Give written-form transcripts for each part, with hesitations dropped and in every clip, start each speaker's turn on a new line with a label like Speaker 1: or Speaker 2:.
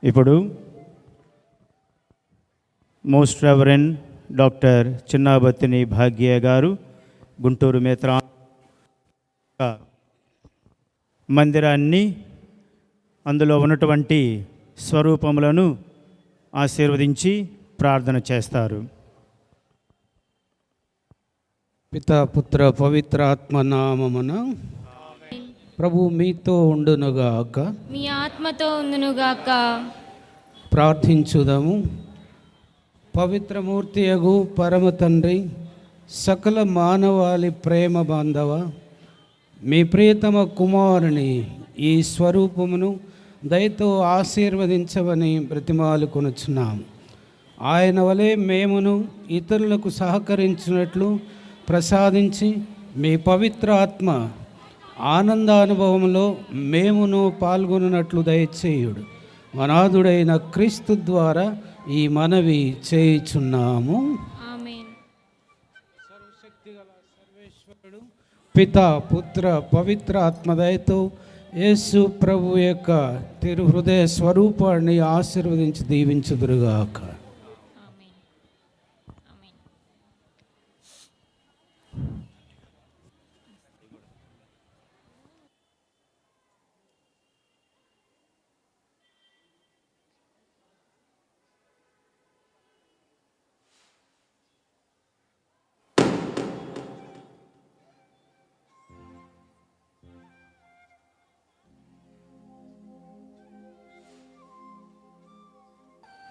Speaker 1: ఇప్పుడు most reverend doctor Chinnabathini భాగ్య గారు గుంటూరు మేత్రా మందిరాన్ని అందులో ఉన్నటువంటి స్వరూపములను ఆశీర్వదించి ప్రార్థన చేస్తారు.
Speaker 2: పితా పుత్ర పవిత్ర ఆత్మ నామమున ప్రభు మీతో ఉండునుగాక,
Speaker 3: మీ ఆత్మతో ఉండునుగాక.
Speaker 2: ప్రార్థించుదాము. పవిత్రమూర్తియగు పరమ తండ్రి, సకల మానవాళి ప్రేమ బాంధవ, మీ ప్రియతమ కుమారుని ఈ స్వరూపమును దయతో ఆశీర్వదించవని బ్రతిమాలుకొనుచున్నాము. ఆయన వలె మేమును ఇతరులకు సహకరించినట్లు ప్రసాదించి మీ పవిత్ర ఆత్మ ఆనందానుభవంలో మేమును పాల్గొనున్నట్లు దయచేయుడు. మనాథుడైన క్రీస్తు ద్వారా ఈ మనవి చేయుచున్నాము.
Speaker 3: ఆమేన్.
Speaker 2: సర్వశక్తిగల సర్వేశ్వరుడు పితా పుత్ర పవిత్ర ఆత్మదయతో యేసు ప్రభు యొక్క తిరుహృదయ స్వరూపాన్ని ఆశీర్వదించి దీవించుదురుగాక.
Speaker 3: ఆమేన్. ఆమేన్.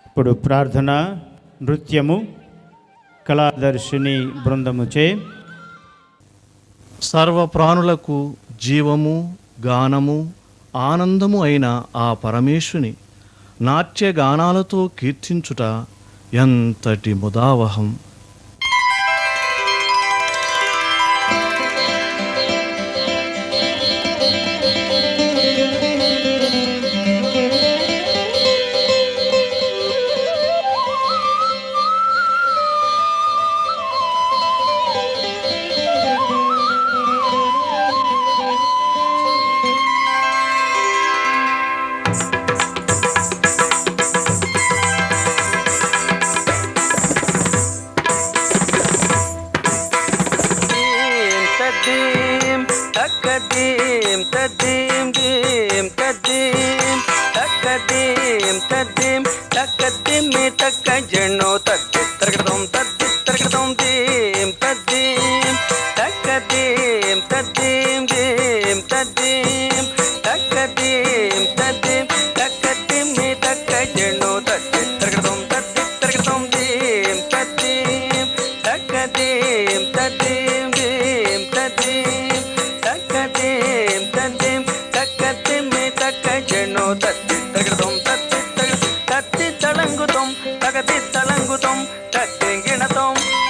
Speaker 1: ఇప్పుడు ప్రార్థన నృత్యము కళాదర్శిని బృందముచే
Speaker 4: సర్వప్రాణులకు జీవము గానము ఆనందము అయిన ఆ పరమేశుని నాట్యగానాలతో కీర్తించుట ఎంతటి ముదావహం.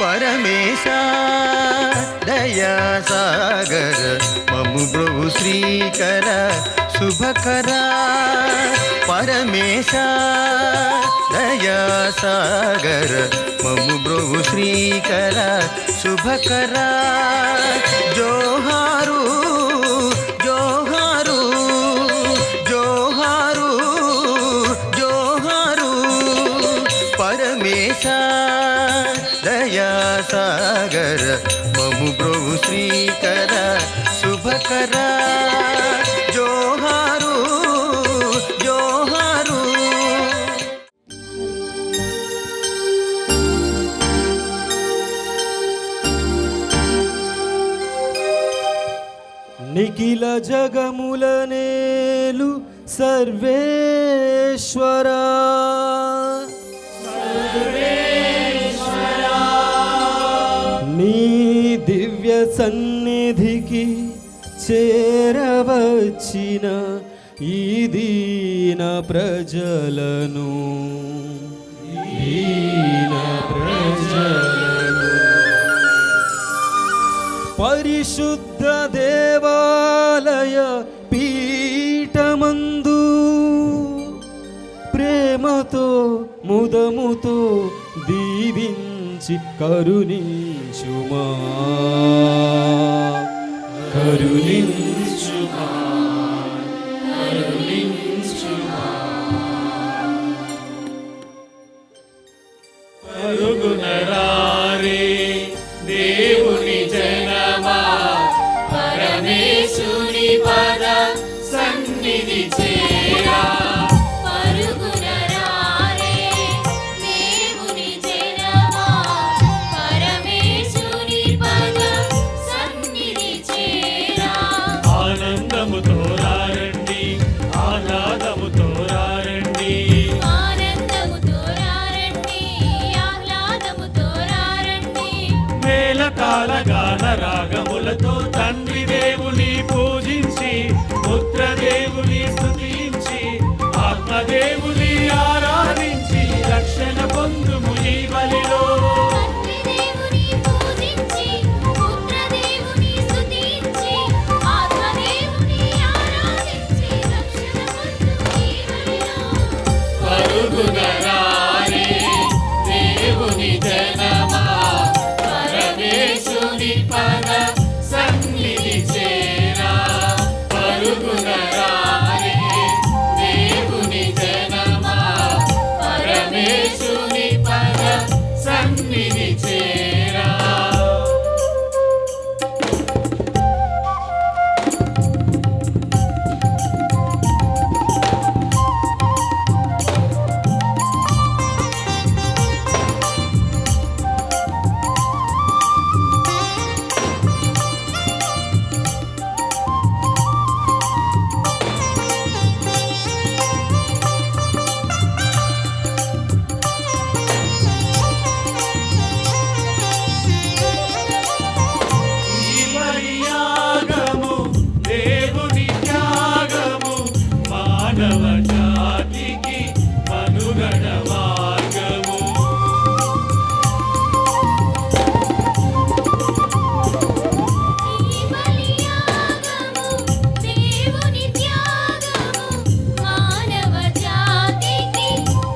Speaker 5: పరమేశా దయా సాగర మము ప్రభు శ్రీకర శుభకర. పరమేశా దయా సాగర మము ప్రభు శ్రీకర శుభకర. జోహారు జోహారు జోహారు జోహారు. పరమేశా దయా సాగర మము ప్రభు శ్రీకర శుభకర. జోహారు జోహారు.
Speaker 6: నిఖిల జగములనేలు సర్వేశ్వరా, నీ దివ్య సన్నిధికి చేరవచ్చిన ఈ దీన ప్రజలను పరిశుద్ధ దేవాలయ పీఠమందు ప్రేమతో ముదముతో దీవించి కరుణించుమా కరుణించుమా కరుణించుమా.
Speaker 7: జాతికి మనుగడ మార్గము.
Speaker 3: ఈ బలియాగము దేవుని త్యాగము మానవ జాతికి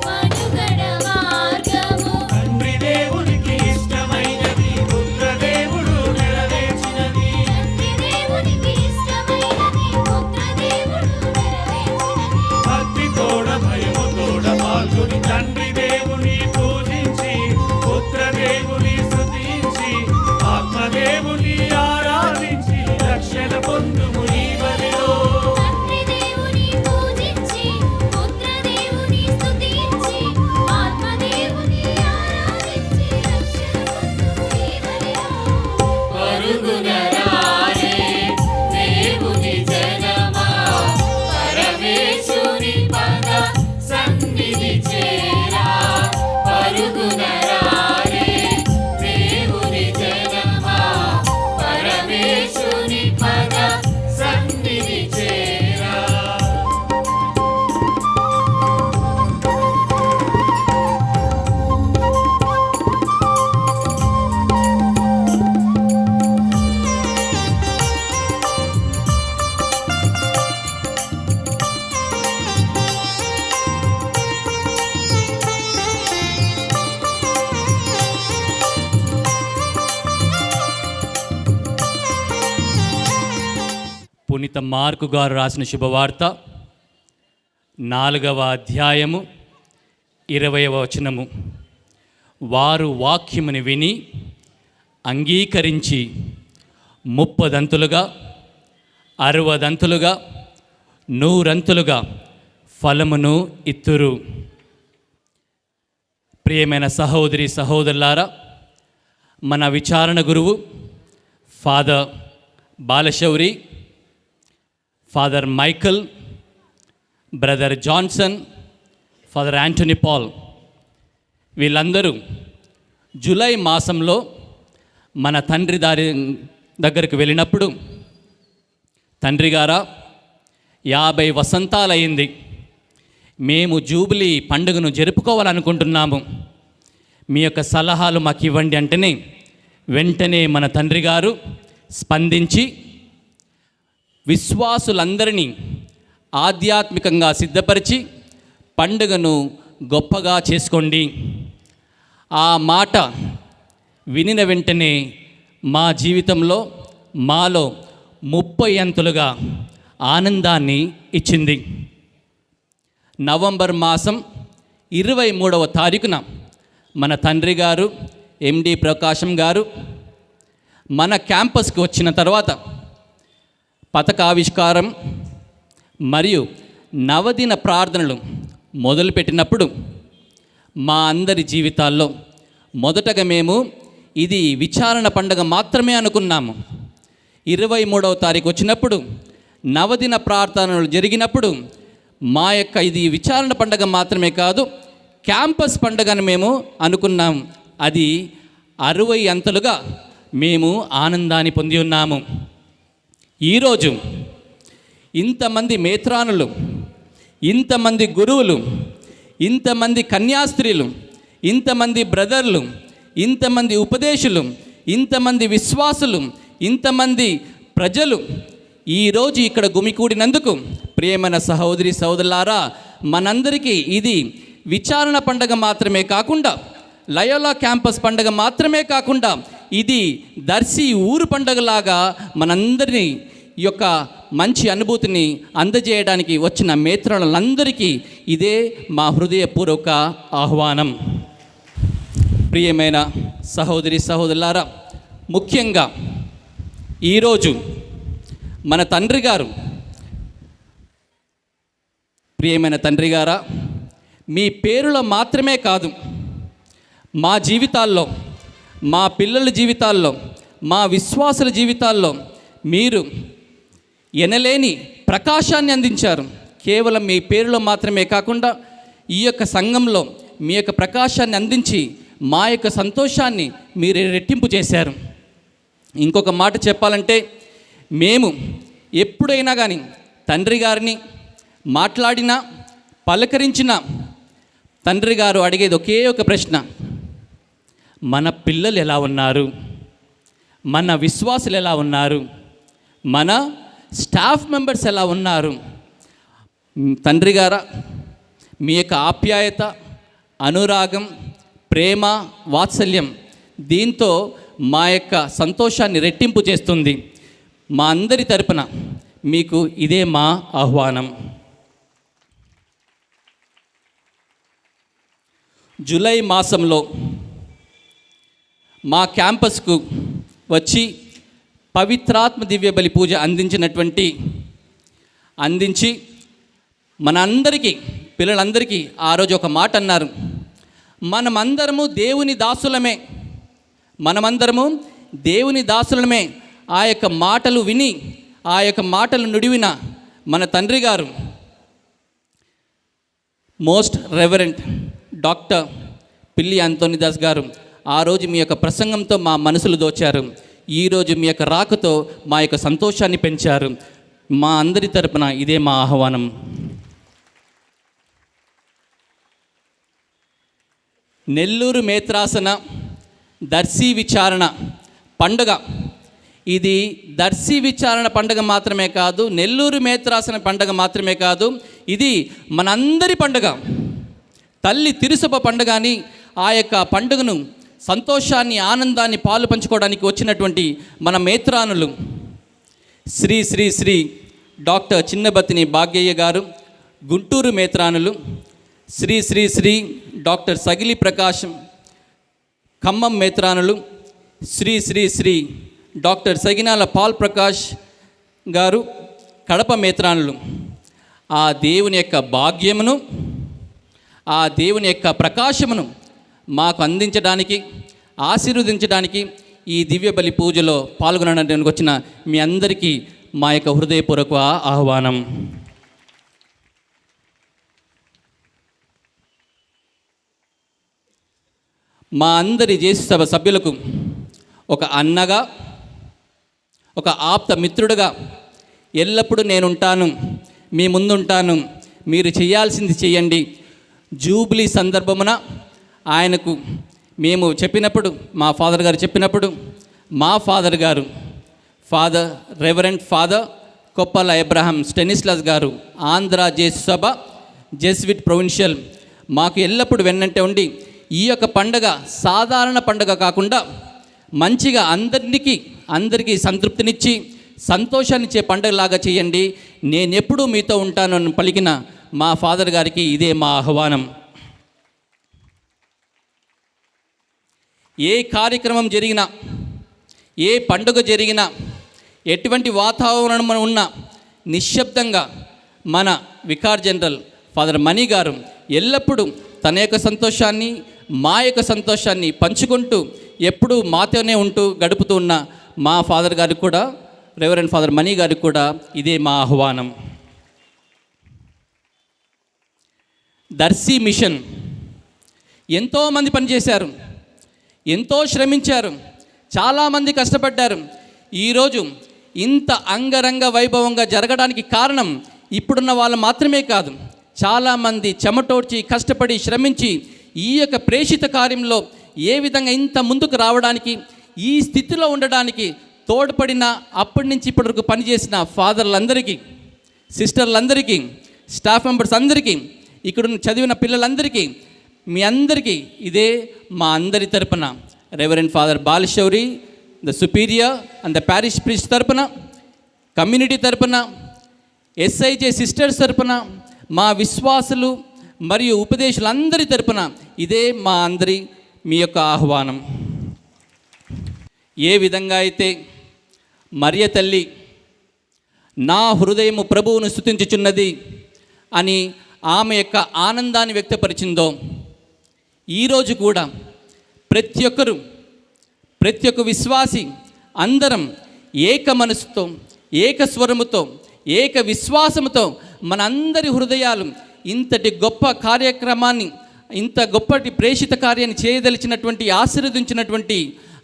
Speaker 3: మనుగడ మార్గము.
Speaker 7: తండ్రి దేవునికి ఇష్టమైనది పుత్ర దేవుడు నెరవేర్చినది.
Speaker 3: తండ్రి దేవునికి ఇష్టమైనది పుత్ర దేవుడు నెరవేర్చినది.
Speaker 7: భక్తి తోడ భయము తోడ పాల్గొని తండ్రి దేవుని పూజించి పుత్ర దేవుని స్తుతించి ఆత్మదేవుని ఆరాధించి రక్షణ పొందుము ఈ బలిలో.
Speaker 3: తండ్రి దేవుని పూజించి పుత్ర దేవుని స్తుతించి ఆత్మదేవుని ఆరాధించి రక్షణ పొందుము ఈ బలిలో. పరుగున రారే దేవుని జనమా పరమేశుని పద సన్నిధి చేరా. పరుగున రారే దేవుని జనమా పరమేశుని పద సన్నిధి చేరా.
Speaker 7: పునీత మార్కు గారు రాసిన శుభవార్త 4వ అధ్యాయము 20వ వచనము. వారు వాక్యముని విని అంగీకరించి 30 60 100 ఫలమును ఇత్తురు. ప్రియమైన సహోదరి సహోదరులారా, మన విచారణ గురువు father Balashowri, father Michael, brother Johnson, father Antony Paul వీళ్ళందరూ జూలై మాసంలో మన తండ్రి దగ్గరికి వెళ్ళినప్పుడు, తండ్రి గారా 50 వసంతాలయ్యింది, మేము జూబిలీ పండుగను జరుపుకోవాలనుకుంటున్నాము, మీ యొక్క సలహాలు మాకు ఇవ్వండి అంటేనే వెంటనే మన తండ్రి గారు స్పందించి విశ్వాసులందరినీ ఆధ్యాత్మికంగా సిద్ధపరిచి పండుగను గొప్పగా చేసుకోండి. ఆ మాట వినిన వెంటనే మా జీవితంలో మాలో 30 అంతులుగా ఆనందాన్ని ఇచ్చింది. నవంబర్ మాసం 23వ తారీఖున మన తండ్రి గారు ఎండి ప్రకాశం గారు మన క్యాంపస్కి వచ్చిన తర్వాత పతాకావిష్కారం మరియు నవదిన ప్రార్థనలు మొదలుపెట్టినప్పుడు మా అందరి జీవితాల్లో మొదటగా మేము ఇది విచారణ పండుగ మాత్రమే అనుకున్నాము. 23వ తారీఖు వచ్చినప్పుడు నవదిన ప్రార్థనలు జరిగినప్పుడు మా యొక్క ఇది విచారణ పండుగ మాత్రమే కాదు, క్యాంపస్ పండుగను మేము అనుకున్నాం. అది 60 అంతలుగా మేము ఆనందాన్ని పొంది ఉన్నాము. ఈరోజు ఇంతమంది మేత్రానులు, ఇంతమంది గురువులు, ఇంతమంది కన్యాస్త్రీలు, ఇంతమంది బ్రదర్లు, ఇంతమంది ఉపదేశులు, ఇంతమంది విశ్వాసులు, ఇంతమంది ప్రజలు ఈరోజు ఇక్కడ గుమికూడినందుకు ప్రియమైన సహోదరి సహోదరులారా, మనందరికీ ఇది విచారణ పండుగ మాత్రమే కాకుండా, లయోలా క్యాంపస్ పండుగ మాత్రమే కాకుండా, ఇది దర్శి ఊరు పండుగలాగా మనందరినీ ఈ యొక్క మంచి అనుభూతిని అందజేయడానికి వచ్చిన మేత్రులందరికీ ఇదే మా హృదయపూర్వక ఆహ్వానం. ప్రియమైన సహోదరి సహోదరులారా, ముఖ్యంగా ఈరోజు మన తండ్రి గారు, ప్రియమైన తండ్రి గారా, మీ పేరులో మాత్రమే కాదు, మా జీవితాల్లో, మా పిల్లల జీవితాల్లో, మా విశ్వాసుల జీవితాల్లో మీరు ఎనలేని ప్రకాశాన్ని అందించారు. కేవలం మీ పేరులో మాత్రమే కాకుండా ఈ యొక్క సంఘంలో మీ యొక్క ప్రకాశాన్ని అందించి మా యొక్క సంతోషాన్ని మీరు రెట్టింపు చేశారు. ఇంకొక మాట చెప్పాలంటే, మేము ఎప్పుడైనా కానీ తండ్రి గారిని మాట్లాడినా, పలకరించిన తండ్రి గారు అడిగేది ఒకే ఒక ప్రశ్న: మన పిల్లలు ఎలా ఉన్నారు, మన విశ్వాసులు ఎలా ఉన్నారు, మన స్టాఫ్ మెంబర్స్ ఎలా ఉన్నారు? తండ్రి గారా, మీ యొక్క ఆప్యాయత, అనురాగం, ప్రేమ, వాత్సల్యం దీంతో మా యొక్క సంతోషాన్ని రెట్టింపు చేస్తుంది. మా అందరి తరపున మీకు ఇదే మా ఆహ్వానం. జూలై మాసంలో మా క్యాంపస్కు వచ్చి పవిత్రాత్మ దివ్య బలి పూజ అందించి మనందరికీ, పిల్లలందరికీ ఆ రోజు ఒక మాట అన్నారు: మనమందరము దేవుని దాసులమే, మనమందరము దేవుని దాసులమే. ఆ యొక్క మాటలు విని, ఆ యొక్క మాటలు నుడివిన మన తండ్రి గారు మోస్ట్ రెవరెంట్ డాక్టర్ పిల్లి అంతోనిదాస్ గారు ఆ రోజు మీ యొక్క ప్రసంగంతో మా మనసులు దోచారు. ఈరోజు మీ యొక్క రాకతో మా యొక్క సంతోషాన్ని పెంచారు. మా అందరి తరపున ఇదే మా ఆహ్వానం. నెల్లూరు మేత్రాసన దర్శి విచారణ పండుగ. ఇది దర్శి విచారణ పండుగ మాత్రమే కాదు, నెల్లూరు మేత్రాసన పండుగ మాత్రమే కాదు, ఇది మనందరి పండుగ. తల్లి తిరుసభ పండుగ అని ఆ యొక్క పండుగను, సంతోషాన్ని, ఆనందాన్ని పాలు పంచుకోవడానికి వచ్చినటువంటి మన మేత్రానులు శ్రీ శ్రీ శ్రీ డాక్టర్ చిన్నబతిని భాగ్యయ్య గారు, గుంటూరు మేత్రానులు శ్రీ శ్రీ శ్రీ డాక్టర్ సగిలి ప్రకాశం, ఖమ్మం మేత్రానులు శ్రీ శ్రీ శ్రీ డాక్టర్ సగినాల పాల్ ప్రకాష్ గారు, కడప మేత్రానులు. ఆ దేవుని యొక్క భాగ్యమును, ఆ దేవుని యొక్క ప్రకాశమును మాకు అందించడానికి, ఆశీర్వదించడానికి ఈ దివ్య బలి పూజలో పాల్గొనడానికి వచ్చిన మీ అందరికీ మా యొక్క హృదయపూర్వక ఆహ్వానం. మా అందరి జేసు సభ సభ్యులకు ఒక అన్నగా, ఒక ఆప్త మిత్రుడుగా ఎల్లప్పుడూ నేనుంటాను, మీ ముందుంటాను, మీరు చేయాల్సింది చేయండి. జూబ్లీ సందర్భమున ఆయనకు మేము చెప్పినప్పుడు, మా ఫాదర్ గారు చెప్పినప్పుడు, మా ఫాదర్ గారు రెవరెంట్ ఫాదర్ కొప్పల అబ్రహాం స్టెనిస్లాస్ గారు, ఆంధ్ర జేసు సభ జెస్విట్ ప్రొవిన్షియల్, మాకు ఎల్లప్పుడూ వెన్నంటే ఉండి ఈ యొక్క పండగ సాధారణ పండగ కాకుండా మంచిగా అందరికీ సంతృప్తినిచ్చి సంతోషాన్నిచ్చే పండగలాగా చేయండి, నేనెప్పుడూ మీతో ఉంటాను అని పలికిన మా ఫాదర్ గారికి ఇదే మా ఆహ్వానం. ఏ కార్యక్రమం జరిగినా, ఏ పండుగ జరిగినా, ఎటువంటి వాతావరణం ఉన్నా నిశ్శబ్దంగా మన వికార్ జనరల్ ఫాదర్ మణి గారు ఎల్లప్పుడూ తన యొక్క సంతోషాన్ని, మా యొక్క సంతోషాన్ని పంచుకుంటూ ఎప్పుడూ మాతోనే ఉంటూ గడుపుతూ ఉన్న మా ఫాదర్ గారికి కూడా, రెవరెండ్ ఫాదర్ మణి గారికి కూడా ఇదే మా ఆహ్వానం. దర్శి మిషన్ ఎంతోమంది పనిచేశారు, ఎంతో శ్రమించారు, చాలామంది కష్టపడ్డారు. ఈరోజు ఇంత అంగరంగ వైభవంగా జరగడానికి కారణం ఇప్పుడున్న వాళ్ళు మాత్రమే కాదు, చాలామంది చెమటోడ్చి కష్టపడి శ్రమించి ఈ యొక్క ప్రేషిత కార్యంలో ఏ విధంగా ఇంత ముందుకు రావడానికి, ఈ స్థితిలో ఉండడానికి తోడ్పడిన, అప్పటి నుంచి ఇప్పటి వరకు పనిచేసిన ఫాదర్లందరికీ, సిస్టర్లందరికీ, స్టాఫ్ మెంబర్స్ అందరికీ, ఇక్కడ చదివిన పిల్లలందరికీ, మీ అందరికీ ఇదే మా అందరి తరపున, reverend father Balashowri the superior and the parish priest తరపున, కమ్యూనిటీ తరపున, ఎస్ఐజే సిస్టర్స్ తరపున, మా విశ్వాసులు మరియు ఉపదేశులందరి తరపున ఇదే మా అందరి మీ యొక్క ఆహ్వానం. ఏ విధంగా అయితే మరియ తల్లి నా హృదయము ప్రభువును స్తుతించుచున్నది అని ఆమె యొక్క ఆనందాన్ని వ్యక్తపరిచిందో, ఈరోజు కూడా ప్రతి ఒక్క విశ్వాసి అందరం ఏక మనసుతో, ఏక స్వరముతో, ఏక విశ్వాసముతో మనందరి హృదయాలు ఇంతటి గొప్ప కార్యక్రమాన్ని, ఇంత గొప్పటి ప్రేషిత కార్యాన్ని చేయదలిచినటువంటి, ఆశీర్వదించినటువంటి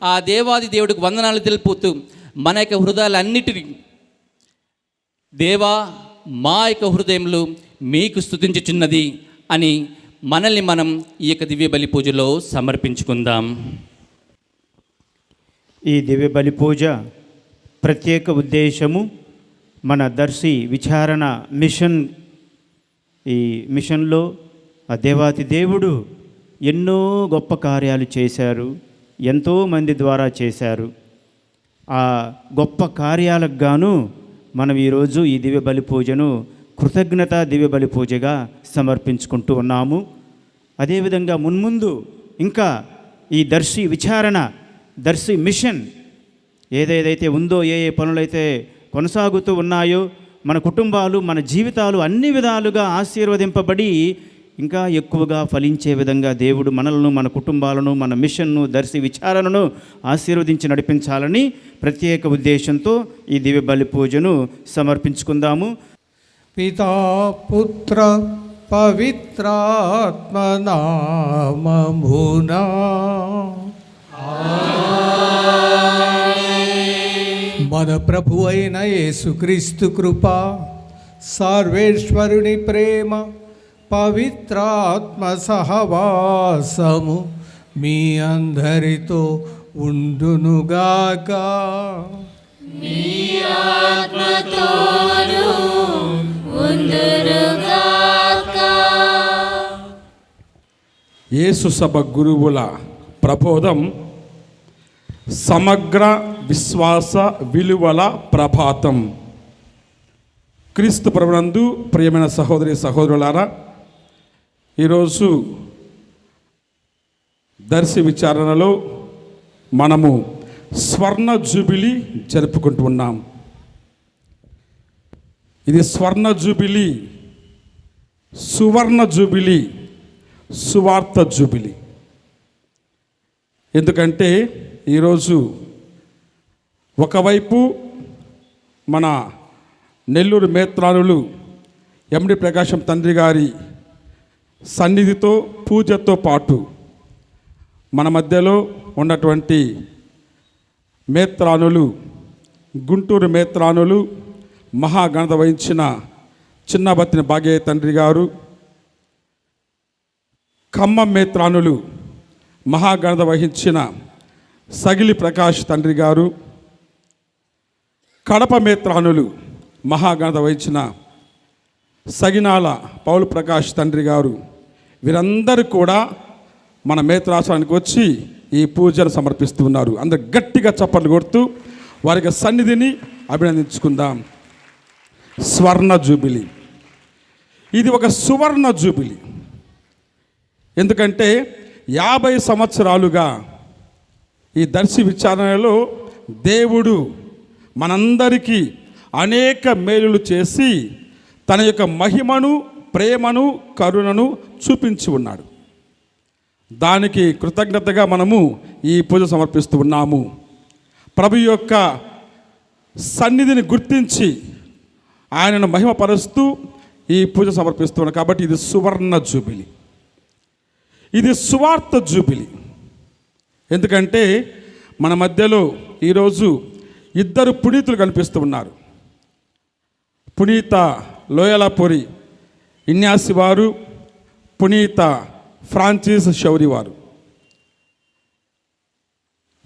Speaker 7: ఆ దేవాది దేవుడికి వందనాలు తెలుపుతూ మన యొక్క హృదయాలన్నిటినీ దేవా మా యొక్క హృదయంలో మీకు స్తుతించుచున్నది అని మనల్ని మనం ఈ యొక్క దివ్య బలి పూజలో సమర్పించుకుందాం.
Speaker 1: ఈ దివ్య బలి పూజ ప్రత్యేక ఉద్దేశము మన దర్శి విచారణ మిషన్. ఈ మిషన్లో ఆ దేవాతి దేవుడు ఎన్నో గొప్ప కార్యాలు చేశారు, ఎంతోమంది ద్వారా చేశారు. ఆ గొప్ప కార్యాలకు గాను మనం ఈరోజు ఈ దివ్య బలి పూజను కృతజ్ఞత దివ్య బలి పూజగా సమర్పించుకుంటూ ఉన్నాము. అదేవిధంగా మున్ముందు ఇంకా ఈ దర్శి విచారణ, దర్శి మిషన్ ఏదేదైతే ఉందో, ఏ ఏ పనులైతే కొనసాగుతూ ఉన్నాయో, మన కుటుంబాలు, మన జీవితాలు అన్ని విధాలుగా ఆశీర్వదింపబడి ఇంకా ఎక్కువగా ఫలించే విధంగా దేవుడు మనలను, మన కుటుంబాలను, మన మిషన్ను, దర్శి విచారణను ఆశీర్వదించి నడిపించాలని ప్రత్యేక ఉద్దేశంతో ఈ దివ్య బలి పూజను సమర్పించుకుందాము.
Speaker 2: పితా పుత్ర పవిత్రాత్మ నామమునా మన ప్రభు అయిన యేసుక్రీస్తు కృప, సర్వేశ్వరుని ప్రేమ, పవిత్రాత్మ సహవాసము మీ అందరితో ఉండునుగాక.
Speaker 8: యేసు సభ గురువుల ప్రబోధం సమగ్ర విశ్వాస విలువల ప్రభాతం. క్రీస్తు ప్రభునందు ప్రియమైన సహోదరి సహోదరులారా, ఈరోజు దర్శి విచారణలో మనము స్వర్ణ జూబిలీ జరుపుకుంటూ ఉన్నాం. ఇది స్వర్ణ జూబిలీ, సువర్ణ జూబిలీ, సువార్త జూబిలీ. ఎందుకంటే ఈరోజు ఒకవైపు మన నెల్లూరు మేత్రానులు ఎండి ప్రకాశం తండ్రి గారి సన్నిధితో పూజతో పాటు మన మధ్యలో ఉన్నటువంటి మేత్రానులు, గుంటూరు మేత్రానులు మహాగణత వహించిన చిన్నబత్తిన భాగ్య తండ్రి గారు, ఖమ్మం మేత్రానులు మహాగణత వహించిన సగిలి ప్రకాష్ తండ్రి గారు, కడప మేత్రానులు మహాగణత వహించిన సగినాల పౌలు ప్రకాష్ తండ్రి గారు, వీరందరూ కూడా మన మేత్రాశ్రానికి వచ్చి ఈ పూజను సమర్పిస్తున్నారు. అందరు గట్టిగా చప్పట్లు కొడుతూ వారికి సన్నిధిని అభినందించుకుందాం. స్వర్ణ జూబిలీ, ఇది ఒక సువర్ణ జూబిలీ. ఎందుకంటే 50 సంవత్సరాలుగా ఈ దర్శి విచారణలో దేవుడు మనందరికీ అనేక మేలులు చేసి తన యొక్క మహిమను, ప్రేమను, కరుణను చూపించి ఉన్నాడు. దానికి కృతజ్ఞతగా మనము ఈ పూజ సమర్పిస్తూ ఉన్నాము. ప్రభు యొక్క సన్నిధిని గుర్తించి ఆయనను మహిమపరుస్తూ ఈ పూజ సమర్పిస్తున్నాం. కాబట్టి ఇది సువర్ణ జూబిలీ, ఇది సువార్త జూబిలీ. ఎందుకంటే మన మధ్యలో ఈరోజు 2 పునీతులు కనిపిస్తూ ఉన్నారు. పునీత లోయలపూరి ఇన్యాసి వారు, పునీత ఫ్రాన్సిస్ షౌరి వారు.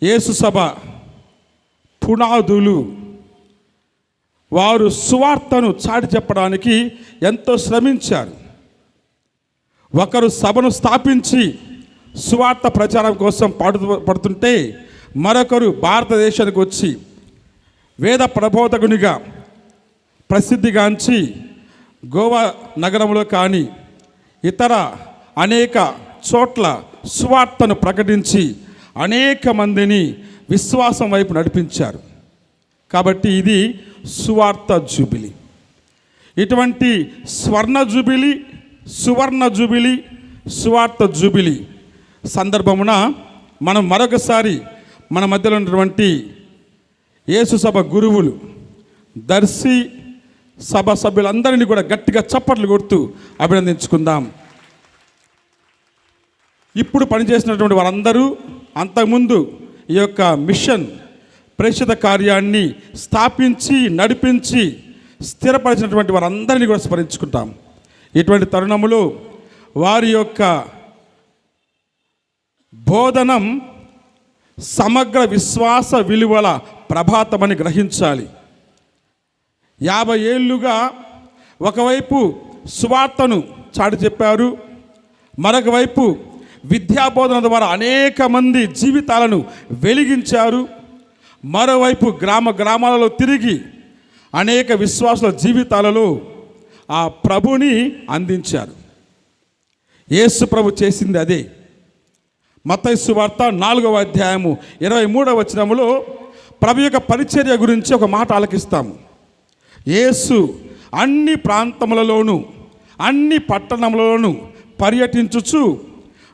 Speaker 8: యేసు సభ పునాదులు. వారు సువార్తను చాటి చెప్పడానికి ఎంతో శ్రమించారు. ఒకరు సభను స్థాపించి సువార్త ప్రచారం కోసం పడుతుంటే మరొకరు భారతదేశానికి వచ్చి వేద ప్రబోధకునిగా ప్రసిద్ధిగాంచి గోవా నగరంలో కానీ ఇతర అనేక చోట్ల సువార్తను ప్రకటించి అనేక మందిని విశ్వాసం వైపు నడిపించారు. కాబట్టి ఇది సువార్త జూబిలీ. ఇటువంటి స్వర్ణ జూబిలీ, సువర్ణ జూబిలీ, సువార్త జూబిలీ సందర్భమున మనం మరొకసారి మన మధ్యలో ఉన్నటువంటి యేసు సభ గురువులు, దర్శి సభ సభ్యులందరినీ కూడా గట్టిగా చప్పట్లు కొడుతూ అభినందించుకుందాం. ఇప్పుడు పనిచేసినటువంటి వారందరూ అంతకుముందు ఈ యొక్క మిషన్ ప్రేషిత కార్యాన్ని స్థాపించి నడిపించి స్థిరపరిచినటువంటి వారందరినీ కూడా స్మరించుకుంటాం. ఇటువంటి తరుణములో వారి యొక్క బోధనం సమగ్ర విశ్వాస విలువల ప్రభాతమని గ్రహించాలి. 50 ఏళ్ళుగా ఒకవైపు సువార్తను చాటి చెప్పారు, మరొక వైపు విద్యాబోధన ద్వారా అనేక మంది జీవితాలను వెలిగించారు, మరోవైపు గ్రామాలలో తిరిగి అనేక విశ్వాసుల జీవితాలలో ఆ ప్రభుని అందించారు. యేసు ప్రభు చేసింది అదే. మత్తయి సువార్త 4వ అధ్యాయము 23వ వచనములో ప్రభు యొక్క పరిచర్య గురించి ఒక మాట ఆలకిస్తాము. యేసు అన్ని ప్రాంతములలోనూ అన్ని పట్టణములలోనూ పర్యటించుచు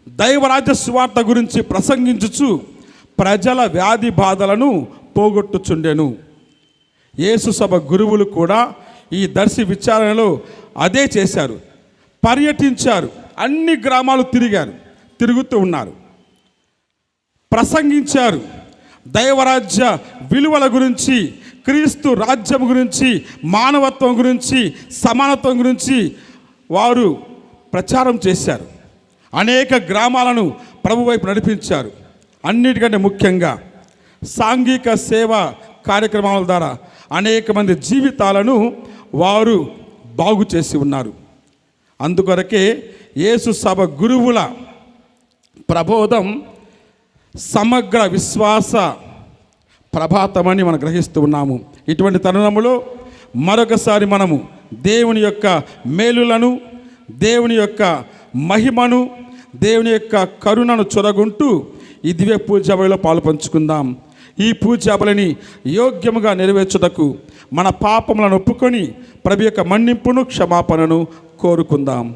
Speaker 8: దైవరాజ్య సువార్త గురించి ప్రసంగించుచు ప్రజల వ్యాధి బాధలను పోగొట్టుచుండెను. యేసు సభ గురువులు కూడా ఈ దర్శి విచారణలో అదే చేశారు. పర్యటించారు, అన్ని గ్రామాలు తిరుగుతూ ఉన్నారు, ప్రసంగించారు. దైవరాజ్య విలువల గురించి, క్రీస్తు రాజ్యం గురించి, మానవత్వం గురించి, సమానత్వం గురించి వారు ప్రచారం చేశారు. అనేక గ్రామాలను ప్రభు వైపు నడిపించారు. అన్నిటికంటే ముఖ్యంగా సాంఘిక సేవా కార్యక్రమాల ద్వారా అనేక మంది జీవితాలను వారు బాగు చేసి ఉన్నారు. అందుకొరకే యేసు సభ గురువుల ప్రబోధం సమగ్ర విశ్వాస ప్రభాతమని మనం గ్రహిస్తూ ఉన్నాము. ఇటువంటి తరుణములో మరొకసారి మనము దేవుని యొక్క మేలులను, దేవుని యొక్క మహిమను, దేవుని యొక్క కరుణను చొరగొంటూ ఈ దివ్య పూజాబలిలో పాలు పంచుకుందాం. ఈ పూజాబలిని యోగ్యముగా నెరవేర్చుటకు మన పాపములను ఒప్పుకొని ప్రభు యొక్క మన్నింపును, క్షమాపణను కోరుకుందాం.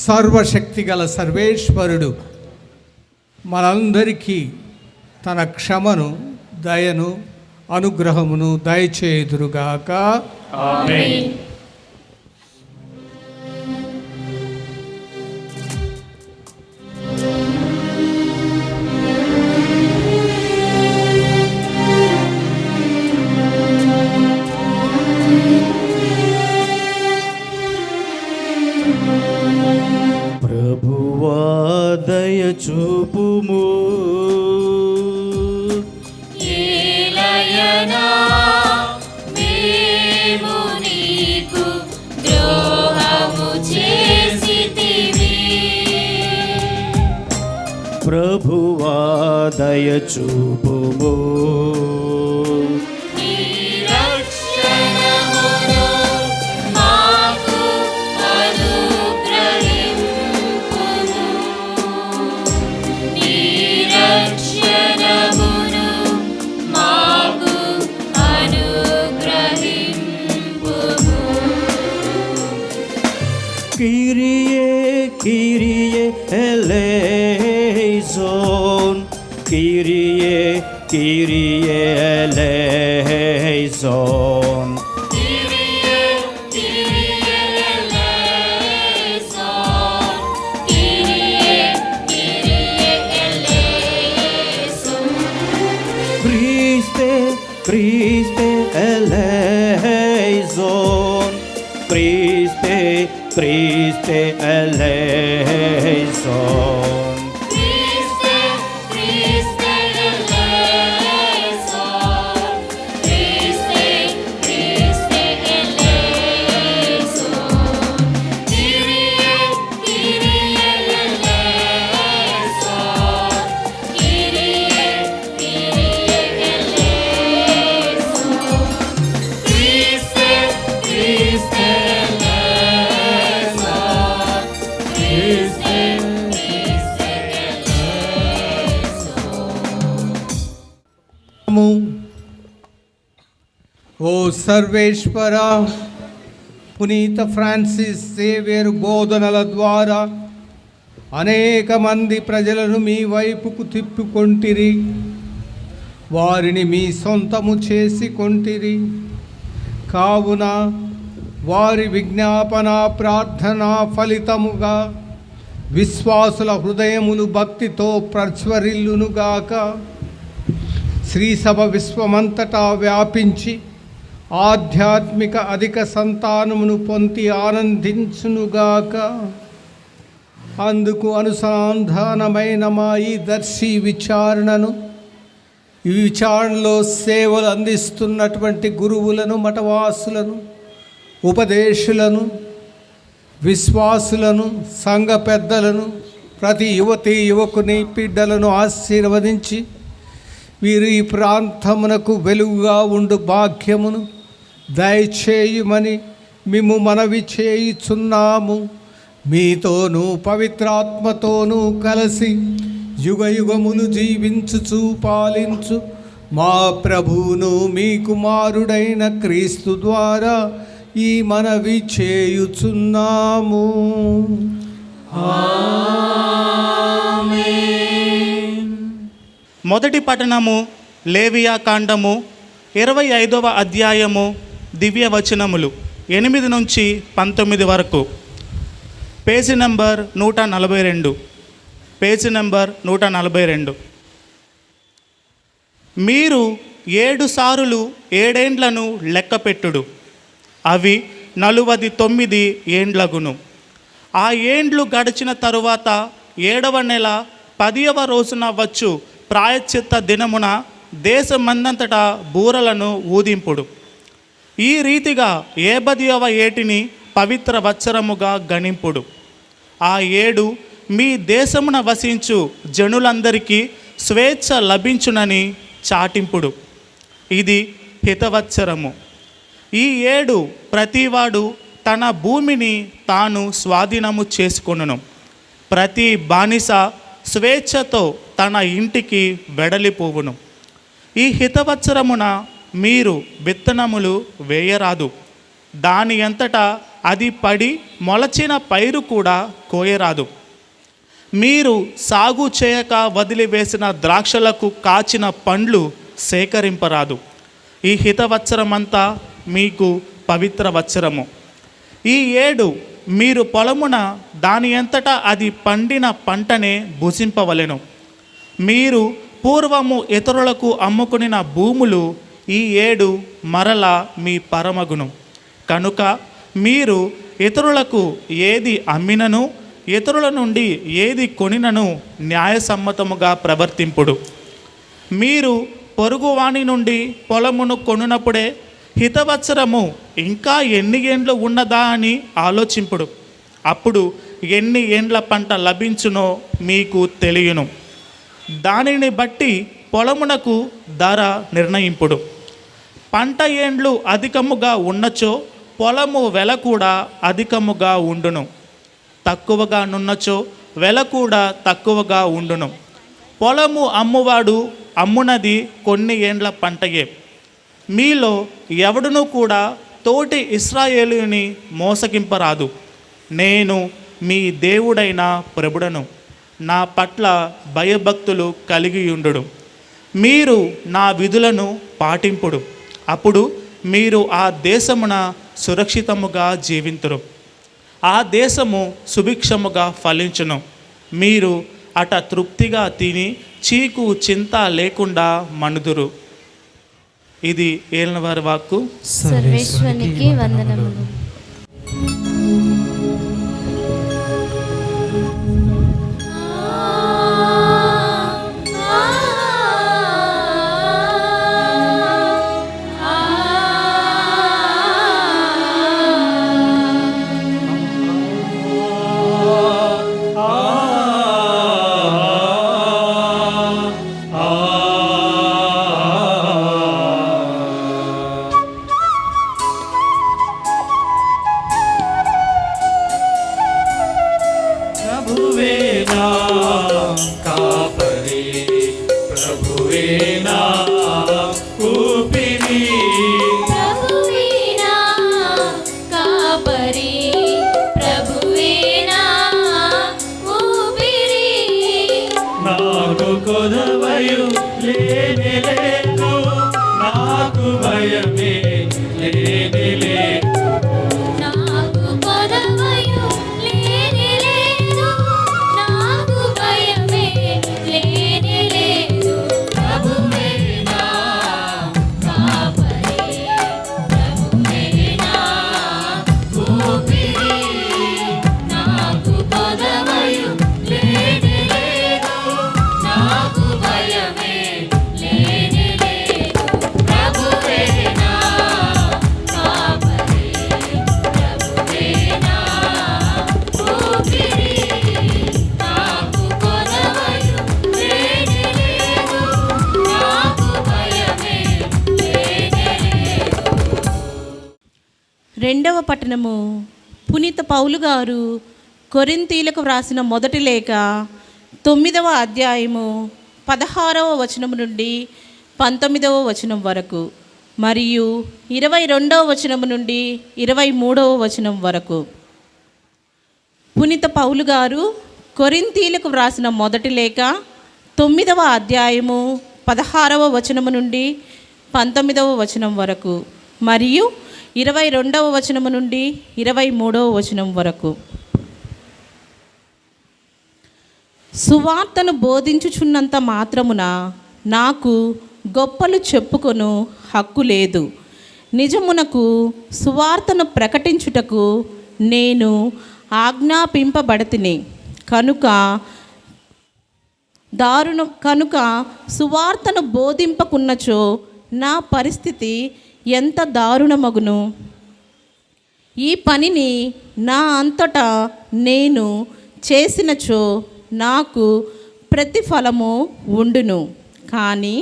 Speaker 2: సర్వశక్తిగల సర్వేశ్వరుడు మనందరికీ తన క్షమను, దయను, అనుగ్రహమును దయచేయుదురుగాక.
Speaker 3: ఆమేన్.
Speaker 1: ప్రభువా దయ చూపుము,
Speaker 3: ఏలయనా మేము నీకు ద్రోహము చేసితిమి.
Speaker 1: ప్రభువా దయ చూపుము,
Speaker 3: నీ రక్షణమును మాకు అనుగ్రహింపుము. నీ రక్షణమును మాకు అనుగ్రహింపుము.
Speaker 1: కిరియే కిరియే ఎలే eleison, Kyrie, Kyrie eleison. Christe, Christe eleison, Christe, Christe eleison.
Speaker 2: ఓ సర్వేశ్వర, పునీత ఫ్రాన్సిస్ సేవియర్ బోధనల ద్వారా అనేక మంది ప్రజలను మీ వైపుకు తిప్పుకొంటిరి, వారిని మీ సొంతము చేసుకొంటిరి. కావున వారి విజ్ఞాపన ప్రార్థన ఫలితముగా విశ్వాసుల హృదయములు భక్తితో ప్రజ్వరిల్లునుగాక. శ్రీసభ విశ్వమంతటా వ్యాపించి ఆధ్యాత్మిక అధిక సంతానమును పొంది ఆనందించునుగాక. అందుకు అనుసంధానమైన మా ఈ దర్శి విచారణను, ఈ విచారణలో సేవలు అందిస్తున్నటువంటి గురువులను, మఠవాసులను, ఉపదేశులను, విశ్వాసులను, సంఘ పెద్దలను, ప్రతి యువతి యువకుని బిడ్డలను ఆశీర్వదించి వీరు ఈ ప్రాంతమునకు వెలుగుగా ఉండు భాగ్యమును దయచేయుమని మేము మనవి చేయుచున్నాము. మీతోనూ పవిత్రాత్మతోనూ కలిసి యుగ యుగములు జీవించుచు పాలించు మా ప్రభువును మీ కుమారుడైన క్రీస్తు ద్వారా ఈ మనవి చేయుచున్నాము.
Speaker 9: మొదటి పఠనము లేవియా కాండము 25వ అధ్యాయము దివ్య వచనములు 8 నుంచి 19 వరకు. Page number 142. Page number 142. మీరు 7 సారులు 7 ఏండ్లను లెక్కపెట్టుడు, అవి 49 ఏండ్లగును. ఆ ఏండ్లు గడిచిన తరువాత 7వ నెల 10వ రోజున వచ్చు ప్రాయశ్చిత్త దినమున దేశమందంతటా బూరలను ఊదింపుడు. ఈ రీతిగా 50వ ఏటిని పవిత్ర వత్సరముగా గణింపుడు. ఆ ఏడు మీ దేశమున వసించు జనులందరికీ స్వేచ్ఛ లభించునని చాటింపుడు. ఇది హితవత్సరము. ఈ ఏడు ప్రతివాడు తన భూమిని తాను స్వాధీనము చేసుకొనును. ప్రతి బానిస స్వేచ్ఛతో తన ఇంటికి వెడలిపోవును. ఈ హితవత్సరమున మీరు విత్తనములు వేయరాదు, దాని అంతటా అది పడి మొలచిన పైరు కూడా కోయరాదు. మీరు సాగు చేయక వదిలివేసిన ద్రాక్షలకు కాచిన పండ్లు సేకరింపరాదు. ఈ హితవత్సరమంతా మీకు పవిత్ర వత్సరము. ఈ ఏడు మీరు పొలమున దాని అంతటా అది పండిన పంటనే భుజింపవలెను. మీరు పూర్వము ఇతరులకు అమ్ముకునిన భూములు ఈ ఏడు మరలా మీ పరమగును. కనుక మీరు ఇతరులకు ఏది అమ్మినను, ఇతరుల నుండి ఏది కొనినను న్యాయసమ్మతముగా ప్రవర్తింపుడు. మీరు పొరుగువాని నుండి పొలమును కొనునప్పుడే హితవత్సరము ఇంకా ఎన్ని ఏండ్లు ఉన్నదా అని ఆలోచింపుడు. అప్పుడు ఎన్ని ఏండ్ల పంట లభించునో మీకు తెలియను. దానిని బట్టి పొలమునకు ధర నిర్ణయింపుడు. పంట ఏండ్లు అధికముగా ఉన్నచో పొలము వెల కూడా అధికముగా ఉండును, తక్కువగా నున్నచో వెల కూడా తక్కువగా ఉండును. పొలము అమ్మువాడు అమ్మునది కొన్ని ఏండ్ల పంటయే. మీలో ఎవడునూ కూడా తోటి ఇశ్రాయేలుని మోసగింపరాదు. నేను మీ దేవుడైన ప్రభుడను. నా పట్ల భయభక్తులు కలిగి ఉండుడు. మీరు నా విధులను పాటింపుడు, అప్పుడు మీరు ఆ దేశమున సురక్షితముగా జీవింతురు. ఆ దేశము సుభిక్షముగా ఫలించును. మీరు అట తృప్తిగా తిని చీకు చింత లేకుండా మనుదురు. ఇది ఏలినవారి వాక్కు.
Speaker 3: సర్వేశ్వరునికి వందనములు. ప్రభువేనా కాపరి, ప్రభువేనా ఊపిరి.
Speaker 4: నాకు కొదవయు లేని లేదు, నాకు భయమే లేని లేదు.
Speaker 3: నాకు కొదవయు లేని లేదు, నాకు భయమే లేని లేదు. ప్రభువేనా కాపరి, ప్రభువేనా ఊపిరి. నాకు కొదవయు లేని లేదు, నాకు భయమే లేని లేదు. ప్రభువేనా కాపరి, ప్రభువేనా ఊపిరి. నాకు కొదవయు లేని లేదు, నాకు భయమే లేని లేదు.
Speaker 10: రెండవ పట్టణము. పునీత పౌలు గారు కొరింథీలకు వ్రాసిన మొదటి లేఖ 9వ అధ్యాయము 16వ వచనం నుండి 19వ వచనం వరకు మరియు 22వ వచనం నుండి 23వ వచనం వరకు. పునీత పౌలు గారు కొరింథీలకు వ్రాసిన మొదటి లేఖ 9వ అధ్యాయము 16వ వచనము నుండి 19వ వచనం వరకు మరియు 22వ వచనము నుండి 23వ వచనం వరకు. సువార్తను బోధించుచున్నంత మాత్రమున నాకు గొప్పలు చెప్పుకొను హక్కు లేదు. నిజమునకు సువార్తను ప్రకటించుటకు నేను ఆజ్ఞాపింపబడితిని కనుక సువార్తను బోధింపకున్నచో నా పరిస్థితి ఎంత దారుణమగును. ఈ పనిని నా అంతటా నేను చేసినచో నాకు ప్రతిఫలము ఉండును. కానీ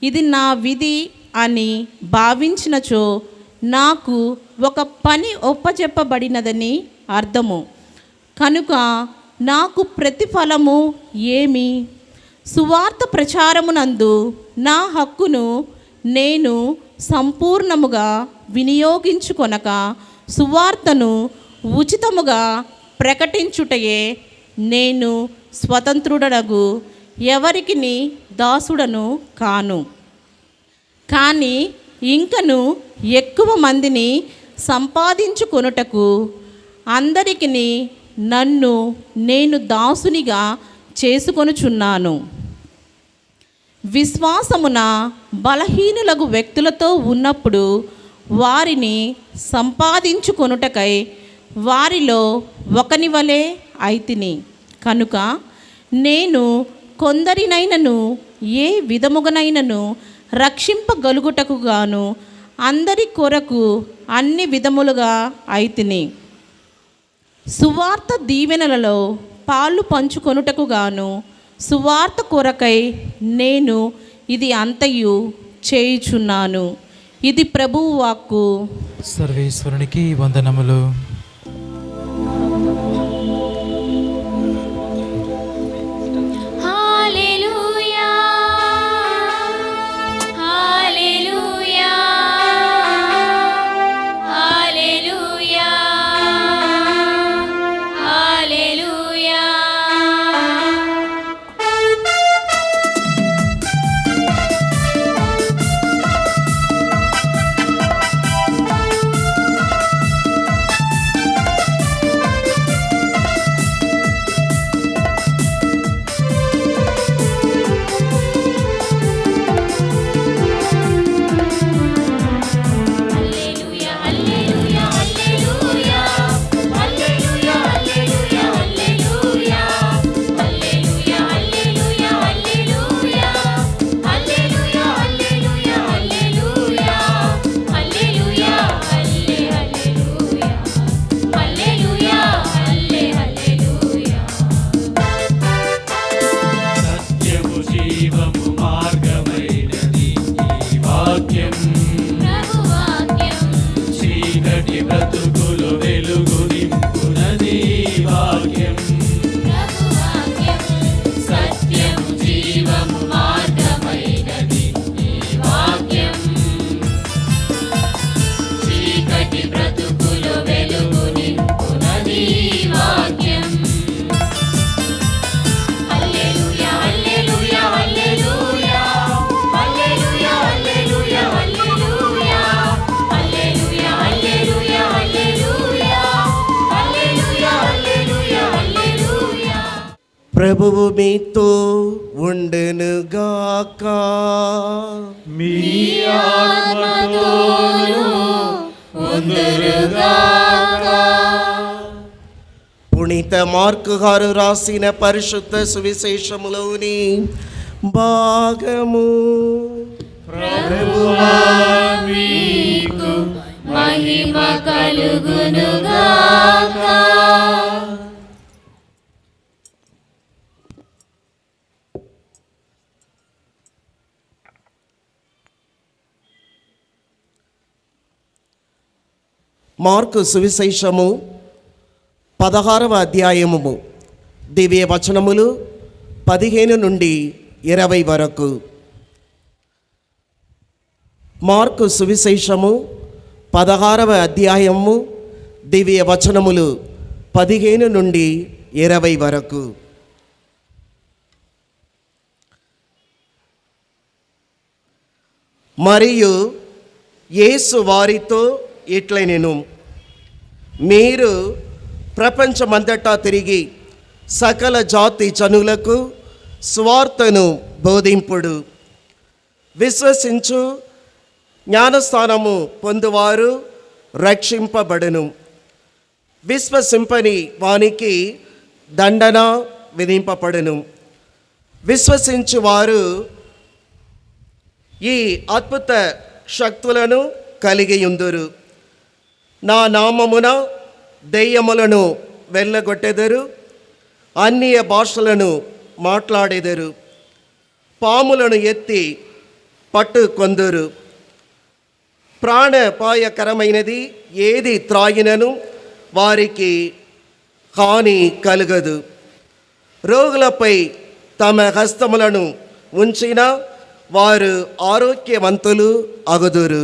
Speaker 10: ఇది నా విధి అని భావించినచో నాకు ఒక పని ఒప్పచెప్పబడినదని అర్థము. కనుక నాకు ప్రతిఫలము ఏమి? సువార్త ప్రచారమునందు నా హక్కును నేను సంపూర్ణముగా వినియోగించుకొనక సువార్తను ఉచితముగా ప్రకటించుటయే నేను స్వతంత్రుడనగు ఎవరికిని దాసుడను కాను. కానీ ఇంకను ఎక్కువ మందిని సంపాదించుకొనుటకు అందరికిని నన్ను నేను దాసునిగా చేసుకొనుచున్నాను. విశ్వాసమున బలహీనులగు వ్యక్తులతో ఉన్నప్పుడు వారిని సంపాదించుకొనుటకై వారిలో ఒకని వలె అయితిని. కనుక నేను కొందరినైనను ఏ విధముగనైనను రక్షింపగలుగుటకు గాను అందరి కొరకు అన్ని విధములుగా అయితిని. సువార్త దీవెనలలో పాలు పంచుకొనుటకు గాను సువార్త కొరకై నేను ఇది అంతయు చేయుచున్నాను. ఇది ప్రభువు వాక్కు.
Speaker 11: సర్వేశ్వరునికి వందనములు.
Speaker 3: హల్లెలూయా, హల్లెలూయా, హల్లెలూయా, హల్లెలూయా,
Speaker 4: జీవము మార్గమైనది ఈ వాక్యం.
Speaker 3: ప్రభు వాక్యం
Speaker 4: చీకటి బ్రతుకులు వెలుగు నింపునది ఈ వాక్యం.
Speaker 3: ప్రభు వాక్యం
Speaker 4: సత్యము జీవము మార్గమైనది ఈ వాక్యం. చీకటి బ్రతుకులు వెలుగు నింపునది ఈ వాక్యం.
Speaker 3: హల్లెలూయా హల్లెలూయా హల్లెలూయా హల్లెలూయా హల్లెలూయా హల్లెలూయా హల్లెలూయా హల్లెలూయా హల్లెలూయా హల్లెలూయా హల్లెలూయా హల్లెలూయా.
Speaker 12: ప్రభువు మీతో ఉండునుగాక.
Speaker 4: మీ ఆత్మతోను ఉందురుగాక.
Speaker 12: పునీత మార్కు గారు రాసిన పరిశుద్ధ సువిశేషములోని భాగము.
Speaker 3: ప్రభువా మీకు మహిమ కలుగునుగాక.
Speaker 12: మార్కు సువిశేషము 16వ అధ్యాయము దివ్య వచనములు 15 నుండి 20 వరకు. మార్కు సువిశేషము 16వ అధ్యాయము దివ్య వచనములు 15 నుండి 20 వరకు. మరియు యేసు వారితో ఇట్లనెను, మీరు ప్రపంచమంతటా తిరిగి సకల జాతి జనులకు స్వార్థను బోధింపుడు. విశ్వసించు జ్ఞానస్థానము పొందువారు రక్షింపబడును. విశ్వసింపని వానికి దండన విధింపబడును. విశ్వసించువారు ఈ అద్భుత శక్తులను కలిగియుందురు. నా నామమున దెయ్యములను వెళ్ళగొట్టెదరు, అన్య భాషలను మాట్లాడెదరు, పాములను ఎత్తి పట్టుకొందురు. ప్రాణపాయకరమైనది ఏది త్రాగినను వారికి హాని కలుగదు. రోగులపై తమ హస్తములను ఉంచిన వారు ఆరోగ్యవంతులు అగుదురు.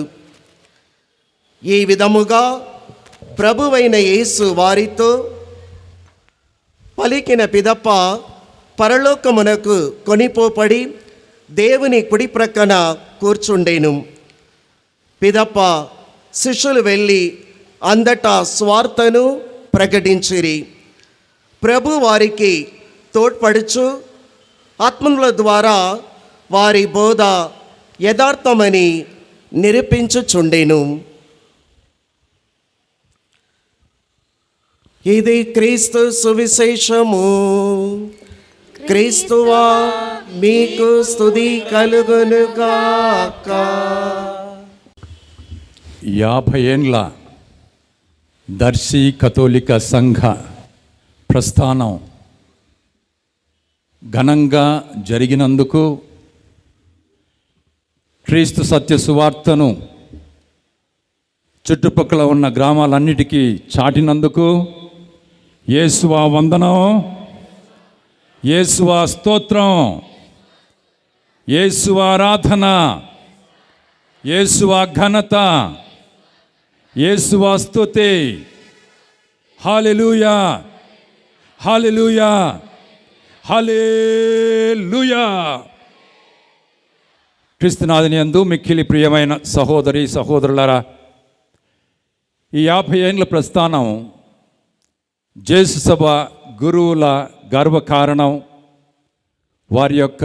Speaker 12: ఈ విధముగా ప్రభువైన యేసు వారితో పలికిన పిదప పరలోకమునకు కొనిపోబడి దేవుని కుడి ప్రక్కన కూర్చుండెను. పిదప శిష్యులు వెళ్ళి అందటా స్వార్థను ప్రకటించిరి. ప్రభు వారికి తోడ్పడుచు ఆత్మల ద్వారా వారి బోధ యథార్థమని నిరూపించుచుండెను. ఇది క్రీస్తు సువిశేషము. క్రీస్తువా మీకు స్తుతి కలుగునుగాక.
Speaker 13: 50 ఏండ్ల దర్శి కథోలిక సంఘ ప్రస్థానం ఘనంగా జరిగినందుకు, క్రీస్తు సత్య సువార్తను చుట్టుపక్కల ఉన్న గ్రామాలన్నిటికీ చాటినందుకు యేసువా వందనం, యేసువా స్తోత్రం, యేసువా ఆరాధన, యేసువా ఘనత, యేసువా స్తుతి. హల్లెలూయా, హల్లెలూయా, హల్లెలూయా. క్రీస్తునాథుని యందు మిక్కిలి ప్రియమైన సహోదరి సహోదరులారా, ఈ 50 ఏండ్ల ప్రస్థానం జేసు సభ గురువుల గర్వకారణం. వారి యొక్క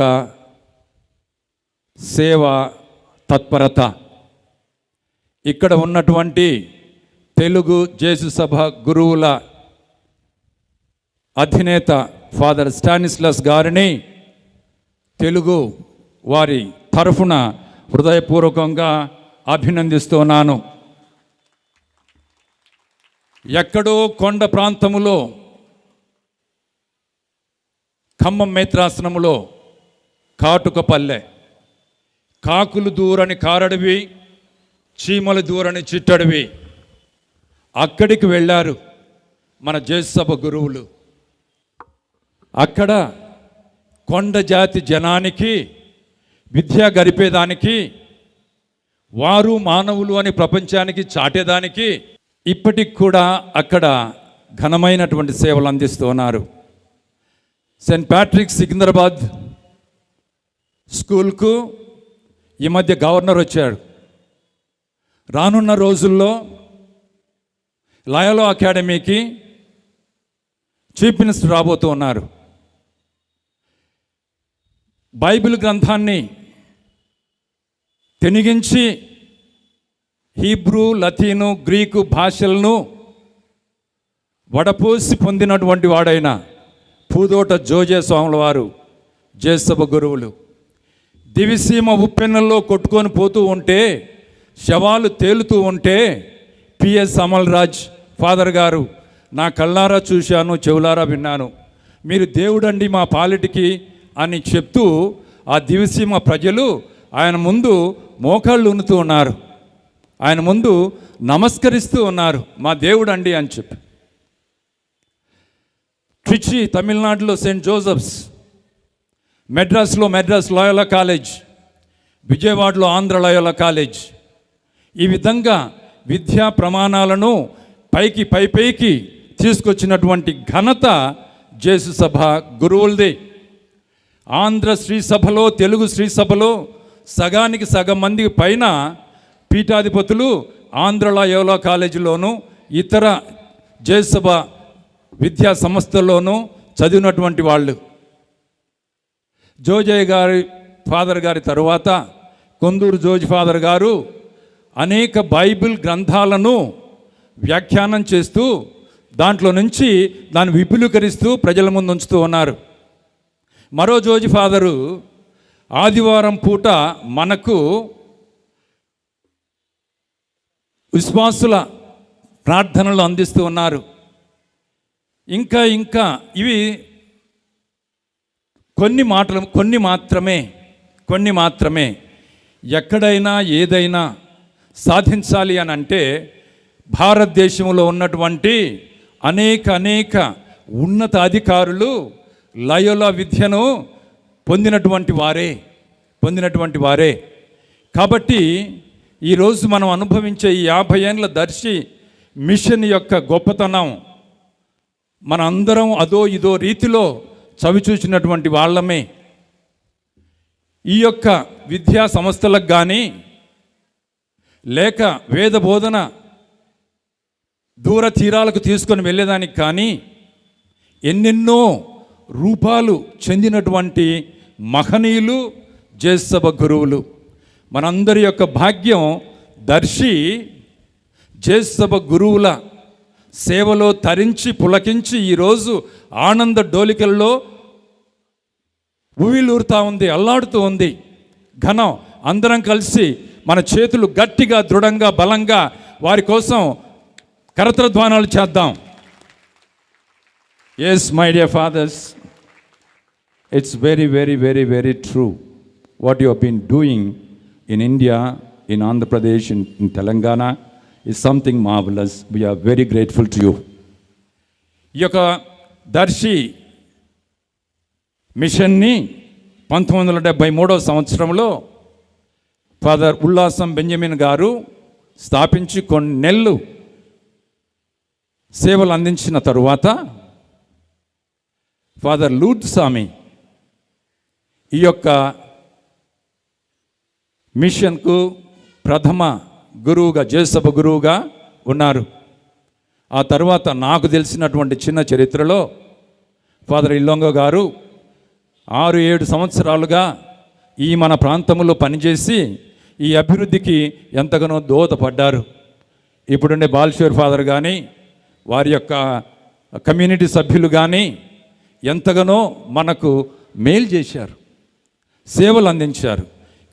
Speaker 13: సేవ తత్పరత. ఇక్కడ ఉన్నటువంటి తెలుగు జేసు సభ గురువుల అధినేత ఫాదర్ స్టానిస్లస్ గారిని తెలుగు వారి తరఫున హృదయపూర్వకంగా అభినందిస్తున్నాను. ఎక్కడో కొండ ప్రాంతములో ఖమ్మం మేత్రాసనములో కాటుకపల్లె, కాకులు దూరని కారడివి, చీమలు దూరని చిట్టడివి. అక్కడికి వెళ్ళారు మన జేసభ గురువులు. అక్కడ కొండ జాతి జనానికి విద్య గరిపేదానికి, వారు మానవులు అని ప్రపంచానికి చాటేదానికి ఇప్పటికి కూడా అక్కడ ఘనమైనటువంటి సేవలు అందిస్తూ ఉన్నారు. సెయింట్ ప్యాట్రిక్ సికింద్రాబాద్ స్కూల్కు ఈ మధ్య గవర్నర్ వచ్చాడు. రానున్న రోజుల్లో లయోలా అకాడమీకి చీఫ్ మినిస్టర్ రాబోతూ ఉన్నారు. బైబిల్ గ్రంథాన్ని తెనిగించి హీబ్రూ, లతీను, గ్రీకు భాషలను వడపోసి పొందినటువంటి వాడైన పూదోట జోజే స్వాముల వారు జేసభ గురువులు. దివిసీమ ఉప్పెన్నెల్లో కొట్టుకొని పోతూ ఉంటే, శవాలు తేలుతూ ఉంటే పిఎస్ అమల్ రాజ్ ఫాదర్ గారు, నా కళ్ళారా చూశాను, చెవులారా విన్నాను, మీరు దేవుడండి మా పాలిటికి అని చెప్తూ ఆ దివిసీమ ప్రజలు ఆయన ముందు మోకాళ్ళు ఉనుతూ ఉన్నారు, ఆయన ముందు నమస్కరిస్తూ ఉన్నారు, మా దేవుడండి అని చెప్పి. ట్రిచి తమిళనాడులో సెయింట్ జోసెఫ్స్, మెడ్రాస్లో మెడ్రాస్ లయోలా కాలేజ్, విజయవాడలో ఆంధ్ర లయోలా కాలేజ్. ఈ విధంగా విద్యా ప్రమాణాలను పైకి తీసుకొచ్చినటువంటి ఘనత జేసు సభ గురువులదే. ఆంధ్ర శ్రీ సభలో, తెలుగు శ్రీ సభలో సగానికి సగం మంది పైన పీఠాధిపతులు ఆంధ్ర లయోలా కాలేజీలోను ఇతర జేసు సభ విద్యా సంస్థల్లోనూ చదివినటువంటి వాళ్ళు. జోజయ్య గారి ఫాదర్ గారి తరువాత కొందూరు జోజి ఫాదర్ గారు అనేక బైబిల్ గ్రంథాలను వ్యాఖ్యానం చేస్తూ దాంట్లో నుంచి దాన్ని విపులీకరిస్తూ ప్రజల ముందు ఉంచుతూ ఉన్నారు. మరో జోజి ఫాదరు ఆదివారం పూట మనకు విశ్వాసుల ప్రార్థనలు అందిస్తూ ఉన్నారు. ఇంకా ఇవి కొన్ని మాత్రమే. ఎక్కడైనా ఏదైనా సాధించాలి అని అంటే భారతదేశంలో ఉన్నటువంటి అనేక ఉన్నత అధికారులు లయోలా విద్యను పొందినటువంటి వారే. కాబట్టి ఈరోజు మనం అనుభవించే ఈ 50 ఏళ్ళ దర్శి మిషన్ యొక్క గొప్పతనం మన అందరం అదో ఇదో రీతిలో చవిచూచినటువంటి వాళ్ళమే. ఈ యొక్క విద్యా సంస్థలకు కానీ లేక వేద బోధన దూర తీరాలకు తీసుకొని వెళ్ళేదానికి కానీ ఎన్నెన్నో రూపాలు చెందినటువంటి మహనీయులు జేసభ గురువులు. మనందరి యొక్క భాగ్యం దర్శి జేసభ గురువుల సేవలో తరించి పులకించి ఈరోజు ఆనంద డోలికల్లో ఊవిలూరుతూ ఉంది, అల్లాడుతూ ఉంది. ఘనం అందరం కలిసి మన చేతులు గట్టిగా, దృఢంగా, బలంగా వారి కోసం కరతాళధ్వానాలు చేద్దాం. Yes, my dear fathers, it's very, very, very, very true. What you have been doing in India, in Andhra Pradesh, in Telangana is something marvelous. We are very grateful to you. ఈ యొక్క దర్శి మిషన్ని 1973 సంవత్సరంలో father ఉల్లాసం Benjamin గారు స్థాపించి కొన్ని నెలలు సేవలు అందించిన తరువాత ఫాదర్ లూడ్ స్వామి ఈ యొక్క మిషన్కు ప్రథమ గురువుగా, జేసభ గురువుగా ఉన్నారు. ఆ తర్వాత నాకు తెలిసినటువంటి చిన్న చరిత్రలో ఫాదర్ ఇల్లొంగ గారు 6-7 సంవత్సరాలుగా ఈ మన ప్రాంతంలో పనిచేసి ఈ అభివృద్ధికి ఎంతగానో దోహదపడ్డారు. ఇప్పుడుండే బాల్షేర్ ఫాదర్ కానీ వారి యొక్క కమ్యూనిటీ సభ్యులు కానీ ఎంతగానో మనకు మేలు చేశారు, సేవలు అందించారు.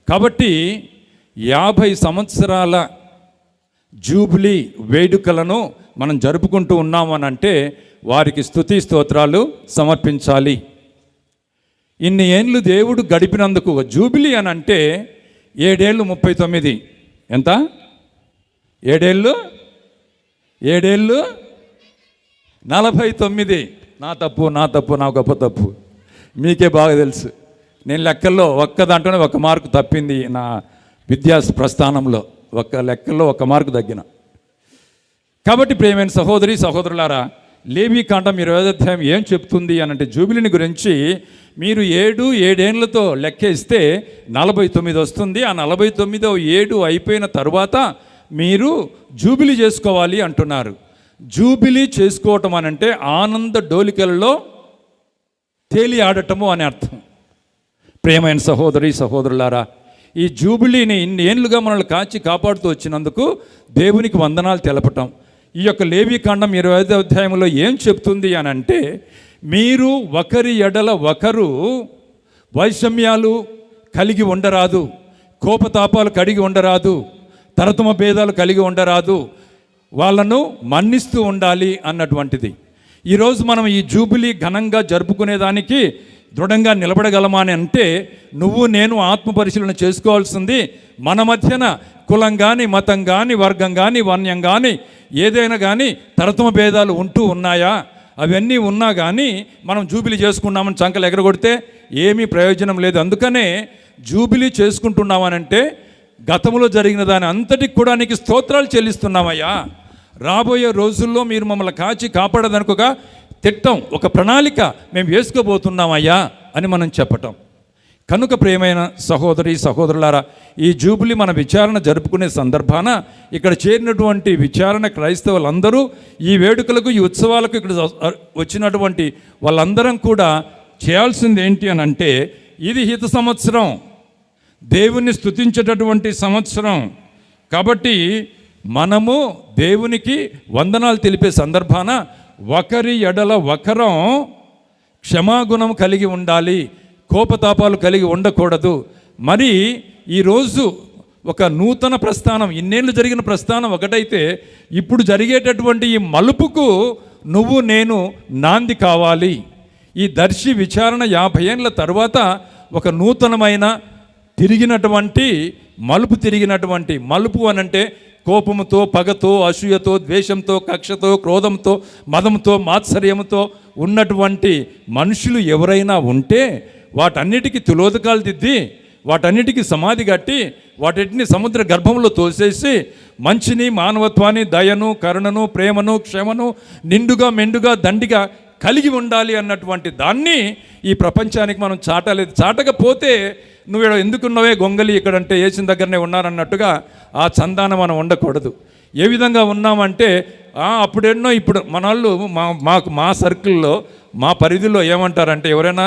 Speaker 13: కాబట్టి 50 సంవత్సరాల జూబిలీ వేడుకలను మనం జరుపుకుంటూ ఉన్నామని అంటే వారికి స్తుతి స్తోత్రాలు సమర్పించాలి. ఇన్ని ఏండ్లు దేవుడు గడిపినందుకు జూబిలీ అని అంటే 7 ఏళ్ళు 39 ఎంత 7 ఏళ్ళు 49. నా తప్పు నా గొప్ప తప్పు, మీకే బాగా తెలుసు. నేను లెక్కల్లో ఒక్క దాంట్లోనే 1 మార్కు తప్పింది నా విద్యా ప్రస్థానంలో, లెక్కల్లో 1 మార్కు తగ్గిన. కాబట్టి ప్రియమైన సహోదరి సహోదరులారా, లేవీకాండం 20వ అధ్యాయం ఏం చెప్తుంది అని అంటే జూబిలీని గురించి మీరు 7 ఏళ్లతో లెక్కేస్తే 49 వస్తుంది. ఆ 49వ ఏడు అయిపోయిన తర్వాత మీరు జూబిలీ చేసుకోవాలి అంటున్నారు. జూబిలీ చేసుకోవటం అని అంటే ఆనంద డోలికలలో తేలి ఆడటము అని అర్థం. ప్రియమైన సహోదరి సహోదరులారా, ఈ జూబిలీని ఇన్ని ఏళ్ళుగా మనల్ని కాచి కాపాడుతూ వచ్చినందుకు దేవునికి వందనాలు తెలపటం. ఈ యొక్క లేవీకాండం 25వ అధ్యాయంలో ఏం చెప్తుంది అని అంటే, మీరు ఒకరి ఎడల ఒకరు వైషమ్యాలు కలిగి ఉండరాదు, కోపతాపాలు కలిగి ఉండరాదు, తరతమ భేదాలు కలిగి ఉండరాదు, వాళ్ళను మన్నిస్తూ ఉండాలి అన్నటువంటిది. ఈరోజు మనం ఈ జూబిలీ ఘనంగా జరుపుకునేదానికి దృఢంగా నిలబడగలమా అని అంటే, నువ్వు నేను ఆత్మ పరిశీలన చేసుకోవాల్సింది మన మధ్యన కులం కానీ మతం కానీ వర్గం కానీ వన్యం కానీ ఏదైనా కానీ తరతమ భేదాలు ఉంటూ ఉన్నాయా? అవన్నీ ఉన్నా కానీ మనం జూబిలీ చేసుకున్నామని చంకలు ఎగరగొడితే ఏమీ ప్రయోజనం లేదు. అందుకనే జూబిలీ చేసుకుంటున్నామనంటే గతంలో జరిగిన దాని అంతటికి కూడా నీకు స్తోత్రాలు చెల్లిస్తున్నామయ్యా. రాబోయే రోజుల్లో మీరు మమ్మల్ని కాచి కాపాడదానికి ఒక తిట్టం, ఒక ప్రణాళిక మేము వేసుకోబోతున్నామయ్యా అని మనం చెప్పటం. కనుక ప్రియమైన సహోదరి సహోదరులారా, ఈ జూబిలీ మన విచారణ జరుపుకునే సందర్భాన ఇక్కడ చేరినటువంటి విచారణ క్రైస్తవులందరూ ఈ వేడుకలకు ఈ ఉత్సవాలకు ఇక్కడ వచ్చినటువంటి వాళ్ళందరం కూడా చేయాల్సింది ఏంటి అని అంటే, ఇది హిత సంవత్సరం, దేవుణ్ణి స్తుతించేటటువంటి సంవత్సరం. కాబట్టి మనము దేవునికి వందనాలు తెలిపే సందర్భాన ఒకరి ఎడల ఒకరం క్షమాగుణం కలిగి ఉండాలి, కోపతాపాలు కలిగి ఉండకూడదు. మరి ఈరోజు ఒక నూతన ప్రస్థానం, ఇన్నేళ్ళు జరిగిన ప్రస్థానం ఒకటైతే ఇప్పుడు జరిగేటటువంటి ఈ మలుపుకు నువ్వు నేను నాంది కావాలి. ఈ దర్శి విచారణ 50 ఏళ్ళ తర్వాత ఒక నూతనమైన తిరిగినటువంటి మలుపు అనంటే కోపముతో, పగతో, అసూయతో, ద్వేషంతో, కక్షతో, క్రోధంతో, మదంతో, మాత్సర్యంతో ఉన్నటువంటి మనుషులు ఎవరైనా ఉంటే వాటన్నిటికీ తులోదకాలు దిద్ది, వాటన్నిటికీ సమాధి కట్టి, వాటిని సముద్ర గర్భంలో తోసేసి మంచిని, మానవత్వాన్ని, దయను, కరుణను, ప్రేమను, క్షమను నిండుగా మెండుగా దండిగా కలిగి ఉండాలి అన్నటువంటి దాన్ని ఈ ప్రపంచానికి మనం చాటలేదు. చాటకపోతే నువ్వు ఎందుకున్నావే గొంగలి ఇక్కడంటే ఏసిన దగ్గరనే ఉన్నారన్నట్టుగా ఆ చందాన మనం ఉండకూడదు. ఏ విధంగా ఉన్నామంటే అప్పుడెన్నో ఇప్పుడు మన వాళ్ళు మా సర్కిల్లో మా పరిధిలో ఏమంటారంటే, ఎవరైనా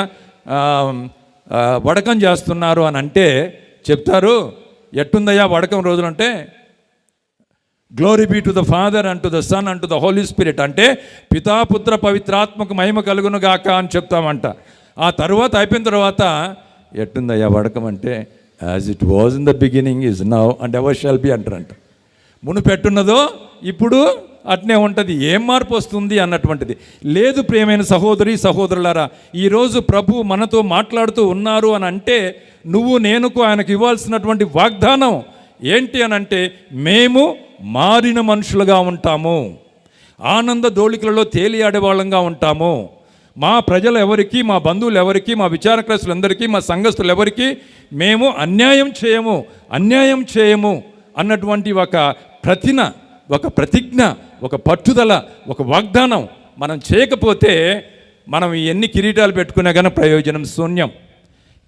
Speaker 13: వడకం చేస్తున్నారు అని అంటే చెప్తారు, ఎట్టుందయ్యా వడకం రోజులంటే, glory be to the father and to the son and to the holy spirit, అంటే పితాపుత్ర పవిత్రాత్మకు మహిమ కలుగును గాక అని చెప్తామంట. ఆ తర్వాత అయిపోయిన తర్వాత ఎట్టుందయ్యా వడకం అంటే, as it was in the beginning is now and ever shall be అంటారంట. మునుపెట్టున్నదో ఇప్పుడు అట్నే ఉంటుంది, ఏం మార్పు వస్తుంది అన్నటువంటిది లేదు. ప్రియమైన సహోదరి సహోదరులారా, ఈరోజు ప్రభు మనతో మాట్లాడుతూ ఉన్నారు అని అంటే, నువ్వు నేనుకు ఆయనకు ఇవ్వాల్సినటువంటి వాగ్దానం ఏంటి అని అంటే, మేము మారిన మనుషులుగా ఉంటాము, ఆనంద దోళికలలో తేలియాడే వాళ్ళంగా ఉంటాము. మా ప్రజలు ఎవరికి, మా బంధువులు ఎవరికి, మా విచారకులందరికీ, మా సంఘస్థులు ఎవరికి మేము అన్యాయం చేయము అన్నటువంటి ఒక ప్రతిజ్ఞ, ఒక పట్టుదల, ఒక వాగ్దానం మనం చేయకపోతే మనం ఎన్ని కిరీటాలు పెట్టుకున్నా కానీ ప్రయోజనం శూన్యం.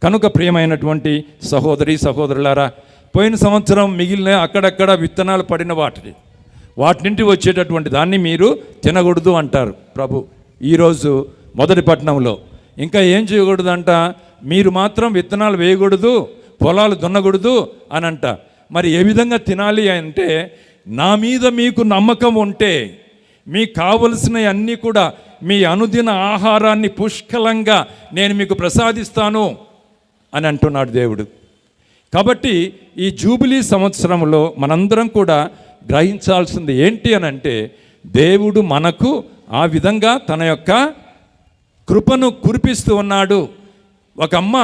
Speaker 13: కనుక ప్రియమైనటువంటి సహోదరి సహోదరులారా, పోయిన సంవత్సరం మిగిలిన అక్కడక్కడ విత్తనాలు పడిన వాటి నుండి వచ్చేటటువంటి దాన్ని మీరు తినకూడదు అంటారు ప్రభు. ఈరోజు మొదటి పట్టణంలో ఇంకా ఏం చేయకూడదంట, మీరు మాత్రం విత్తనాలు వేయకూడదు, పొలాలు దున్నకూడదు అని అంట. మరి ఏ విధంగా తినాలి అంటే, నా మీద మీకు నమ్మకం ఉంటే మీకు కావలసినవి అన్నీ కూడా, మీ అనుదిన ఆహారాన్ని పుష్కలంగా నేను మీకు ప్రసాదిస్తాను అని అంటున్నాడు దేవుడు. కాబట్టి ఈ జూబిలీ సంవత్సరంలో మనందరం కూడా గ్రహించాల్సింది ఏంటి అని అంటే, దేవుడు మనకు ఆ విధంగా తన యొక్క కృపను కురిపిస్తూ ఉన్నాడు. ఒక అమ్మ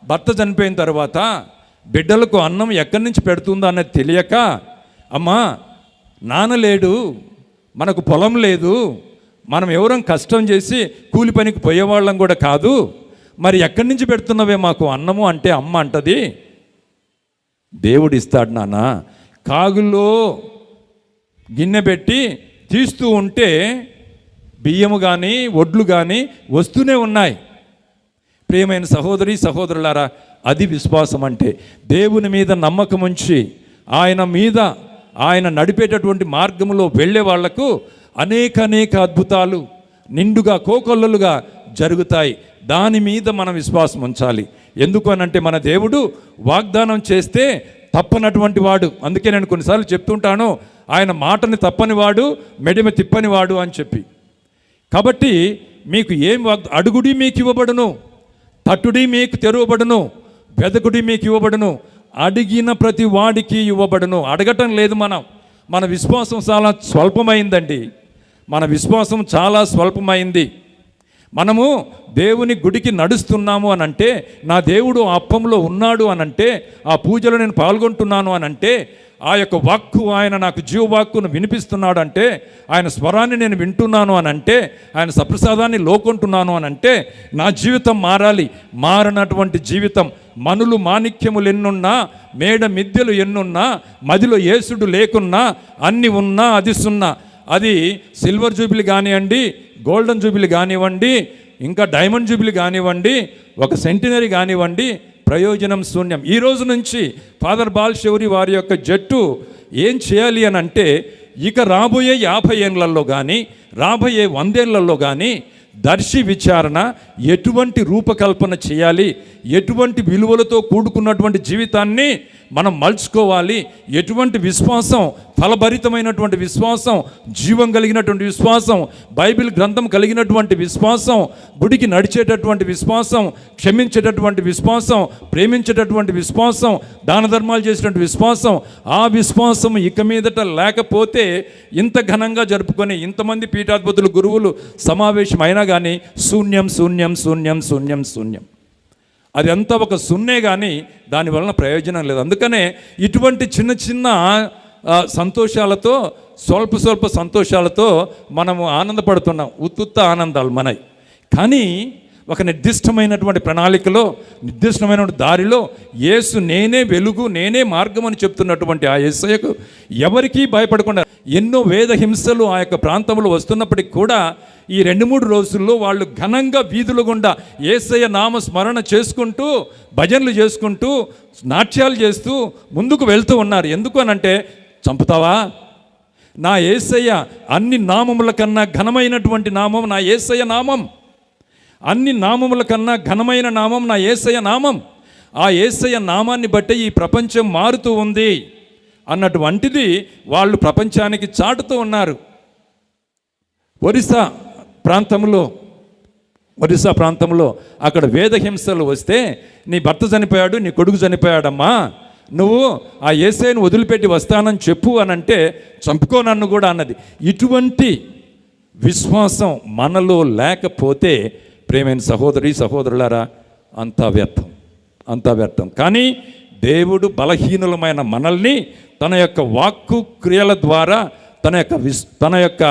Speaker 13: భర్త చనిపోయిన తర్వాత బిడ్డలకు అన్నం ఎక్కడి నుంచి పెడుతుందో అన్నది తెలియక, అమ్మా నాన్న లేడు, మనకు పొలం లేదు, మనం ఎవరం కష్టం చేసి కూలి పనికి పోయేవాళ్ళం కూడా కాదు, మరి ఎక్కడి నుంచి పెడుతున్నావే మాకు అన్నము అంటే అమ్మ అంటది, దేవుడు ఇస్తాడు నాన్న. కాగుల్లో గిన్నె పెట్టి తీస్తూ ఉంటే బియ్యము కానీ వడ్లు కానీ వస్తూనే ఉన్నాయి. ప్రియమైన సహోదరి సహోదరులారా, అది విశ్వాసం అంటే. దేవుని మీద నమ్మకం ఉంచి ఆయన నడిపేటటువంటి మార్గంలో వెళ్ళే వాళ్లకు అనేక అద్భుతాలు నిండుగా కోకొల్లలుగా జరుగుతాయి. దాని మీద మనం విశ్వాసం ఉంచాలి. ఎందుకు అనంటే మన దేవుడు వాగ్దానం చేస్తే తప్పనటువంటి వాడు. అందుకే నేను కొన్నిసార్లు చెప్తుంటాను, ఆయన మాటని తప్పనివాడు, మెడిమ తిప్పనివాడు అని చెప్పి. కాబట్టి మీకు అడుగుడి మీకు ఇవ్వబడును, తట్టుడి మీకు తెరవబడును, వెదకుడి మీకు ఇవ్వబడును, అడిగిన ప్రతి వాడికి ఇవ్వబడును. అడగటం లేదు మన విశ్వాసం చాలా స్వల్పమైందండి. మన విశ్వాసం చాలా స్వల్పమైంది. మనము దేవుని గుడికి నడుస్తున్నాము అనంటే, నా దేవుడు ఆ అప్పంలో ఉన్నాడు అనంటే, ఆ పూజలో నేను పాల్గొంటున్నాను అనంటే, ఆ యొక్క వాక్కు ఆయన నాకు జీవవాక్కును వినిపిస్తున్నాడు అంటే, ఆయన స్వరాన్ని నేను వింటున్నాను అనంటే, ఆయన సప్రసాదాన్ని లోకొంటున్నాను అనంటే నా జీవితం మారాలి. మారనటువంటి జీవితం, మనులు మాణిక్యములు ఎన్నున్నా, మేడ మిద్దెలు ఎన్నున్నా, మదిలో యేసుడు లేకున్నా, అన్ని ఉన్నా అది సున్నా. అది సిల్వర్ జూబిలీ కానివ్వండి, గోల్డెన్ జూబిలీ కానివ్వండి, ఇంకా డైమండ్ జూబిలీ కానివ్వండి, ఒక సెంటినరీ కానివ్వండి, ప్రయోజనం శూన్యం. ఈ రోజు నుంచి ఫాదర్ బాలశౌరి వారి యొక్క జట్టు ఏం చేయాలి అని అంటే, ఇక రాబోయే 50 ఏళ్లలో కానీ రాబోయే 100 ఏళ్లలో కానీ దర్శి విచారణ ఎటువంటి రూపకల్పన చేయాలి, ఎటువంటి విలువలతో కూడుకున్నటువంటి జీవితాన్ని మనం మలుచుకోవాలి, ఎటువంటి విశ్వాసం, ఫలభరితమైనటువంటి విశ్వాసం, జీవం కలిగినటువంటి విశ్వాసం, బైబిల్ గ్రంథం కలిగినటువంటి విశ్వాసం, గుడికి నడిచేటటువంటి విశ్వాసం, క్షమించేటటువంటి విశ్వాసం, ప్రేమించేటటువంటి విశ్వాసం, దాన ధర్మాలు చేసేటువంటి విశ్వాసం, ఆ విశ్వాసం ఇక మీదట లేకపోతే ఇంత ఘనంగా జరుపుకొని ఇంతమంది పీఠాధిపతులు గురువులు సమావేశం అయినా కానీ శూన్యం శూన్యం శూన్యం శూన్యం శూన్యం. అది అంతా ఒక సున్నే కానీ దానివలన ప్రయోజనం లేదు. అందుకనే ఇటువంటి చిన్న చిన్న సంతోషాలతో, స్వల్ప సంతోషాలతో మనము ఆనందపడుతున్నాం. ఉత్తుత్త ఆనందాలు మనవి. కానీ ఒక నిర్దిష్టమైనటువంటి ప్రణాళికలో, నిర్దిష్టమైనటువంటి దారిలో యేసు నేనే వెలుగు, నేనే మార్గం అని చెప్తున్నటువంటి ఆ యేసయ్యకు ఎవరికీ భయపడకుండా, ఎన్నో వేద హింసలు ఆ యొక్క ప్రాంతంలో వస్తున్నప్పటికీ కూడా ఈ 2-3 రోజుల్లో వాళ్ళు ఘనంగా వీధుల గుండా యేసయ్య నామ స్మరణ చేసుకుంటూ, భజనలు చేసుకుంటూ, నాట్యాలు చేస్తూ ముందుకు వెళ్తూ ఉన్నారు. ఎందుకు అనంటే, చంపుతావా? నా యేసయ్య అన్ని నామముల కన్నా ఘనమైనటువంటి నామం నా యేసయ్య నామం. అన్ని నామముల కన్నా ఘనమైన నామం నా యేసయ్య నామం. ఆ యేసయ్య నామాన్ని బట్టి ఈ ప్రపంచం మారుతూ ఉంది అన్నటువంటిది వాళ్ళు ప్రపంచానికి చాటుతూ ఉన్నారు. ఒరిస్సా ప్రాంతంలో అక్కడ వేద హింసలు వస్తే, నీ భర్త చనిపోయాడు, నీ కొడుకు చనిపోయాడమ్మా, నువ్వు ఆ యేసయ్యను వదిలిపెట్టి వస్తానని చెప్పు అనంటే, చంపుకో నన్ను కూడా అన్నది. ఇటువంటి విశ్వాసం మనలో లేకపోతే ప్రేమైన సహోదరి సహోదరులారా, అంతా వ్యర్థం. కానీ దేవుడు బలహీనులమైన మనల్ని తన యొక్క వాక్కు క్రియల ద్వారా, తన యొక్క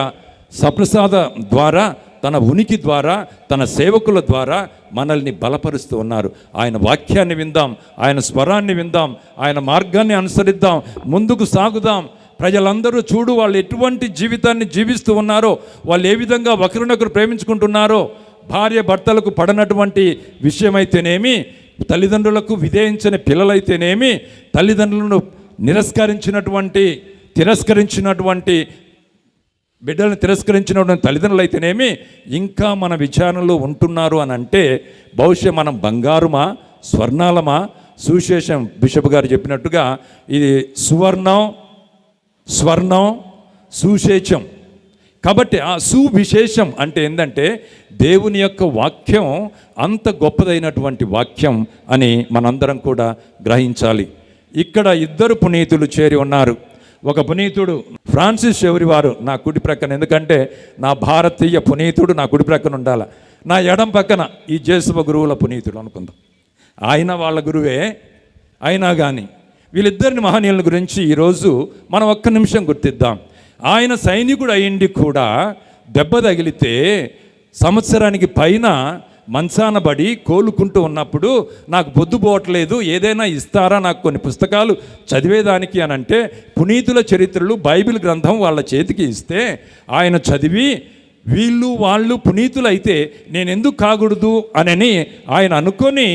Speaker 13: సప్రసాద ద్వారా, తన ఉనికి ద్వారా, తన సేవకుల ద్వారా మనల్ని బలపరుస్తూ ఉన్నారు. ఆయన వాక్యాన్ని విందాం, ఆయన స్వరాన్ని విందాం, ఆయన మార్గాన్ని అనుసరిద్దాం, ముందుకు సాగుదాం. ప్రజలందరూ చూడు వాళ్ళు ఎటువంటి జీవితాన్ని జీవిస్తూ ఉన్నారో, వాళ్ళు ఏ విధంగా ఒకరినొకరు ప్రేమించుకుంటున్నారో, భార్య భర్తలకు పడనటువంటి విషయమైతేనేమి, తల్లిదండ్రులకు విధేయించని పిల్లలైతేనేమి, తల్లిదండ్రులను తిరస్కరించినటువంటి బిడ్డలను తిరస్కరించినటువంటి తల్లిదండ్రులు అయితేనేమి ఇంకా మన విచారణలో ఉంటున్నారు అని అంటే, బహుశా మనం బంగారుమా స్వర్ణాలమా? సువిశేషం బిషప్ గారు చెప్పినట్టుగా ఇది స్వర్ణం సుశేషం. కాబట్టి ఆ సువిశేషం అంటే ఏంటంటే, దేవుని యొక్క వాక్యం అంత గొప్పదైనటువంటి వాక్యం అని మనందరం కూడా గ్రహించాలి. ఇక్కడ 2 పునీతులు చేరి ఉన్నారు. ఒక పునీతుడు ఫ్రాన్సిస్ షెవరి వారు నా కుడి ప్రక్కన, ఎందుకంటే నా భారతీయ పునీతుడు నా కుడి ప్రక్కన ఉండాలి. నా ఎడం పక్కన ఈ జేసభ గురువుల పునీతుడు అనుకుందాం. ఆయన వాళ్ళ గురువే అయినా కానీ వీళ్ళిద్దరిని మహనీయుల గురించి ఈరోజు మనం ఒక్క నిమిషం గుర్తిద్దాం. ఆయన సైనికుడు అయ్యిండి కూడా దెబ్బ తగిలితే సంవత్సరానికి పైన మంచాన పడి కోలుకుంటూ ఉన్నప్పుడు నాకు పొద్దుపోవట్లేదు, ఏదైనా ఇస్తారా నాకు కొన్ని పుస్తకాలు చదివేదానికి అని అంటే పునీతుల చరిత్రలు బైబిల్ గ్రంథం వాళ్ళ చేతికి ఇస్తే ఆయన చదివి వీళ్ళు వాళ్ళు పునీతులు అయితే నేను ఎందుకు కాకూడదు అని ఆయన అనుకొని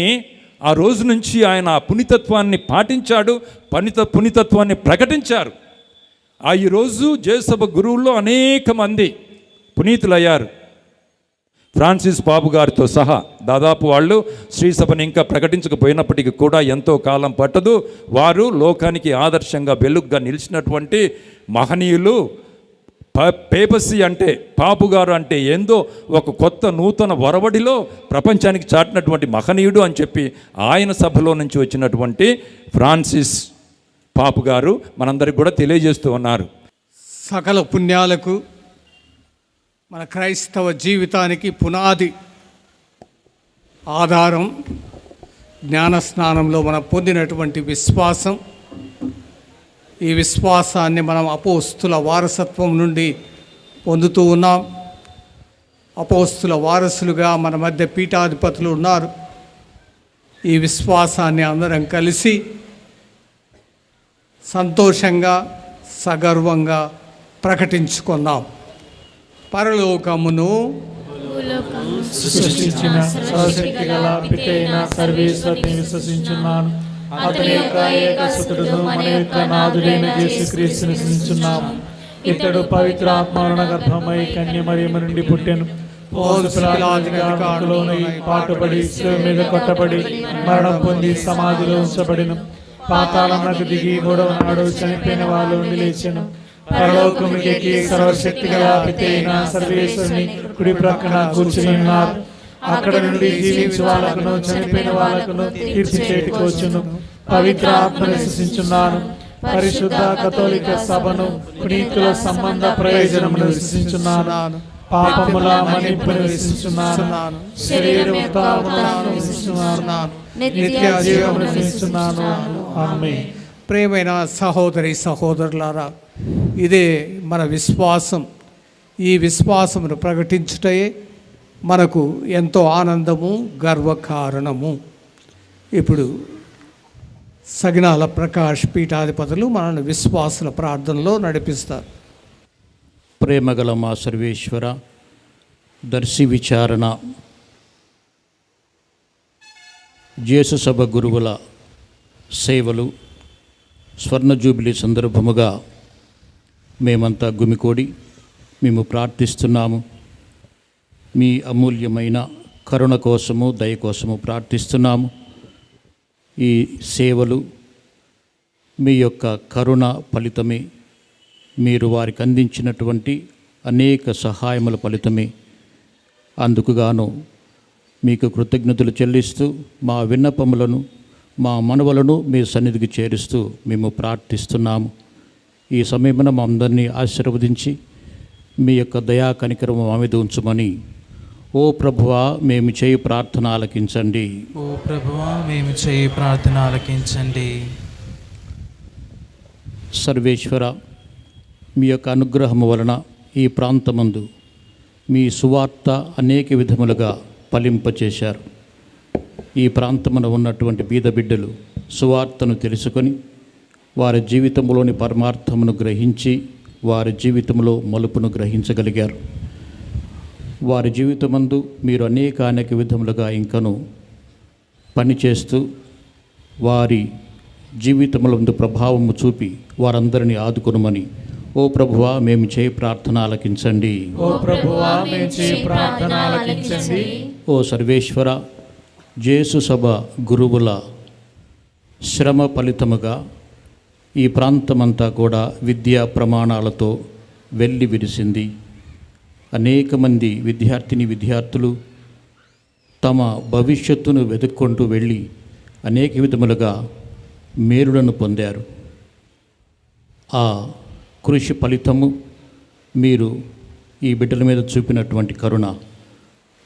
Speaker 13: ఆ రోజు నుంచి ఆయన ఆ పునీతత్వాన్ని పాటించాడు, పునీతత్వాన్ని ప్రకటించారు. ఈరోజు జేసభ గురువుల్లో అనేక మంది పునీతులయ్యారు. ఫ్రాన్సిస్ పాపు గారితో సహా దాదాపు వాళ్ళు శ్రీసభని ఇంకా ప్రకటించకపోయినప్పటికీ కూడా ఎంతో కాలం పట్టదు. వారు లోకానికి ఆదర్శంగా వెలుగుగా నిలిచినటువంటి మహనీయులు. పేపసీ అంటే పాపుగారు అంటే ఏందో ఒక కొత్త నూతన వరవడిలో ప్రపంచానికి చాటినటువంటి మహనీయుడు అని చెప్పి ఆయన సభలో నుంచి వచ్చినటువంటి ఫ్రాన్సిస్ పాపు గారు మనందరికి కూడా తెలియజేస్తూ ఉన్నారు.
Speaker 2: సకల పుణ్యాలకు మన క్రైస్తవ జీవితానికి పునాది ఆధారం జ్ఞానస్నానంలో మనం పొందినటువంటి విశ్వాసం. ఈ విశ్వాసాన్ని మనం అపోస్తుల వారసత్వం నుండి పొందుతూ ఉన్నాం. అపోస్తుల వారసులుగా మన మధ్య పీఠాధిపతులు ఉన్నారు. ఈ విశ్వాసాన్ని అందరం కలిసి సంతోషంగా సగర్వంగా ప్రకటించుకుందాం. పరలోకమును
Speaker 11: సృష్టించిన సర్వశక్తి గల పితైన సర్వేశ్వరుని విశ్వసించున్నాను. అతని యొక్క ఏకసుతుడును మన యొక్క నాథుడైన యేసుక్రీస్తుని విశ్వసించున్నాము. ఇతడు పవిత్రాత్మన గర్భమై కన్యమరియము నుండి పుట్టెను. పాటుపడి శిలువ మీద కొట్టబడి మరణం పొంది సమాధిలో ఉంచబడిన, పాతాళమునకు దిగి మూడవ నాడు చనిపోయిన వాళ్ళు నుండి లేచెను. పరలోకమునికి ఎక్కి సర్వశక్తి గల పితైన సర్వేశ్వరుని కుడి ప్రక్కన కూర్చుని ఉన్నారు. అక్కడ నుండి జీవించు వాళ్ళకును చనిపోయిన వాళ్ళకును తీర్పు చేతికి వచ్చును. పవిత్ర ఆత్మను విశ్వసించున్నాను. పరిశుద్ధ కథోలిక సభను, పునీతుల సంబంధ ప్రయోజనమును విశ్వసించున్నాను. పాపముల మన్నింపును విశ్వసించున్నాను. శరీర ఉత్థానమును విశ్వసించున్నాను. నిత్య జీవమును విశ్వసించున్నాను. ఆమేన్.
Speaker 2: ప్రియమైన సహోదరి సహోదరులారా, ఇదే మన విశ్వాసం. ఈ విశ్వాసమును ప్రకటించుటయే మనకు ఎంతో ఆనందము, గర్వకారణము. ఇప్పుడు సగినాల ప్రకాష్ పీఠాధిపతులు మనల్ని విశ్వాసుల ప్రార్థనలో నడిపిస్తారు.
Speaker 14: ప్రేమగల మా సర్వేశ్వర, దర్శి విచారణ జేసుసభ గురువుల సేవలు స్వర్ణ జూబిలీ సందర్భముగా మేమంతా గుమికూడి మేము ప్రార్థిస్తున్నాము. మీ అమూల్యమైన కరుణ కోసము, దయ కోసము ప్రార్థిస్తున్నాము. ఈ సేవలు మీ యొక్క కరుణ ఫలితమే, మీరు వారికి అందించినటువంటి అనేక సహాయముల ఫలితమే. అందుకుగాను మీకు కృతజ్ఞతలు చెల్లిస్తూ మా విన్నపములను, మా మనవలను మీ సన్నిధికి చేరుస్తూ మేము ప్రార్థిస్తున్నాము. ఈ సమయమున మా అందరినీ ఆశీర్వదించి మీ యొక్క దయా కనికరము మా మీద ఉంచమని, ఓ ప్రభువా మేము చేయి ప్రార్థన ఆలకించండి.
Speaker 11: ఓ ప్రభువా మేము చేయి ప్రార్థన ఆలకించండి.
Speaker 14: సర్వేశ్వర, మీ యొక్క అనుగ్రహము వలన ఈ ప్రాంతమందు మీ సువార్త అనేక విధములుగా ఫలింపచేశారు. ఈ ప్రాంతమున ఉన్నటువంటి బీద బిడ్డలు సువార్తను తెలుసుకొని వారి జీవితంలోని పరమార్థమును గ్రహించి వారి జీవితంలో మలుపును గ్రహించగలిగారు. వారి జీవితమందు మీరు అనేక విధములుగా ఇంకను పనిచేస్తూ వారి జీవితములందు ప్రభావము చూపి వారందరినీ ఆదుకొనుమని, ఓ ప్రభువా మేము చేయి ప్రార్థన ఆలకించండి.
Speaker 11: ఓ ప్రభువా మేము చేయి ప్రార్థన ఆలకించండి.
Speaker 14: ఓ సర్వేశ్వర, జేసు సభ గురువుల శ్రమ ఫలితముగా ఈ ప్రాంతమంతా కూడా విద్యా ప్రమాణాలతో వెళ్ళి విరిసింది. అనేక మంది విద్యార్థులు తమ భవిష్యత్తును వెతుక్కుంటూ వెళ్ళి అనేక విధములుగా మేలులను పొందారు. ఆ కృషి ఫలితము మీరు ఈ బిడ్డల మీద చూపినటువంటి కరుణ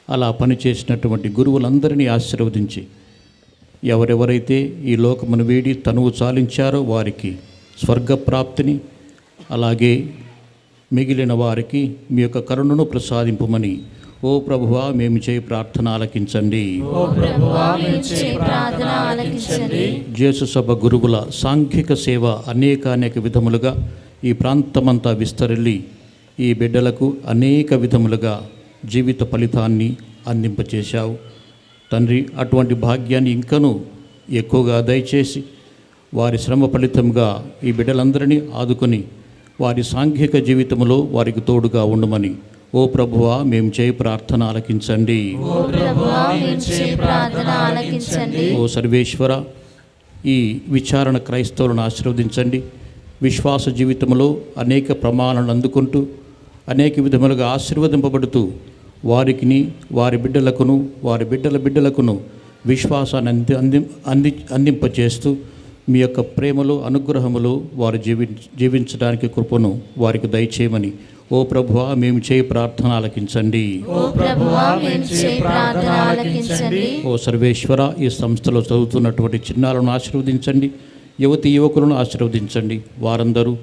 Speaker 14: అలా పనిచేసినటువంటి గురువులందరినీ ఆశీర్వదించి ఎవరెవరైతే ఈ లోకమును వీడి తనువు చాలించారో వారికి స్వర్గప్రాప్తిని, అలాగే మిగిలిన వారికి మీ యొక్క కరుణను ప్రసాదింపమని ఓ ప్రభువా మేము చేయి ప్రార్థన ఆలకించండి. జేసు సభ గురువుల సాంఘిక సేవ అనేక విధములుగా ఈ ప్రాంతమంతా విస్తరిల్లి ఈ బిడ్డలకు అనేక విధములుగా జీవిత ఫలితాన్ని అందింపచేశావు తండ్రి. అటువంటి భాగ్యాన్ని ఇంకనూ ఎక్కువగా దయచేసి వారి శ్రమ ఫలితంగా ఈ బిడ్డలందరినీ ఆదుకొని వారి సాంఘిక జీవితంలో వారికి తోడుగా ఉండమని ఓ ప్రభువా మేము చేయి ప్రార్థన ఆలకించండి. ఓ సర్వేశ్వర, ఈ విచారణ క్రైస్తవులను ఆశీర్వదించండి. విశ్వాస జీవితంలో అనేక ప్రమాణాలను అందుకుంటూ అనేక విధములుగా ఆశీర్వదింపబడుతూ వారికిని వారి బిడ్డలకును వారి బిడ్డల బిడ్డలకును విశ్వాసాన్ని అందింపచేస్తూ మీ యొక్క ప్రేమలో అనుగ్రహములో వారు జీవించడానికి కృపను వారికి దయచేయమని ఓ ప్రభువా మేము చేయి ప్రార్థన ఆలకించండి. ఓ సర్వేశ్వర, ఈ సంస్థలో చదువుతున్నటువంటి చిన్నాలను ఆశీర్వదించండి. యువతి యువకులను ఆశీర్వదించండి. వారందరూ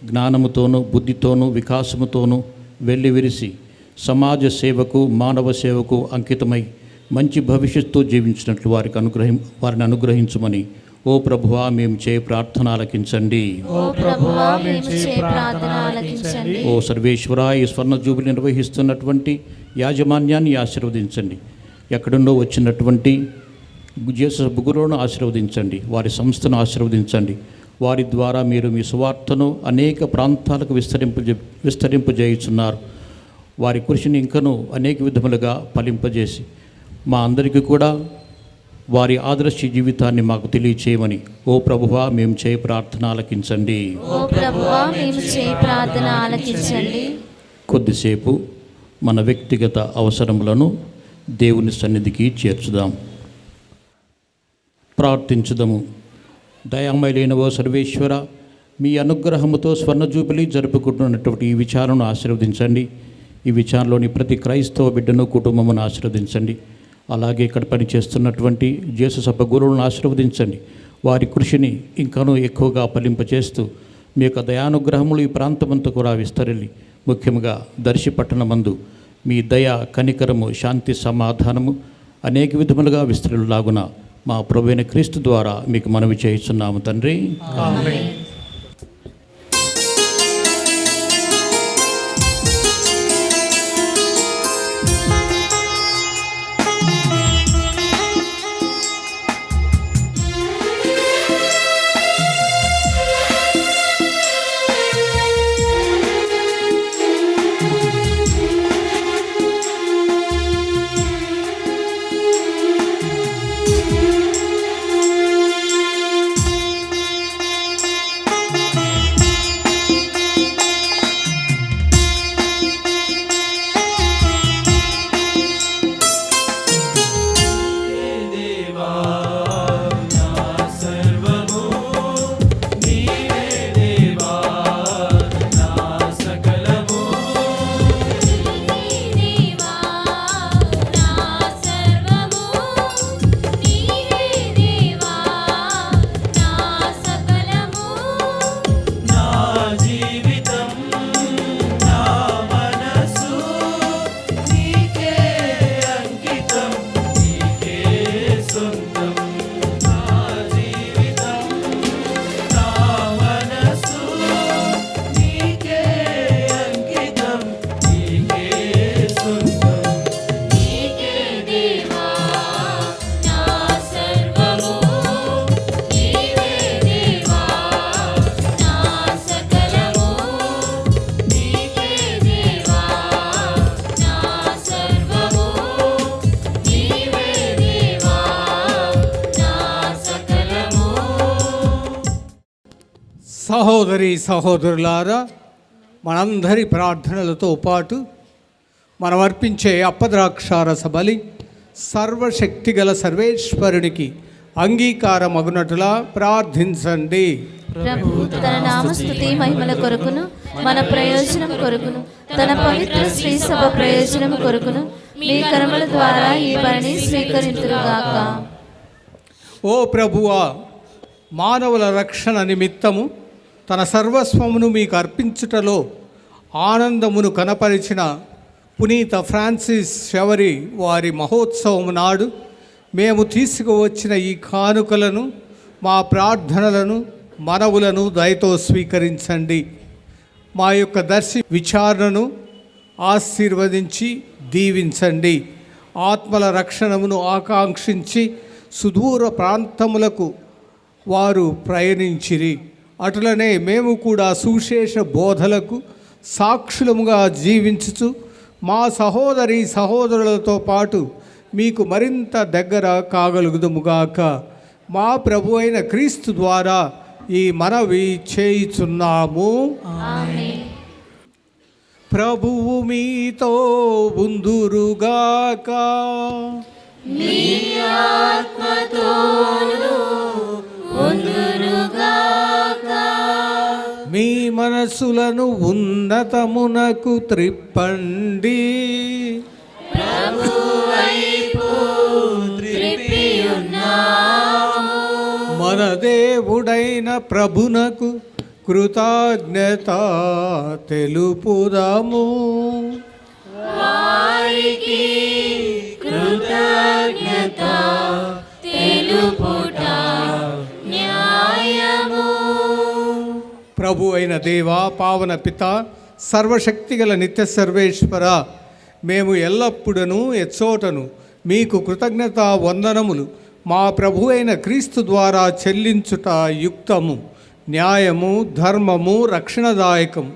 Speaker 14: జ్ఞానముతోనూ బుద్ధితోనూ వికాసముతోనూ వెల్లివిరిసి సమాజ సేవకు మానవ సేవకు అంకితమై మంచి భవిష్యత్తు జీవించినట్లు వారిని అనుగ్రహించమని ఓ ప్రభువా మేము చేయి ప్రార్థన ఆలకించండి. ఓ సర్వేశ్వర, ఈ స్వర్ణ జూబిలీ నిర్వహిస్తున్నటువంటి యాజమాన్యాన్ని ఆశీర్వదించండి. ఎక్కడుండో వచ్చినటువంటి జేసు గురువులను ఆశీర్వదించండి. వారి సంస్థను ఆశీర్వదించండి. వారి ద్వారా మీరు మీ సువార్తను అనేక ప్రాంతాలకు విస్తరింపజేయుచున్నారు. వారి కృషిని ఇంకనూ అనేక విధములుగా ఫలింపజేసి మా అందరికీ కూడా వారి ఆదర్శ జీవితాన్ని మాకు తెలియచేయమని ఓ ప్రభువా మేము చేయి ప్రార్థన ఆలకించండి. కొద్దిసేపు మన వ్యక్తిగత అవసరములను దేవుని సన్నిధికి చేర్చుదాం. ప్రార్థించుదాము. దయామయులైన ఓ సర్వేశ్వర, మీ అనుగ్రహముతో స్వర్ణ జూబిలీ జరుపుకుంటున్నటువంటి ఈ విచారణను ఆశీర్వదించండి. ఈ విచారణలోని ప్రతి క్రైస్తవ బిడ్డను కుటుంబమును ఆశీర్వదించండి. అలాగే ఇక్కడ పనిచేస్తున్నటువంటి జేసు సభ గురువులను ఆశీర్వదించండి. వారి కృషిని ఇంకనూ ఎక్కువగా ఫలింపచేస్తూ మీ యొక్క దయానుగ్రహములు ఈ ప్రాంతమంతా కూడా విస్తరిల్లి ముఖ్యంగా దర్శి పట్టణమందు మీ దయ, కనికరము, శాంతి, సమాధానము అనేక విధములుగా విస్తరిల్లాగున మా ప్రభువైన క్రీస్తు ద్వారా మీకు మనవి చేయుచున్నాము తండ్రి. ఆమేన్.
Speaker 2: సహోదరి సహోదరులారా, మనందరి ప్రార్థనలతో పాటు మనం అర్పించే అప్పద్రాక్షారస బలి సర్వశక్తిగల సర్వేశ్వరునికి అంగీకారమగునట్లుగా ప్రార్థించండి.
Speaker 3: ప్రభు తన నామస్తుతి మహిమల కొరకును మన ప్రయోజనం కొరకును తన పవిత్ర శ్రీ సభ ప్రయోజనం కొరకును మీ కర్మల ద్వారా ఈ పనిని స్వీకరింతురుగాక.
Speaker 2: ఓ ప్రభువా, మానవుల రక్షణ నిమిత్తము తన సర్వస్వమును మీకు అర్పించుటలో ఆనందమును కనపరిచిన పునీత ఫ్రాన్సిస్ శవరి వారి మహోత్సవం నాడు మేము తీసుకువచ్చిన ఈ కానుకలను, మా ప్రార్థనలను, మనవులను దయతో స్వీకరించండి. మా యొక్క దర్శి విచారణను ఆశీర్వదించి దీవించండి. ఆత్మల రక్షణమును ఆకాంక్షించి సుదూర ప్రాంతములకు వారు ప్రయాణించిరి. అటులనే మేము కూడా సువిశేష బోధలకు సాక్షులముగా జీవించుచు మా సహోదరి సహోదరులతో పాటు మీకు మరింత దగ్గర కాగలుగుదుముగాక. మా ప్రభు అయిన క్రీస్తు ద్వారా ఈ మనవి చేయుచున్నాము. ప్రభువు మీతో ఉందురుగాక.
Speaker 4: మీ ఆత్మతోను ఉందురుగాక.
Speaker 2: మీ మనసులను ఉన్నతమునకు త్రిప్పండి.
Speaker 4: ప్రభువైపు త్రిప్పియున్నాము.
Speaker 2: మన దేవుడైన ప్రభునకు కృతజ్ఞత తెలుపుదాము.
Speaker 4: వారికి కృతజ్ఞత తెలుపుట న్యాయము.
Speaker 2: ప్రభు అయిన దేవా, పావన పిత, సర్వశక్తిగల నిత్య సర్వేశ్వర, మేము ఎల్లప్పుడూ ఎచ్చోటను మీకు కృతజ్ఞత వందనములు మా ప్రభు అయిన క్రీస్తు ద్వారా చెల్లించుట యుక్తము, న్యాయము, ధర్మము, రక్షణదాయకము.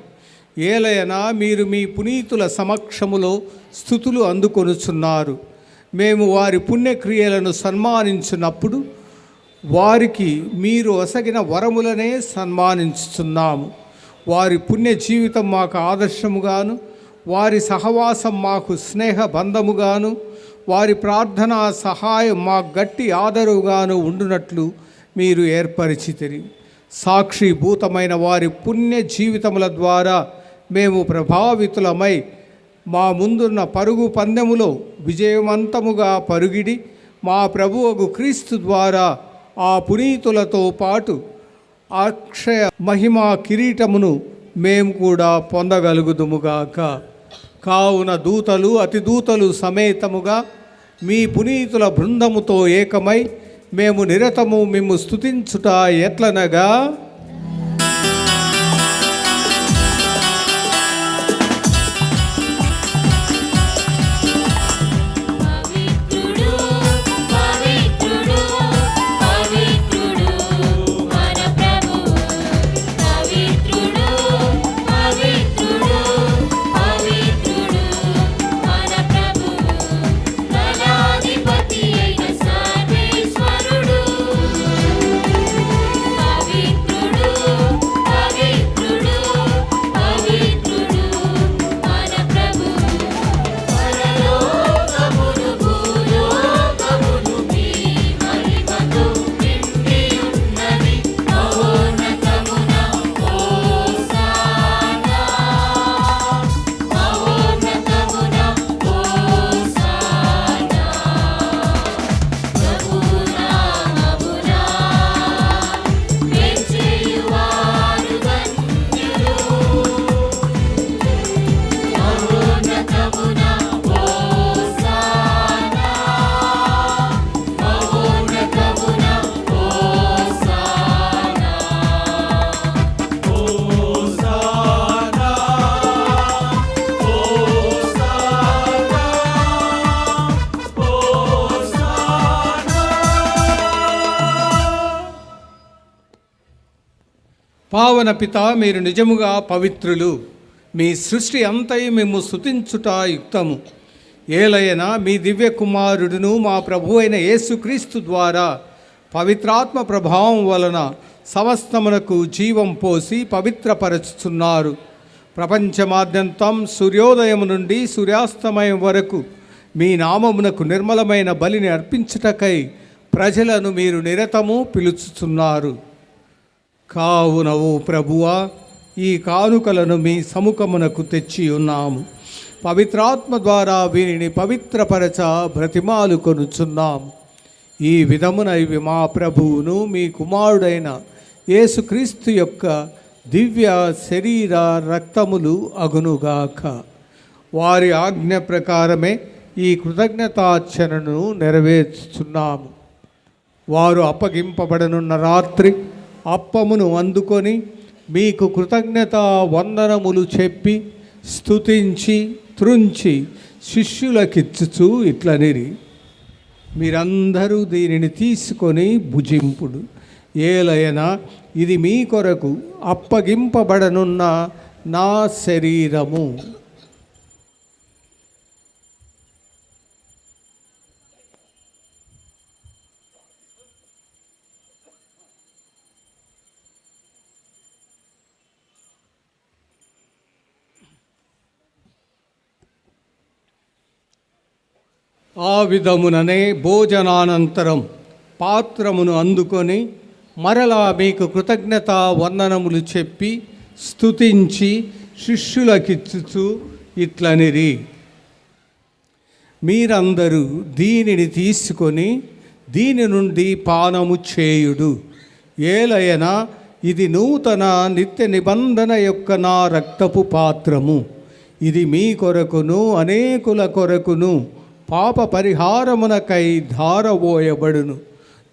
Speaker 2: ఏలయనా మీరు మీ పునీతుల సమక్షములో స్తుతులు అందుకొనుచున్నారు. మేము వారి పుణ్యక్రియలను సన్మానించినప్పుడు వారికి మీరు ఒసగిన వరములనే సన్మానించుచున్నాము. వారి పుణ్య జీవితం మాకు ఆదర్శముగాను, వారి సహవాసం మాకు స్నేహ బంధముగాను, వారి ప్రార్థనా సహాయం మాకు గట్టి ఆదరుగాను ఉండునట్లు మీరు ఏర్పరిచితిరి. సాక్షిభూతమైన వారి పుణ్య జీవితముల ద్వారా మేము ప్రభావితులమై మా ముందున్న పరుగు పందెములో విజయవంతముగా పరుగిడి మా ప్రభువుకు క్రీస్తు ద్వారా ఆ పునీతులతో పాటు అక్షయ మహిమా కిరీటమును మేము కూడా పొందగలుగుదుముగాక. కావున దూతలు, అతిదూతలు సమేతముగా మీ పునీతుల బృందముతో ఏకమై మేము నిరతము మిమ్ము స్తుతించుట ఎట్లనగా, పావన పిత, మీరు నిజముగా పవిత్రులు. మీ సృష్టి అంతయు మేము స్తుతించుట యుక్తము. ఏలయన మీ దివ్య కుమారుడును మా ప్రభు అయిన యేసుక్రీస్తు ద్వారా పవిత్రాత్మ ప్రభావం వలన సమస్తమునకు జీవం పోసి పవిత్రపరచుతున్నారు. ప్రపంచమాద్యంతం సూర్యోదయం నుండి సూర్యాస్తమయం వరకు మీ నామమునకు నిర్మలమైన బలిని అర్పించుటకై ప్రజలను మీరు నిరతము పిలుచుతున్నారు. కావున ఓ ప్రభువా, ఈ కానుకలను మీ సముఖమునకు తెచ్చి ఉన్నాము. పవిత్రాత్మ ద్వారా వీరిని పవిత్రపరచ బ్రతిమాలు కొనుచున్నాం. ఈ విధమున ఇవి మా ప్రభువును మీ కుమారుడైన యేసుక్రీస్తు యొక్క దివ్య శరీర రక్తములు అగునుగాక. వారి ఆజ్ఞ ప్రకారమే ఈ కృతజ్ఞతార్చనను నెరవేర్చుచున్నాము. వారు అప్పగింపబడనున్న రాత్రి అప్పమును అందుకొని మీకు కృతజ్ఞత వందనములు చెప్పి స్తుతించి త్రుంచి శిష్యులకిచ్చుచు ఇట్లనిరి, మీరందరూ దీనిని తీసుకొని భుజింపుడు. ఏలయనా ఇది మీ కొరకు అప్పగింపబడనున్న నా శరీరము. ఆ విధముననే భోజనానంతరం పాత్రమును అందుకొని మరలా మీకు కృతజ్ఞత వందనములు చెప్పి స్తుతించి శిష్యులకిచ్చుచు ఇట్లనిరి, మీరందరూ దీనిని తీసుకొని దీని నుండి పానము చేయుడు. ఏలయనా ఇది నూతన నిత్య నిబంధన యొక్క నా రక్తపు పాత్రము. ఇది మీ కొరకును అనేకుల కొరకును పాప పరిహారమునకై ధారబోయబడును.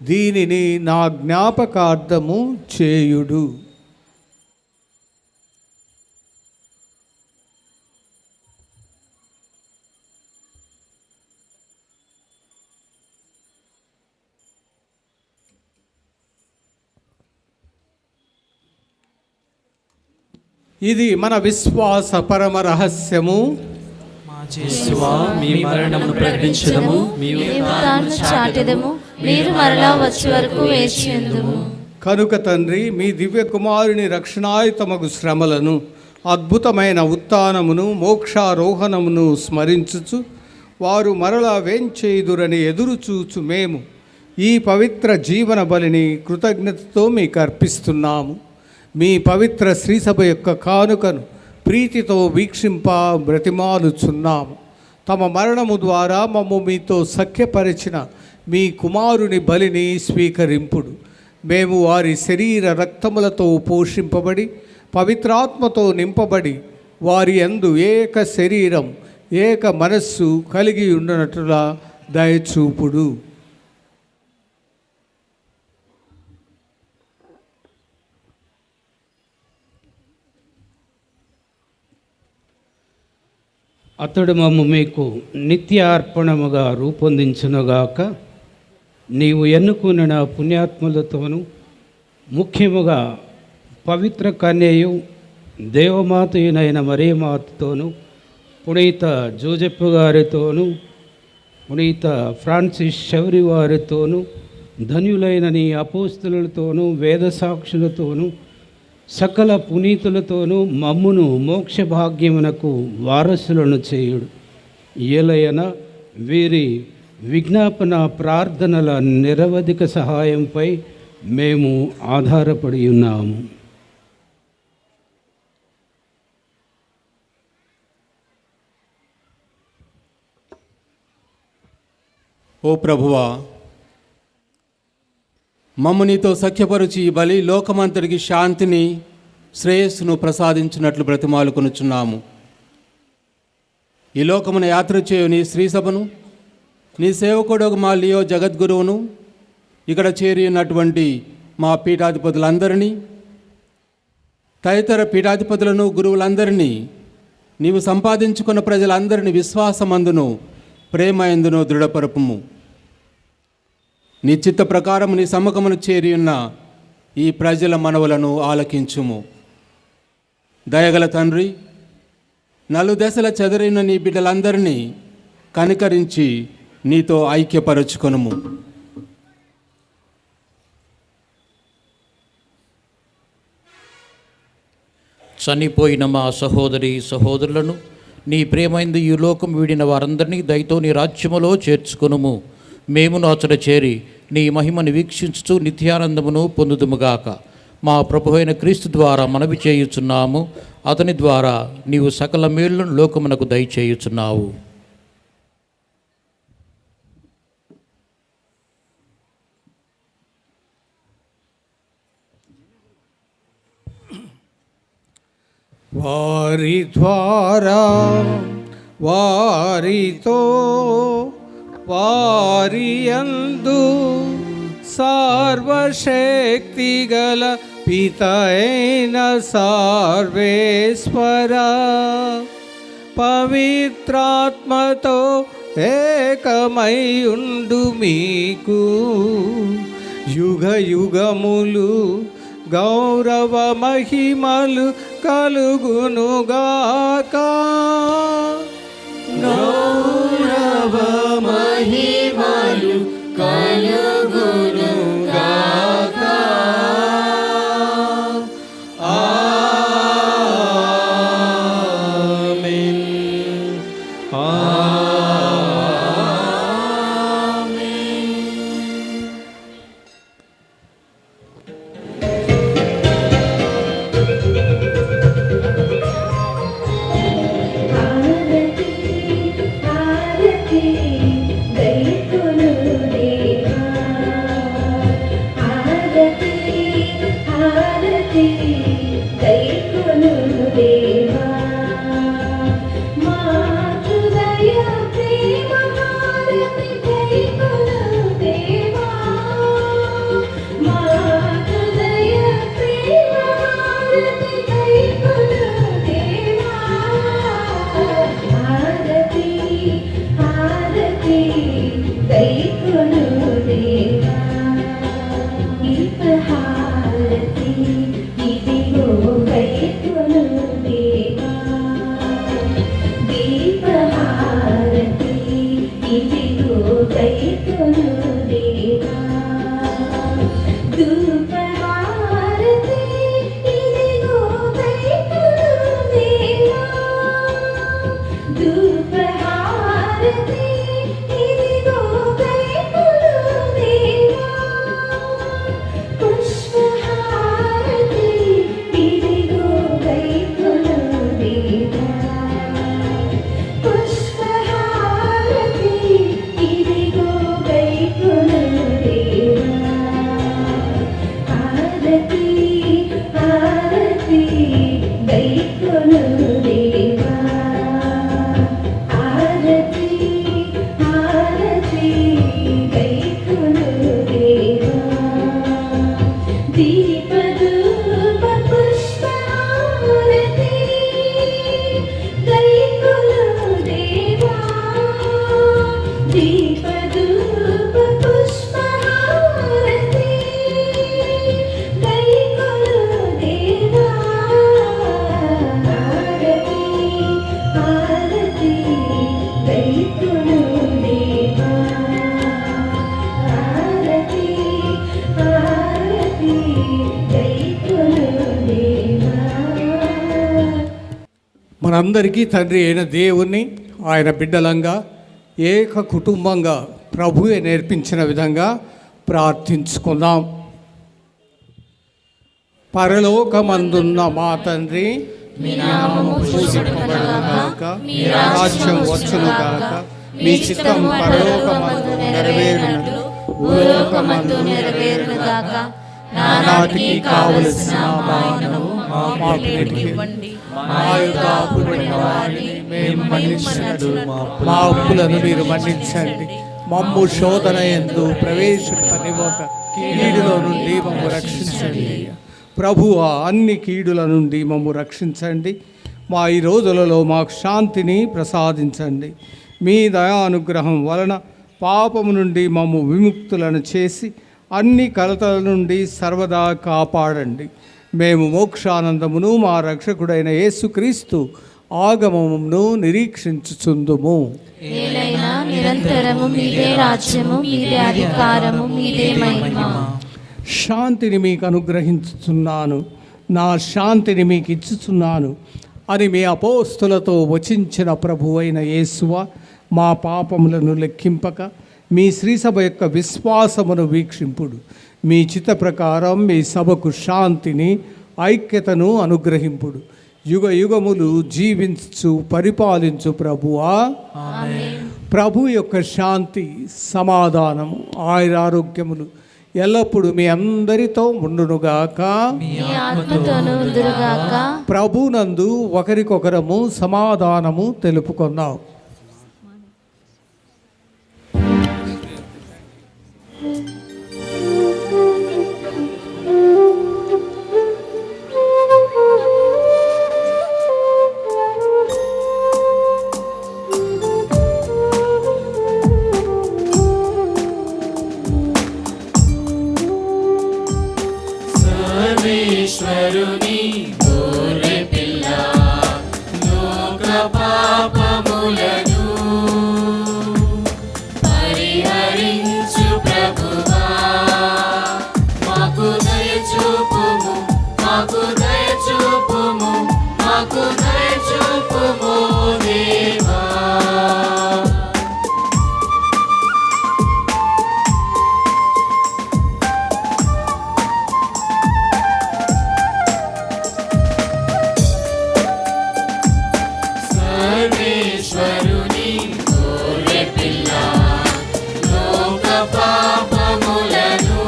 Speaker 2: దీనిని నా జ్ఞాపకార్థము చేయుడు. ఇది మన విశ్వాస పరమ రహస్యము.
Speaker 6: మీ మరణమును ప్రకటించదము,
Speaker 3: మేము తాను చాటెదము, మీరు మరలా వచ్చే వరకు వేచియుందుము.
Speaker 2: కనుక తండ్రి, మీ దివ్య కుమారుని రక్షణాయుతమగు శ్రమలను, అద్భుతమైన ఉత్థానమును, మోక్షారోహణమును స్మరించుచు వారు మరలా వేంచేయుదురని ఎదురుచూచు మేము ఈ పవిత్ర జీవన బలిని కృతజ్ఞతతో మీకు అర్పిస్తున్నాము. మీ పవిత్ర శ్రీసభ యొక్క కానుకను ప్రీతితో వీక్షింప బ్రతిమాలుచున్నాము. తమ మరణము ద్వారా మమ్ము మీతో సఖ్యపరిచిన మీ కుమారుని బలిని స్వీకరింపుడు. మేము వారి శరీర రక్తములతో పోషింపబడి పవిత్రాత్మతో నింపబడి వారి యందు ఏక శరీరం ఏక మనస్సు కలిగి ఉండనట్లుగా దయచూపుడు.
Speaker 15: అతడు మమ్ము మీకు నిత్య అర్పణముగా రూపొందించునుగాక. నీవు ఎన్నుకున్న పుణ్యాత్ములతోనూ ముఖ్యముగా పవిత్ర కన్యయు దేవమాతయునైన మరియమాతతోనూ పునీత జోజెఫ్ గారితోనూ పునీత ఫ్రాన్సిస్ శౌరి వారితోనూ ధన్యులైన నీ అపోస్తులతోనూ వేద సాక్షులతోనూ సకల పునీతులతోనూ మమ్మును మోక్ష భాగ్యమునకు వారసులను చేయుడు. ఏలయన వీరి విజ్ఞాపన ప్రార్థనల నిరవధిక సహాయంపై మేము ఆధారపడి ఉన్నాము.
Speaker 6: ఓ ప్రభువా, మమ్ము నీతో సఖ్యపరుచి ఈ బలి లోకమంతటికి శాంతిని శ్రేయస్సును ప్రసాదించినట్లు బ్రతిమాలుకొనుచున్నాము. ఈ లోకమున యాత్ర చేయు నీ శ్రీసభను, నీ సేవకుడు మా లియో జగద్గురువును, ఇక్కడ చేరి ఉన్నటువంటి మా పీఠాధిపతులందరినీ, తదితర పీఠాధిపతులను గురువులందరినీ, నీవు సంపాదించుకున్న ప్రజలందరినీ విశ్వాసమందును ప్రేమయందును దృఢపరపుము. నీ చిత్త ప్రకారం నీ సమ్మకమును చేరి ఉన్న ఈ ప్రజల మనవులను ఆలకించుము. దయగల తండ్రి, నలుదశల చెదరిన నీ బిడ్డలందరినీ కనికరించి నీతో ఐక్యపరచుకొనుము.
Speaker 14: చనిపోయిన మా సహోదరి సహోదరులను నీ ప్రేమైంది ఈ లోకం వీడిన వారందరినీ దయతో నీ రాజ్యములో చేర్చుకొనుము. మేమును అచట చేరి నీ మహిమను వీక్షించుచు నిత్యానందమును పొందుదుముగాక. మా ప్రభు అయిన క్రీస్తు ద్వారా మనవి చేయుచున్నాము. అతని ద్వారా నీవు సకల మేలులను లోకమునకు దయచేయుచున్నావు.
Speaker 2: వారి ద్వారా వారితో వారియందు సర్వశక్తిగల పితైన సర్వేశ్వర పవిత్రాత్మతో ఏకమైయుండు మీకు యుగ యుగములు గౌరవ మహిమలు కలుగునుగాక.
Speaker 4: గౌరవ మహిమలు కలుగునుగాక.
Speaker 2: ఆమేన్. మనందరికీ తండ్రి అయిన దేవుణ్ణి ఆయన బిడ్డలంగా ఏక కుటుంబంగా ప్రభువే నేర్పించిన విధంగా ప్రార్థించుకుందాం. పరలోకమందున్న మా తండ్రి,
Speaker 3: మీ నామము పూజింపబడుగాక,
Speaker 2: మీ రాజ్యం వచ్చునుగాక, మీ చిత్తం పరలోకమందు నెరవేరునట్లు
Speaker 3: భూలోకమందు నెరవేరునుగాక. నానాటికి కావలసిన మాయను మాకు నేర్పివ్వండి. మా యొక్క అప్పుబడిన వారిని మేము మన్నించినట్లు
Speaker 2: మా అప్పులను మీరు మన్నించండి. మమ్ము శోధన యందు ప్రవేశింపనివ్వక కీడులో నుండి మమ్ము రక్షించండి. ప్రభువా, అన్ని కీడుల నుండి మమ్ము రక్షించండి. మా ఈ రోజులలో మాకు శాంతిని ప్రసాదించండి. మీ దయానుగ్రహం వలన పాపము నుండి మమ్ము విముక్తులను చేసి అన్ని కలతల నుండి సర్వదా కాపాడండి. మేము మోక్షానందమును మా రక్షకుడైన యేసుక్రీస్తు ఆగమమును నిరీక్షించుచుందుము.
Speaker 3: ఏలైనా నిరంతరము మీదే రాజ్యము, మీదే అధికారము, మీదే మహిమ.
Speaker 2: శాంతిని మీకు అనుగ్రహించుచున్నాను, నా శాంతిని మీకు ఇచ్చుచున్నాను అని మీ అపోస్తులతో వచించిన ప్రభువైన యేసువ, మా పాపములను లెక్కింపక మీ శ్రీసభ యొక్క విశ్వాసమును వీక్షింపుడు. మీ చిత్త ప్రకారం మీ సభకు శాంతిని, ఐక్యతను అనుగ్రహింపుడు. యుగ యుగములు జీవించు పరిపాలించు ప్రభువా, ప్రభు యొక్క శాంతి, సమాధానము, ఆయురారోగ్యములు ఎల్లప్పుడూ మీ అందరితో ఉండునుగాక. ప్రభునందు ఒకరికొకరము సమాధానము తెలుపుకుందాం.
Speaker 4: సర్వేశ్వరుని గొర్రె పిల్ల, లోక పాపములను పరిహరించు ప్రభువా, మాకు దయచూపుము, మాకు దయచూపుము, మాకు దయచూపుము దేవా. సర్వేశ్వరుని గొర్రె పిల్ల, లోక పాపములను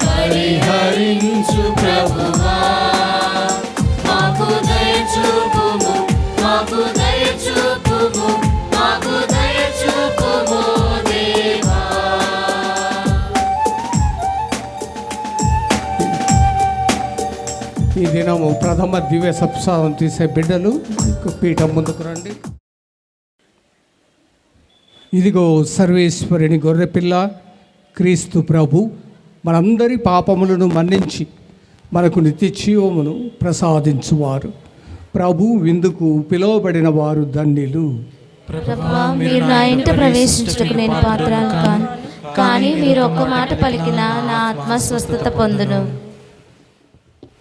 Speaker 4: పరిహరించు ప్రభువా, మాకు దయచూపుము, మాకు దయచూపుము, మాకు దయచూపుము దేవా.
Speaker 2: ఈ దినము ప్రథమ దివ్య సప్తాహం తీసే బిడ్డలు పీఠం ముందుకు రండి. ఇదిగో సర్వేశ్వరుని గొర్రెపిల్ల క్రీస్తు ప్రభు మనందరి పాపములను మన్నించి మనకు నిత్య జీవమును ప్రసాదించువారు. ప్రభు విందుకు పిలువబడిన వారు ధన్యులు.
Speaker 3: ప్రభువా, మీరు నా ఇంట ప్రవేశించుటకు నేను పాత్రను కాను, కానీ మీరు ఒక్క మాట పలికినా నా ఆత్మ స్వస్థత పొందును.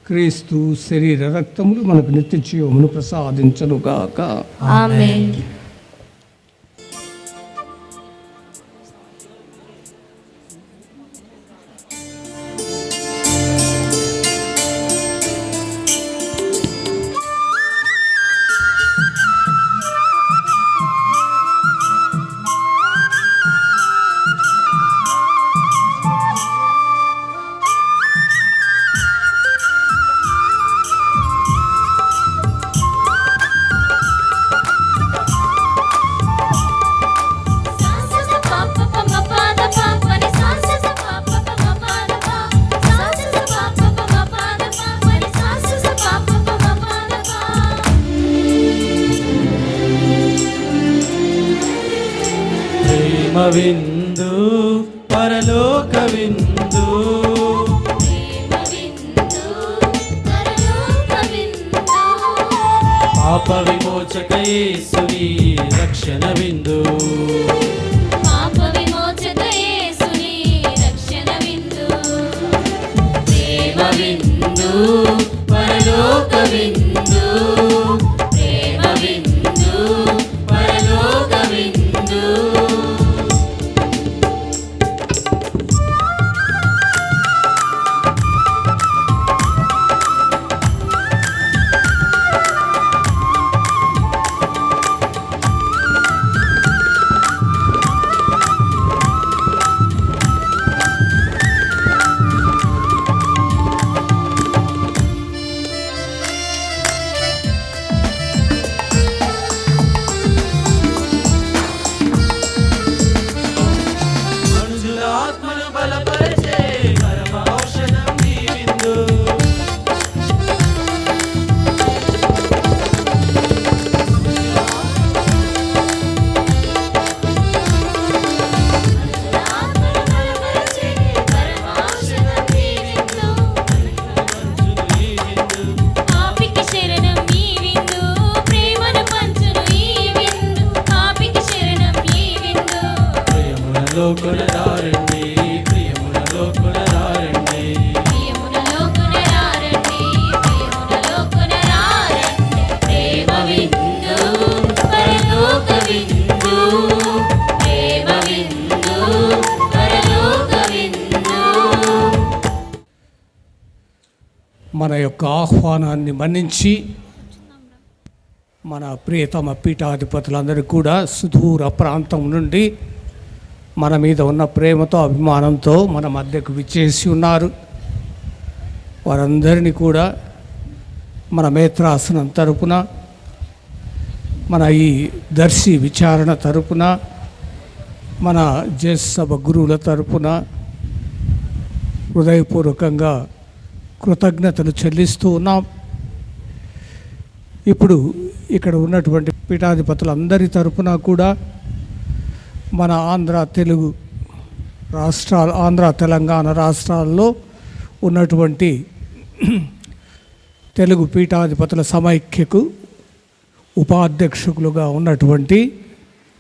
Speaker 2: క్రీస్తు శరీర రక్తములు మనకు నిత్య జీవమును ప్రసాదించనుగాక.
Speaker 3: ఆమేన్.
Speaker 4: ప్రేమ విందు, పరలోక విందు, పాప విమోచక యేసుని రక్షణ విందు,
Speaker 3: పాప విమోచక యేసుని రక్షణ విందు.
Speaker 4: ప్రేమ విందు, పరలోక విందు, ప్రేమ విందు, పరలోక విందు.
Speaker 2: మన యొక్క ఆహ్వానాన్ని మన్నించి మన ప్రియతమ పీఠాధిపతులందరూ కూడా సుదూర ప్రాంతం నుండి మన మీద ఉన్న ప్రేమతో అభిమానంతో మన మధ్యకు విచ్చేసి ఉన్నారు. వారందరినీ కూడా మన మేత్రాసనం తరపున, మన ఈ దర్శి విచారణ తరపున, మన జేసభ గురువుల తరపున హృదయపూర్వకంగా కృతజ్ఞతలు చెల్లిస్తూ ఉన్నాం. ఇప్పుడు ఇక్కడ ఉన్నటువంటి పీఠాధిపతులందరి తరపున కూడా మన తెలుగు రాష్ట్రాలు, ఆంధ్ర తెలంగాణ రాష్ట్రాల్లో ఉన్నటువంటి తెలుగు పీఠాధిపతుల సమైక్యకు ఉపాధ్యక్షులుగా ఉన్నటువంటి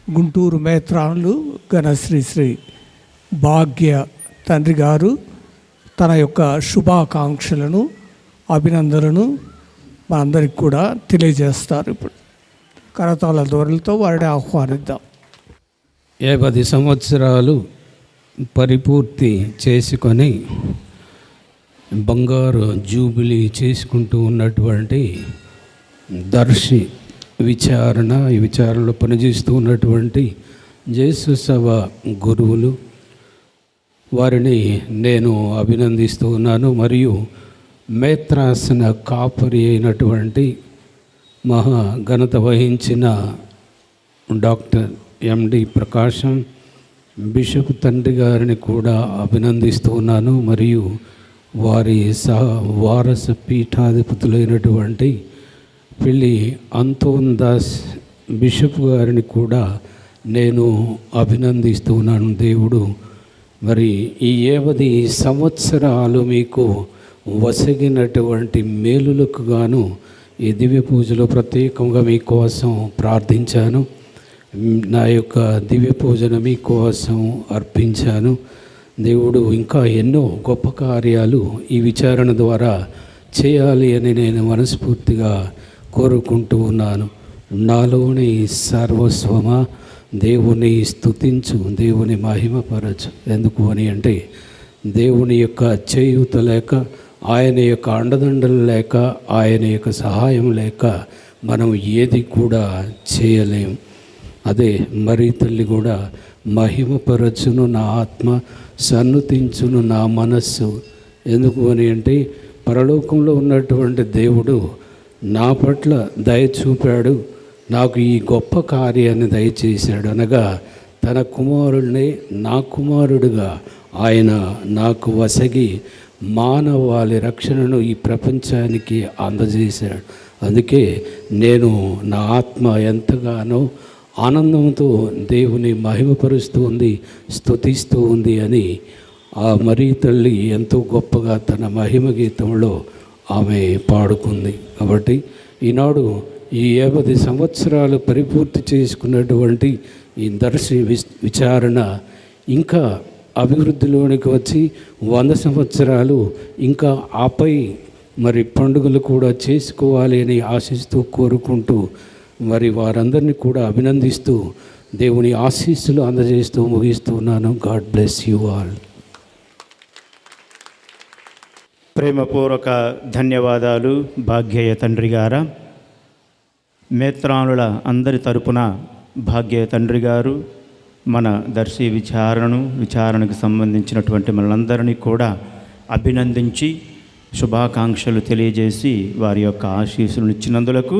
Speaker 2: గుంటూరు మేత్రానులు ఘనశ్రీ శ్రీ భాగ్య తండ్రి గారు తన యొక్క శుభాకాంక్షలను, అభినందనలను మనందరికి కూడా తెలియజేస్తారు. ఇప్పుడు కరతాళ ధ్వనులతో వారిని ఆహ్వానిద్దాం.
Speaker 15: 10 సంవత్సరాలు పరిపూర్తి చేసుకొని బంగారు జూబిలీ చేసుకుంటూ ఉన్నటువంటి దర్శి విచారణ, ఈ విచారణలో పనిచేస్తూ ఉన్నటువంటి జేసు సభ గురువులు, వారిని నేను అభినందిస్తూ ఉన్నాను. మరియు మేత్రాసన కాపరి అయినటువంటి మహా ఘనత వహించిన డాక్టర్ ఎండి ప్రకాశం బిషప్ తండ్రి గారిని కూడా అభినందిస్తూ ఉన్నాను. మరియు వారి వారస పీఠాధిపతులైనటువంటి పిల్లి అంతోన్ దాస్ బిషప్ గారిని కూడా నేను అభినందిస్తూ ఉన్నాను. దేవుడు మరి ఈ 7 సంవత్సరాలు మీకు వసగినటువంటి మేలులకు గాను ఈ దివ్య పూజలో ప్రత్యేకంగా మీకోసం ప్రార్థించాను. నా యొక్క దివ్య పూజను మీకోసం అర్పించాను. దేవుడు ఇంకా ఎన్నో గొప్ప కార్యాలు ఈ విచారణ ద్వారా చేయాలి అని నేను మనస్ఫూర్తిగా కోరుకుంటూ ఉన్నాను. నాలోని సర్వస్వమా దేవుని స్తుతించు, దేవుని మహిమపరచు. ఎందుకు అని అంటే దేవుని యొక్క చేయూత లేక, ఆయన యొక్క అండదండలు లేక, ఆయన యొక్క సహాయం లేక మనం ఏది కూడా చేయలేం. అదే మరి తల్లి కూడా మహిమపరచును నా ఆత్మ, సన్నుతించును నా మనస్సు. ఎందుకు అని అంటే పరలోకంలో ఉన్నటువంటి దేవుడు నా పట్ల దయ చూపాడు, నాకు ఈ గొప్ప కార్యాన్ని దయచేశాడు. అనగా తన కుమారుడిని నా కుమారుడిగా ఆయన నాకు వసగి మానవాళి రక్షణను ఈ ప్రపంచానికి అందజేశాడు. అందుకే నేను నా ఆత్మ ఎంతగానో ఆనందంతో దేవుని మహిమపరుస్తూ ఉంది, స్తుతిస్తూ ఉంది అని ఆ మరీ తల్లి ఎంతో గొప్పగా తన మహిమ గీతంలో ఆమె పాడుకుంది. కాబట్టి ఈనాడు ఈ 50 సంవత్సరాలు పరిపూర్తి చేసుకున్నటువంటి ఈ దర్శి విచారణ ఇంకా అభివృద్ధిలోనికి వచ్చి 100 సంవత్సరాలు ఇంకా ఆపై మరి పండుగలు కూడా చేసుకోవాలి అని ఆశిస్తూ కోరుకుంటూ మరి వారందరినీ కూడా అభినందిస్తూ దేవుని ఆశీస్సులు అందజేస్తూ ముగిస్తూ ఉన్నాను. God bless you all.
Speaker 1: ప్రేమపూర్వక ధన్యవాదాలు భాగ్యయ్య తండ్రి గారా. మేత్రానుల అందరి తరపున భాగ్యయ్య తండ్రి గారు మన దర్శి విచారణకు సంబంధించినటువంటి మనందరినీ కూడా అభినందించి శుభాకాంక్షలు తెలియజేసి వారి యొక్క ఆశీస్సులను ఇచ్చినందులకు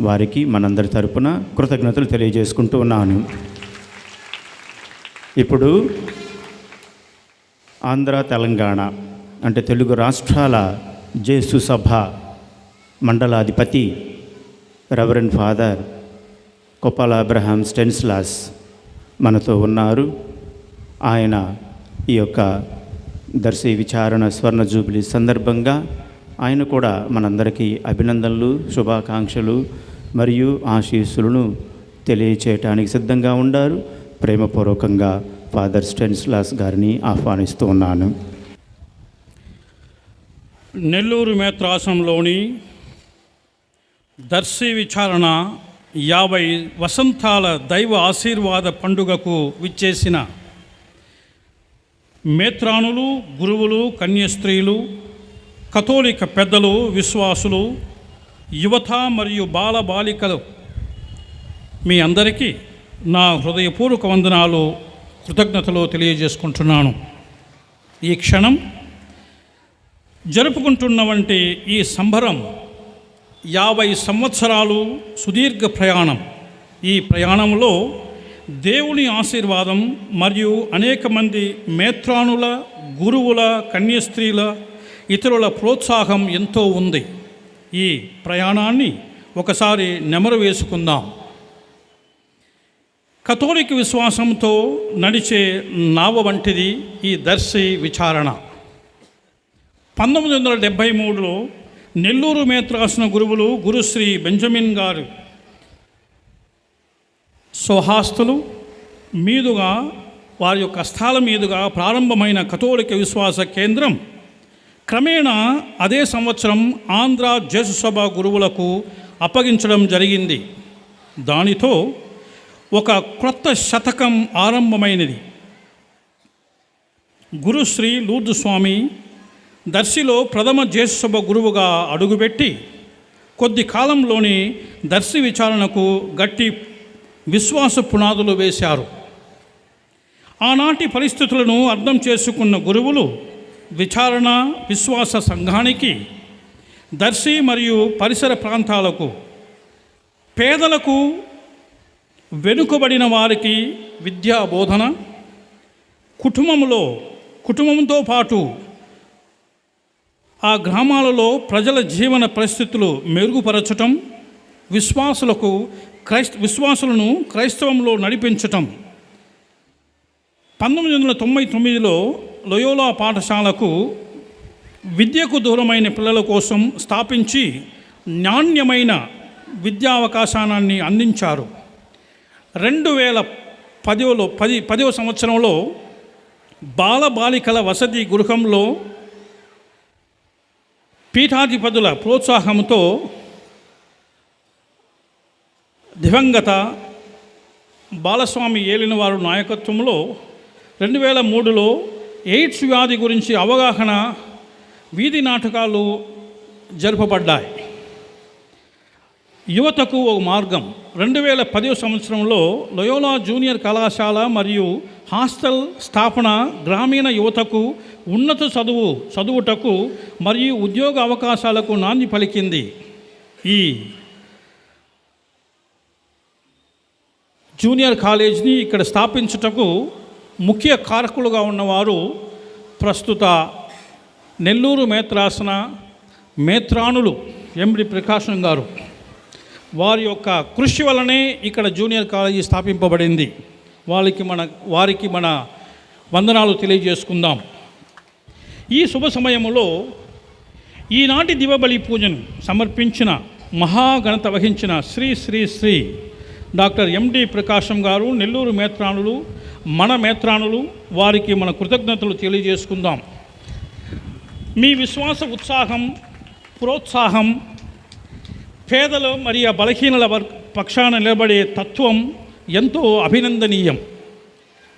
Speaker 1: వారికి మనందరి తరపున కృతజ్ఞతలు తెలియజేసుకుంటూ ఉన్నాను. ఇప్పుడు ఆంధ్ర తెలంగాణ అంటే తెలుగు రాష్ట్రాల జేసు సభ మండలాధిపతి రెవరెండ్ ఫాదర్ కొప్పాల అబ్రహాం స్టెన్స్లాస్ మనతో ఉన్నారు. ఆయన ఈ యొక్క దర్శి విచారణ స్వర్ణ జూబిలీ సందర్భంగా ఆయన కూడా మనందరికీ అభినందనలు, శుభాకాంక్షలు మరియు ఆశీస్సులను తెలియచేయటానికి సిద్ధంగా ఉన్నారు. ప్రేమపూర్వకంగా ఫాదర్ స్టెన్స్లాస్ గారిని ఆహ్వానిస్తూ ఉన్నాను.
Speaker 16: నెల్లూరు మేత్రాసనంలోని దర్శి విచారణ 50 వసంతాల దైవ ఆశీర్వాద పండుగకు విచ్చేసిన మేత్రానులు, గురువులు, కన్యస్త్రీలు, కథోలిక పెద్దలు, విశ్వాసులు, యువత మరియు బాలబాలికలు మీ అందరికీ నా హృదయపూర్వక వందనాలు, కృతజ్ఞతలు తెలియజేసుకుంటున్నాను. ఈ క్షణం జరుపుకుంటున్నవంటి ఈ సంబరం 50 సంవత్సరాలు సుదీర్ఘ ప్రయాణం. ఈ ప్రయాణంలో దేవుని ఆశీర్వాదం మరియు అనేక మంది మేత్రానుల, గురువుల, కన్యస్త్రీల, ఇతరుల ప్రోత్సాహం ఎంతో ఉంది. ఈ ప్రయాణాన్ని ఒకసారి నెమరు వేసుకుందాం. కథోలిక విశ్వాసంతో నడిచే నావ వంటిది ఈ దర్శి విచారణ. 1973లో నెల్లూరు మేత్రాసన గురువులు గురుశ్రీ బెంజమిన్ గారు స్వహస్తులు మీదుగా, వారి యొక్క స్థాల మీదుగా ప్రారంభమైన కథోలిక విశ్వాస కేంద్రం క్రమేణా అదే సంవత్సరం ఆంధ్ర జేసుసభ గురువులకు అప్పగించడం జరిగింది. దానితో ఒక క్రొత్త శతకం ఆరంభమైనది. గురుశ్రీ లూర్దు స్వామి దర్శిలో ప్రథమ జేసుసభ గురువుగా అడుగుపెట్టి కొద్ది కాలంలోనే దర్శి విచారణకు గట్టి విశ్వాస పునాదులు వేశారు. ఆనాటి పరిస్థితులను అర్థం చేసుకున్న గురువులు విచారణ విశ్వాస సంఘానికి, దర్శి మరియు పరిసర ప్రాంతాలకు, పేదలకు, వెనుకబడిన వారికి విద్యా బోధన, కుటుంబంతో పాటు ఆ గ్రామాలలో ప్రజల జీవన పరిస్థితులు మెరుగుపరచటం, విశ్వాసులను క్రైస్తవంలో నడిపించటం. 1999లో లోయోలా పాఠశాలకు విద్యకు దూరమైన పిల్లల కోసం స్థాపించి నాణ్యమైన విద్యా అవకాశాన్ని అందించారు. 2010వ సంవత్సరంలో బాలబాలికల వసతి గృహంలో పీఠాధిపతుల ప్రోత్సాహంతో దివంగత బాలస్వామి ఏలినవారు నాయకత్వంలో 2003లో ఎయిడ్స్ వ్యాధి గురించి అవగాహన వీధి నాటకాలు జరపబడ్డాయి. యువతకు ఒక మార్గం. 2010వ సంవత్సరంలో లోయోలా జూనియర్ కళాశాల మరియు హాస్టల్ స్థాపన గ్రామీణ యువతకు ఉన్నత చదువుటకు మరియు ఉద్యోగ అవకాశాలకు నాంది పలికింది. ఈ జూనియర్ కాలేజ్ని ఇక్కడ స్థాపించుటకు ముఖ్య కారకులుగా ఉన్నవారు ప్రస్తుత నెల్లూరు మేత్రాసన మేత్రానులు ఎండి ప్రకాశం గారు. వారి యొక్క కృషి వలనే ఇక్కడ జూనియర్ కాలేజీ స్థాపింపబడింది. వారికి మన వందనాలు తెలియజేసుకుందాం. ఈ శుభ సమయంలో ఈనాటి దివబలి పూజను సమర్పించిన మహాఘనత వహించిన శ్రీ డాక్టర్ ఎండి ప్రకాశం గారు, నెల్లూరు మేత్రానులు, మన మేత్రానులు, వారికి మన కృతజ్ఞతలు తెలియజేసుకుందాం. మీ విశ్వాస ఉత్సాహం, ప్రోత్సాహం, పేదలు మరియు బలహీనల పక్షాన నిలబడే తత్వం ఎంతో అభినందనీయం.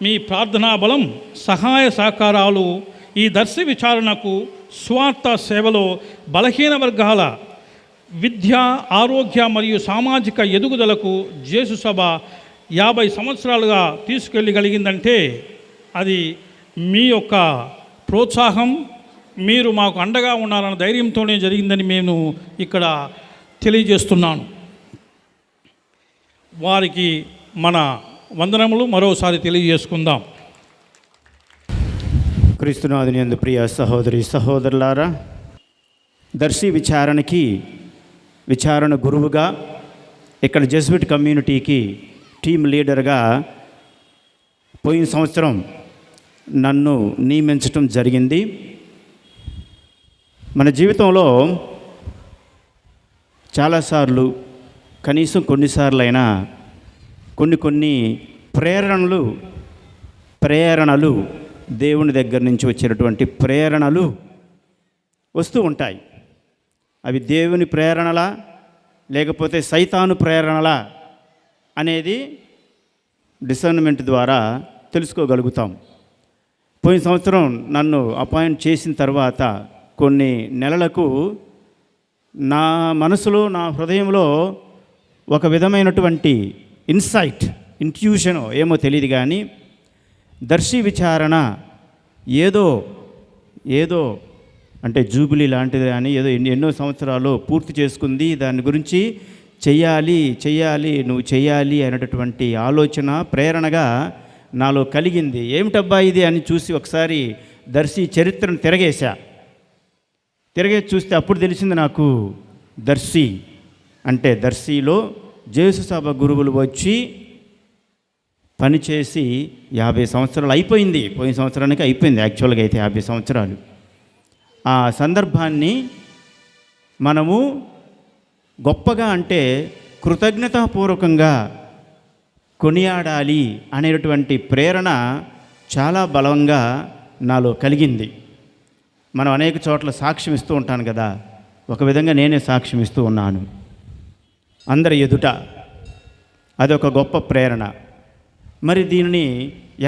Speaker 16: మీ ప్రార్థనా బలం, సహాయ సహకారాలు ఈ దర్శి విచారణకు, స్వార్థ సేవలో బలహీన వర్గాల విద్య, ఆరోగ్య మరియు సామాజిక ఎదుగుదలకు జేసుసభ 50 సంవత్సరాలుగా తీసుకెళ్ళగలిగిందంటే అది మీ యొక్క ప్రోత్సాహం, మీరు మాకు అండగా ఉన్నారన్న ధైర్యంతోనే జరిగిందని నేను ఇక్కడ తెలియజేస్తున్నాను. వారికి మన వందనములు మరోసారి తెలియజేసుకుందాం.
Speaker 1: క్రీస్తునాథుని యందు ప్రియ సహోదరి సహోదరులారా, దర్శి విచారణ గురువుగా, ఇక్కడ జెస్విట్ కమ్యూనిటీకి టీమ్ లీడర్గా పోయిన సంవత్సరం నన్ను నియమించటం జరిగింది. మన జీవితంలో చాలాసార్లు, కనీసం కొన్నిసార్లైనా కొన్ని ప్రేరణలు దేవుని దగ్గర నుంచి వచ్చినటువంటి ప్రేరణలు వస్తూ ఉంటాయి. అవి దేవుని ప్రేరణలా లేకపోతే సైతాను ప్రేరణలా అనేది డిసర్న్మెంట్ ద్వారా తెలుసుకోగలుగుతాం. పోయిన సంవత్సరం నన్ను అపాయింట్ చేసిన తర్వాత కొన్ని నెలలకు నా మనసులో, నా హృదయంలో ఒక విధమైనటువంటి ఇంట్యూషనో ఏమో తెలియదు కానీ దర్శి విచారణ ఏదో అంటే జూబిలీ లాంటిది అని ఏదో ఎన్నో సంవత్సరాలు పూర్తి చేసుకుంది, దాని గురించి చెయ్యాలి నువ్వు చెయ్యాలి అనేటటువంటి ఆలోచన ప్రేరణగా నాలో కలిగింది. ఏమిటబ్బా ఇది అని చూసి ఒకసారి దర్శి చరిత్రను తిరగేసి చూస్తే అప్పుడు తెలిసింది నాకు, దర్శి అంటే దర్శిలో జేసుసభ గురువులు వచ్చి పనిచేసి 50 సంవత్సరాలు అయిపోయింది. పోయిన సంవత్సరానికి అయిపోయింది యాక్చువల్గా అయితే 50 సంవత్సరాలు. ఆ సందర్భాన్ని మనము గొప్పగా అంటే కృతజ్ఞతాపూర్వకంగా కొనియాడాలి అనేటువంటి ప్రేరణ చాలా బలంగా నాలో కలిగింది. మనం అనేక చోట్ల సాక్ష్యం ఇస్తూ ఉంటాను కదా, ఒక విధంగా నేనే సాక్ష్యం ఇస్తూ ఉన్నాను అందరి ఎదుట. అదొక గొప్ప ప్రేరణ. మరి దీనిని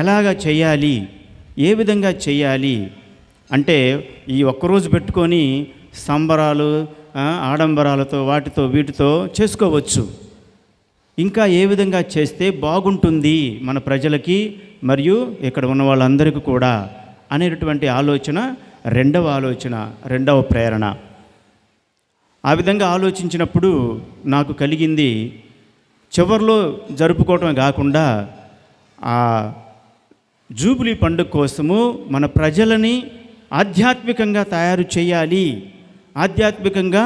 Speaker 1: ఎలాగ చేయాలి, ఏ విధంగా చేయాలి అంటే ఈ ఒక్కరోజు పెట్టుకొని సంబరాలు ఆడంబరాలతో వాటితో వీటితో చేసుకోవచ్చు. ఇంకా ఏ విధంగా చేస్తే బాగుంటుంది మన ప్రజలకి మరియు ఇక్కడ ఉన్న వాళ్ళందరికీ కూడా అనేటటువంటి ఆలోచన, రెండవ ప్రేరణ. ఆ విధంగా ఆలోచించినప్పుడు నాకు కలిగింది, చివర్లో జరుపుకోవటమే కాకుండా ఆ జూబిలీ పండుగ కోసము మన ప్రజలని ఆధ్యాత్మికంగా తయారు చేయాలి, ఆధ్యాత్మికంగా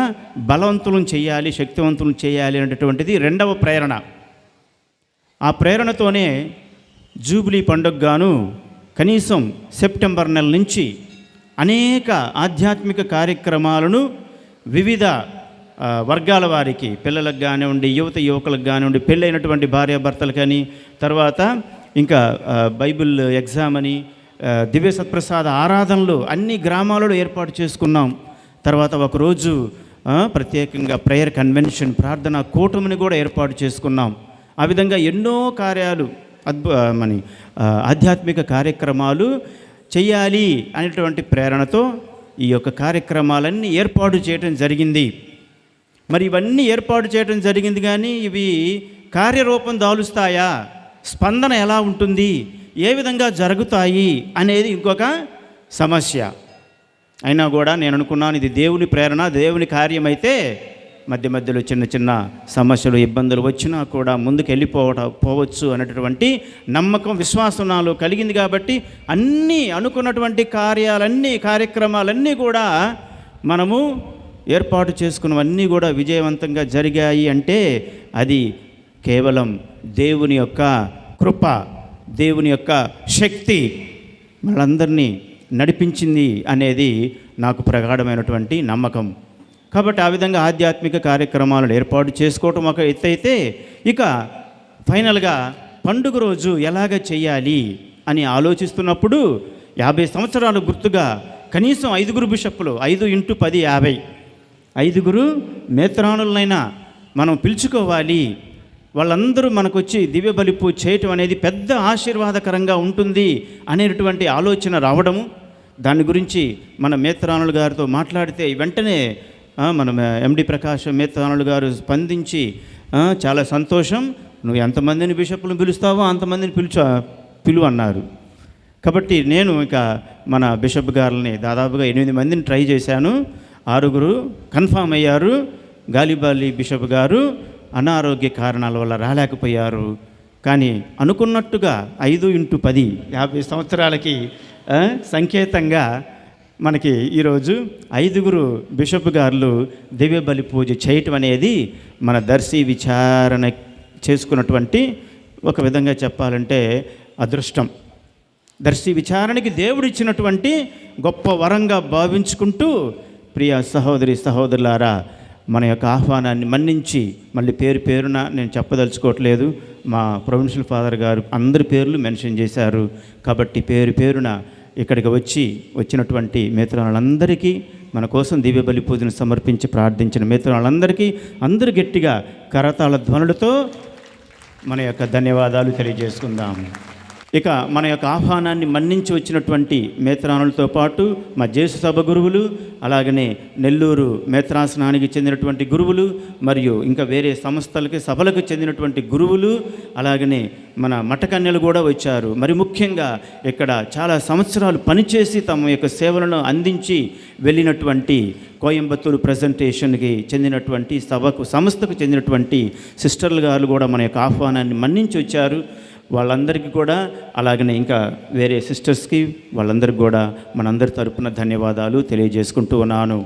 Speaker 1: బలవంతులను చేయాలి, శక్తివంతులను చేయాలి అనేటటువంటిది రెండవ ప్రేరణ. ఆ ప్రేరణతోనే జూబిలీ పండుగగాను కనీసం సెప్టెంబర్ నెల నుంచి అనేక ఆధ్యాత్మిక కార్యక్రమాలను వివిధ వర్గాల వారికి, పిల్లలకు కానివ్వండి, యువకులకు కానివ్వండి, పెళ్ళైనటువంటి భార్యాభర్తలు కానీ, తర్వాత ఇంకా బైబిల్ ఎగ్జామ్ అని, దివ్య సత్ప్రసాద ఆరాధనలు అన్ని గ్రామాలలో ఏర్పాటు చేసుకున్నాం. తర్వాత ఒకరోజు ప్రత్యేకంగా ప్రేయర్ కన్వెన్షన్, ప్రార్థనా కూటమిని కూడా ఏర్పాటు చేసుకున్నాం. ఆ విధంగా ఎన్నో కార్యాలు, ఆధ్యాత్మిక కార్యక్రమాలు చెయ్యాలి అనేటువంటి ప్రేరణతో ఈ యొక్క కార్యక్రమాలన్నీ ఏర్పాటు చేయడం జరిగింది. మరి ఇవన్నీ ఏర్పాటు చేయడం జరిగింది కానీ ఇవి కార్యరూపం దాలుస్తాయా, స్పందన ఎలా ఉంటుంది, ఏ విధంగా జరుగుతాయి అనేది ఇంకొక సమస్య. అయినా కూడా నేను అనుకున్నాను, ఇది దేవుని ప్రేరణ, దేవుని కార్యమైతే మధ్యలో చిన్న సమస్యలు, ఇబ్బందులు వచ్చినా కూడా ముందుకు పోవచ్చు అనేటటువంటి నమ్మకం, విశ్వాసం నాలో కలిగింది. కాబట్టి అన్నీ అనుకున్నటువంటి కార్యక్రమాలన్నీ కూడా మనము ఏర్పాటు చేసుకున్నవన్నీ కూడా విజయవంతంగా జరిగాయి అంటే అది కేవలం దేవుని యొక్క కృప, దేవుని యొక్క శక్తి మనందరినీ నడిపించింది అనేది నాకు ప్రగాఢమైనటువంటి నమ్మకం. కాబట్టి ఆ విధంగా ఆధ్యాత్మిక కార్యక్రమాలను ఏర్పాటు చేసుకోవటం ఒక ఎత్తు అయితే, ఇక ఫైనల్గా పండుగ రోజు ఎలాగ చేయాలి అని ఆలోచిస్తున్నప్పుడు 50 సంవత్సరాలు గుర్తుగా కనీసం 5 బిషప్పులు, 5 × 10 50, 5 మేత్రానులనైనా మనం పిలుచుకోవాలి. వాళ్ళందరూ మనకు వచ్చి దివ్య బలి పూజ చేయటం అనేది పెద్ద ఆశీర్వాదకరంగా ఉంటుంది అనేటువంటి ఆలోచన రావడము. దాని గురించి మన మేత్రానులు గారితో మాట్లాడితే వెంటనే మన ఎండి ప్రకాశం మేత్రానులు గారు స్పందించి, చాలా సంతోషం, నువ్వు ఎంతమందిని బిషప్లను పిలుస్తావో అంతమందిని పిలువు అన్నారు. కాబట్టి నేను ఇక మన బిషప్ గారిని దాదాపుగా 8 మందిని ట్రై చేశాను. 6 కన్ఫామ్ అయ్యారు. గాలిబాలి బిషప్ గారు అనారోగ్య కారణాల వల్ల రాలేకపోయారు. కానీ అనుకున్నట్టుగా 5 × 10 50 సంవత్సరాలకి సంకేతంగా మనకి ఈరోజు 5 బిషప్ గారు దివ్య బలి పూజ చేయటం అనేది మన దర్శి విచారణ చేసుకున్నటువంటి ఒక విధంగా చెప్పాలంటే అదృష్టం. దర్శి విచారణకి దేవుడు ఇచ్చినటువంటి గొప్ప వరంగా భావించుకుంటూ, ప్రియ సహోదరులారా, మన యొక్క ఆహ్వానాన్ని మన్నించి, మళ్ళీ పేరున నేను చెప్పదలుచుకోవట్లేదు, మా ప్రొవిన్షియల్ ఫాదర్ గారు అందరి పేర్లు మెన్షన్ చేశారు. కాబట్టి పేరున ఇక్కడికి వచ్చినటువంటి మేత్రాలందరికీ, మన కోసం దివ్య బలి పూజను సమర్పించి ప్రార్థించిన మేత్రాలందరికీ అందరూ గట్టిగా కరతాళ ధ్వనులతో మన యొక్క ధన్యవాదాలు తెలియజేసుకుందాం. ఇక మన యొక్క ఆహ్వానాన్ని మన్నించి వచ్చినటువంటి మేత్రానులతో పాటు మా జేసు సభ గురువులు, అలాగనే నెల్లూరు మేత్రాసనానికి చెందినటువంటి గురువులు, మరియు ఇంకా వేరే సంస్థలకి సభలకు చెందినటువంటి గురువులు, అలాగనే మన మఠకన్యలు కూడా వచ్చారు. మరి ముఖ్యంగా ఇక్కడ చాలా సంవత్సరాలు పనిచేసి తమ యొక్క సేవలను అందించి వెళ్ళినటువంటి కోయంబత్తూరు ప్రజెంటేషన్కి చెందినటువంటి సంస్థకు చెందినటువంటి సిస్టర్లు గారు కూడా మన యొక్క ఆహ్వానాన్ని మన్నించి వచ్చారు. వాళ్ళందరికీ కూడా, అలాగనే ఇంకా వేరే సిస్టర్స్కి, వాళ్ళందరికీ కూడా మనందరి తరపున ధన్యవాదాలు తెలియజేసుకుంటూ ఉన్నాను.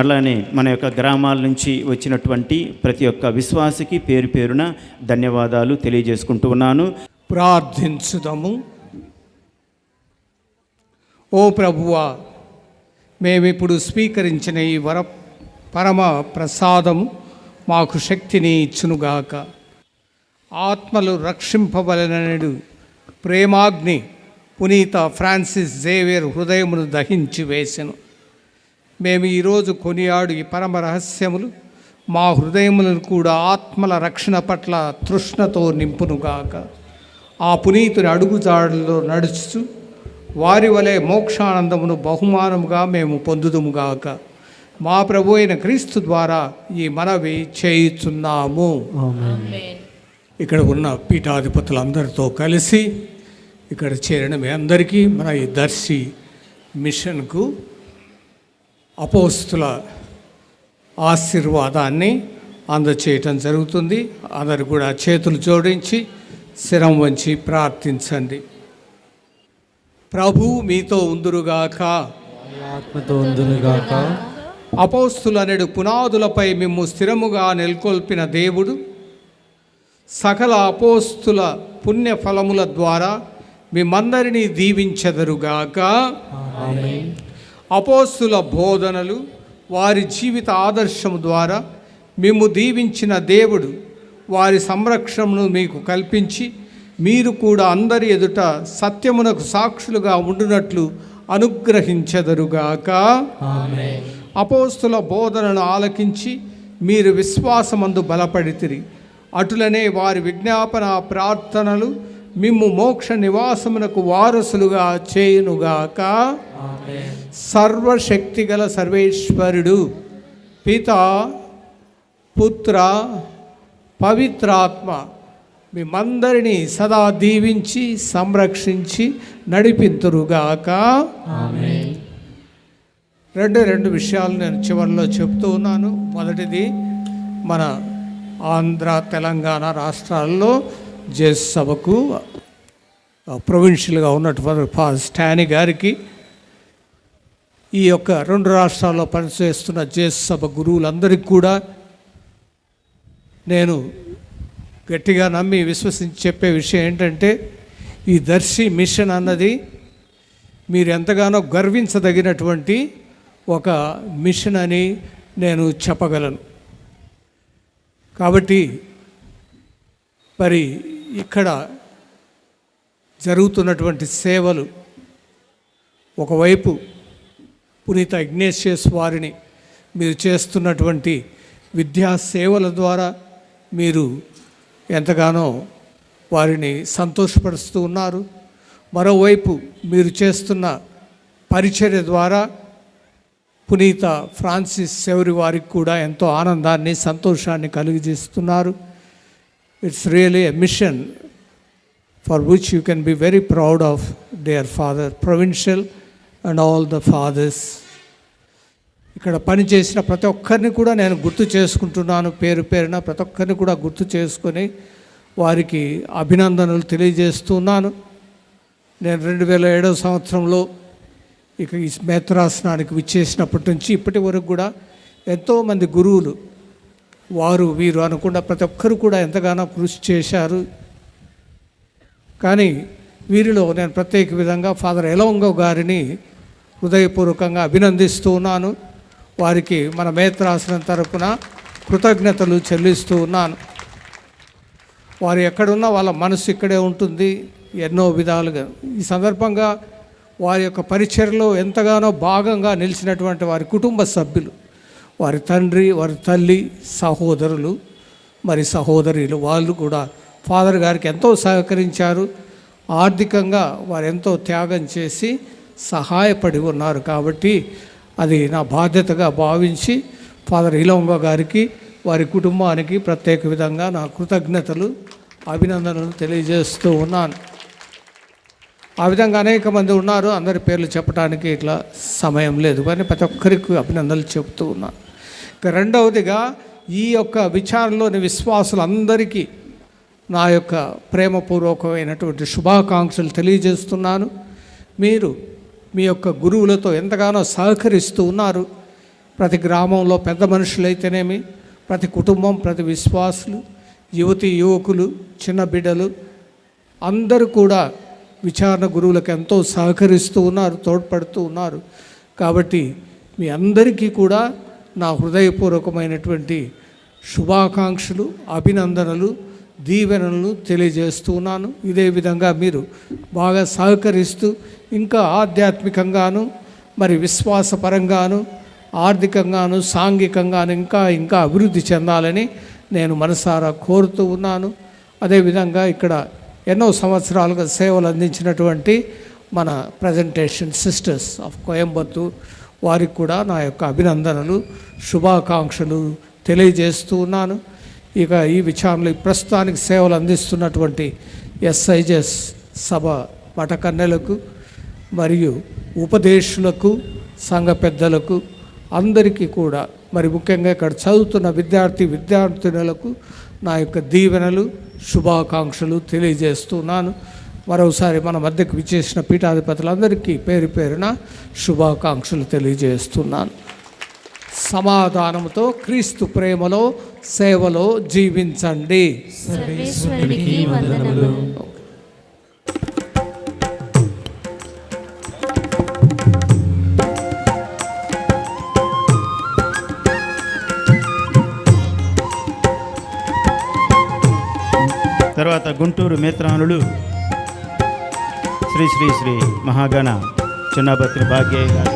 Speaker 1: అలానే మన యొక్క గ్రామాల నుంచి వచ్చినటువంటి ప్రతి ఒక్క విశ్వాసికి పేరు పేరున ధన్యవాదాలు తెలియజేసుకుంటూ ఉన్నాను.
Speaker 2: ప్రార్థించుదాము. ఓ ప్రభువా, మేమిప్పుడు స్వీకరించిన ఈ పరమ ప్రసాదము మాకు శక్తిని ఇచ్చునుగాక. ఆత్మలు రక్షింపబలనడు ప్రేమాగ్ని పునీత ఫ్రాన్సిస్ జేవియర్ హృదయమును దహించి వేసెను. మేము ఈరోజు కొనియాడు ఈ పరమ రహస్యములు మా హృదయములను కూడా ఆత్మల రక్షణ పట్ల తృష్ణతో నింపునుగాక. ఆ పునీతుని అడుగుజాడల్లో నడుచు వారి వలె మోక్షానందమును బహుమానముగా మేము పొందుదుముగాక. మా ప్రభు అయిన క్రీస్తు ద్వారా ఈ మనవి చేయుచున్నాము. ఇక్కడ ఉన్న పీఠాధిపతులందరితో కలిసి ఇక్కడ చేరిన మీ అందరికీ మన ఈ దర్శి మిషన్కు అపోస్తుల ఆశీర్వాదాన్ని అందచేయటం జరుగుతుంది. అందరు కూడా చేతులు జోడించి శిరం వంచి ప్రార్థించండి. ప్రభు మీతో ఉందురుగాక,
Speaker 11: ఆత్మతో ఉందురుగాక.
Speaker 2: అపోస్తులనెడు పునాదులపై మిమ్ము స్థిరముగా నెలకొల్పిన దేవుడు సకల అపోస్తుల పుణ్య ఫలముల ద్వారా మిమ్మందరినీ దీవించెదరుగాక. అపోస్తుల బోధనలు వారి జీవిత ఆదర్శము ద్వారా మిమ్ము దీవించిన దేవుడు వారి సంరక్షణను మీకు కల్పించి మీరు కూడా అందరి ఎదుట సత్యమునకు సాక్షులుగా ఉండునట్లు అనుగ్రహించెదరుగాక. అపోస్తుల బోధనను ఆలకించి మీరు విశ్వాసమందు బలపడితిరి. అటులనే వారి విజ్ఞాపన ప్రార్థనలు మిమ్ము మోక్ష నివాసమునకు వారసులుగా చేయునుగాక. సర్వశక్తిగల సర్వేశ్వరుడు పితా, పుత్ర, పవిత్రాత్మ మిమ్మందరినీ సదా దీవించి సంరక్షించి నడిపింతురుగాక. రెండు విషయాలు నేను చివరిలో చెప్తూ ఉన్నాను. మొదటిది, మన ఆంధ్ర తెలంగాణ రాష్ట్రాల్లో జేసు సభకు ప్రొవిన్షియల్గా ఉన్నటువంటి ఫాదర్ స్టానీ గారికి, ఈ యొక్క 2 రాష్ట్రాల్లో పనిచేస్తున్న జేసు సభ గురువులందరికీ కూడా నేను గట్టిగా నమ్మి విశ్వసించి చెప్పే విషయం ఏంటంటే, ఈ దర్శి మిషన్ అన్నది మీరు ఎంతగానో గర్వించదగినటువంటి ఒక మిషన్ అని నేను చెప్పగలను. కాబట్టి మరి ఇక్కడ జరుగుతున్నటువంటి సేవలు, ఒకవైపు పునీత ఇగ్నేషియస్ వారిని మీరు చేస్తున్నటువంటి విద్యా సేవల ద్వారా మీరు ఎంతగానో వారిని సంతోషపరుస్తూ ఉన్నారు. మరోవైపు మీరు చేస్తున్న పరిచర్య ద్వారా పునీత ఫ్రాన్సిస్ సేవరి వారికి కూడా ఎంతో ఆనందాన్ని, సంతోషాన్ని కలిగజేస్తున్నారు. It's really a mission for which you can be very proud of dear father provincial and all the fathers. ఇక్కడ పనిచేసిన ప్రతి ఒక్కరిని కూడా నేను గుర్తు చేసుకుంటున్నాను, పేరు పేరున ప్రతి ఒక్కరిని కూడా గుర్తు చేసుకొని వారికి అభినందనలు తెలియజేస్తున్నాను. నేను 2007 సంవత్సరంలో ఇక ఈ మేత్రాసనానికి విచ్చేసినప్పటి నుంచి ఇప్పటి వరకు కూడా ఎంతోమంది గురువులు, వారు వీరు అనకుండా ప్రతి ఒక్కరు కూడా ఎంతగానో కృషి చేశారు. కానీ వీరిలో నేను ప్రత్యేక విధంగా ఫాదర్ ఎలోంగో గారిని హృదయపూర్వకంగా అభినందిస్తూ ఉన్నాను. వారికి మన మేత్రాసనం తరపున కృతజ్ఞతలు చెల్లిస్తూ ఉన్నాను. వారు ఎక్కడున్నా వాళ్ళ మనసు ఇక్కడే ఉంటుంది ఎన్నో విధాలుగా. ఈ సందర్భంగా వారి యొక్క పరిచర్యలో ఎంతగానో భాగంగా నిలిచినటువంటి వారి కుటుంబ సభ్యులు, వారి తండ్రి, వారి తల్లి, సహోదరులు, మరి సహోదరులు, వాళ్ళు కూడా ఫాదర్ గారికి ఎంతో సహకరించారు. ఆర్థికంగా వారు ఎంతో త్యాగం చేసి సహాయపడి ఉన్నారు. కాబట్టి అది నా బాధ్యతగా భావించి ఫాదర్ ఇలంగ గారికి వారి కుటుంబానికి ప్రత్యేక విధంగా నా కృతజ్ఞతలు అభినందనలు తెలియజేస్తూ ఉన్నాను. ఆ విధంగా అనేక మంది ఉన్నారు, అందరి పేర్లు చెప్పడానికి ఇట్లా సమయం లేదు, కానీ ప్రతి ఒక్కరికి అభినందనలు చెప్తూ ఉన్నాను. ఇక రెండవదిగా ఈ యొక్క విచారణలోని విశ్వాసులందరికీ నా యొక్క ప్రేమపూర్వకమైనటువంటి శుభాకాంక్షలు తెలియజేస్తున్నాను. మీరు మీ యొక్క గురువులతో ఎంతగానో సహకరిస్తూ ఉన్నారు. ప్రతి గ్రామంలో పెద్ద మనుషులైతేనేమి, ప్రతి కుటుంబం, ప్రతి విశ్వాసులు, యువతి యువకులు, చిన్న బిడ్డలు అందరూ కూడా విచారణ గురువులకు ఎంతో సహకరిస్తూ ఉన్నారు, తోడ్పడుతూ ఉన్నారు. కాబట్టి మీ అందరికీ కూడా నా హృదయపూర్వకమైనటువంటి శుభాకాంక్షలు, అభినందనలు, దీవెనలను తెలియజేస్తూ ఉన్నాను. ఇదే విధంగా మీరు బాగా సహకరిస్తూ ఇంకా ఆధ్యాత్మికంగాను, మరి విశ్వాసపరంగాను, ఆర్థికంగాను, సాంఘికంగాను ఇంకా అభివృద్ధి చెందాలని నేను మనసారా కోరుతూ ఉన్నాను. అదేవిధంగా ఇక్కడ ఎన్నో సంవత్సరాలుగా సేవలు అందించినటువంటి మన ప్రజెంటేషన్ సిస్టర్స్ ఆఫ్ కోయంబత్తూర్ వారికి కూడా నా యొక్క అభినందనలు, శుభాకాంక్షలు తెలియజేస్తూ ఉన్నాను. ఇక ఈ విచారణలో ప్రస్తుతానికి సేవలు అందిస్తున్నటువంటి ఎస్ఐజెస్ సభ మఠకన్నెలకు మరియు ఉపదేశులకు, సంఘ పెద్దలకు అందరికీ కూడా, మరి ముఖ్యంగా ఇక్కడ చదువుతున్న విద్యార్థినులకు నా యొక్క దీవెనలు, శుభాకాంక్షలు తెలియజేస్తున్నాను. మరోసారి మన మధ్యకు విచ్చేసిన పీఠాధిపతులందరికీ పేరు పేరున శుభాకాంక్షలు తెలియజేస్తున్నాను. సమాధానంతో క్రీస్తు ప్రేమలో సేవలో జీవించండి.
Speaker 3: సర్వేశ్వరునికి వందనములు.
Speaker 1: తర్వాత గుంటూరు మేత్రానులు శ్రీ శ్రీ శ్రీ మహాగణ చిన్నబత్రి భాగ్యయ్య గారు.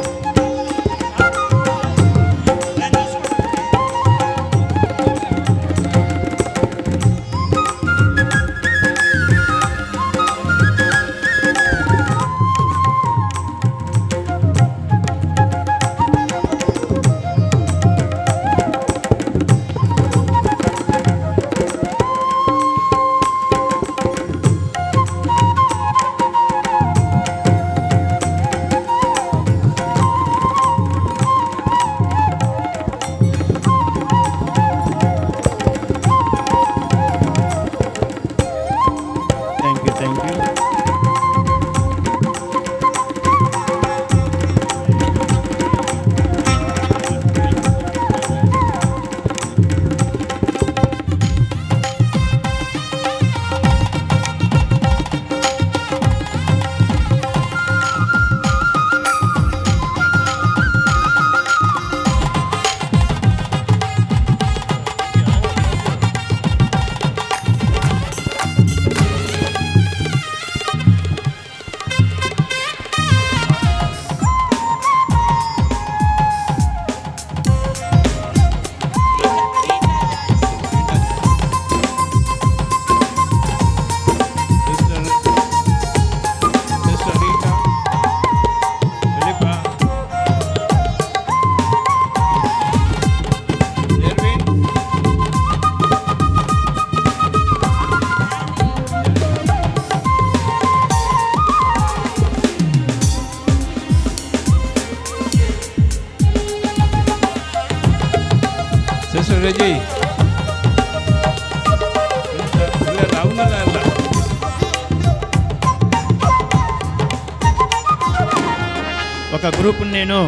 Speaker 1: ఒక గ్రూప్ని నేను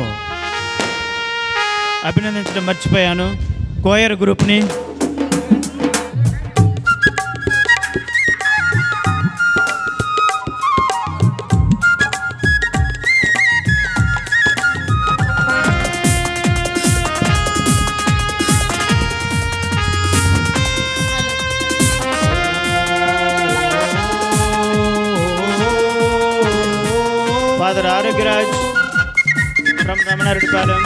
Speaker 1: అభినందించడం మర్చిపోయాను. కోయర్ గ్రూప్ని ఫాదర్ ఆరోగ్యరాజ్ ఫ్రమ్ రమణారెడ్డిపాలెం,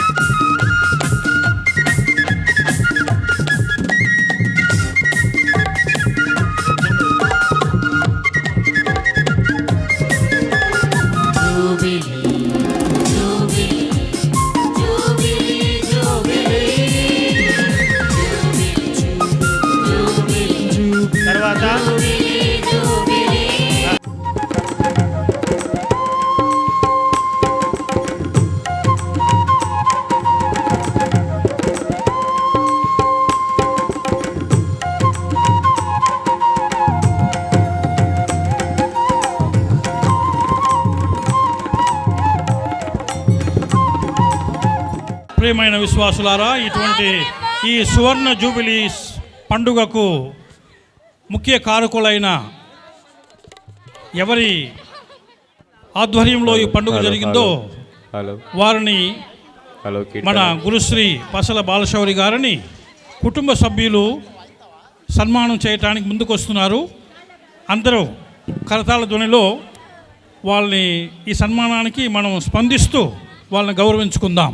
Speaker 16: ప్రియమైన విశ్వాసులారా, ఇటువంటి ఈ సువర్ణ జూబిలీ పండుగకు ముఖ్య కారకులైన ఎవరి ఆధ్వర్యంలో ఈ పండుగ జరిగిందో వారిని మన గురుశ్రీ పసల బాలశౌరి గారిని కుటుంబ సభ్యులు సన్మానం చేయడానికి ముందుకు వస్తున్నారు. అందరూ కరతాళ ధ్వనిలో వాళ్ళని ఈ సన్మానానికి మనం స్పందిస్తూ వాళ్ళని గౌరవించుకుందాం.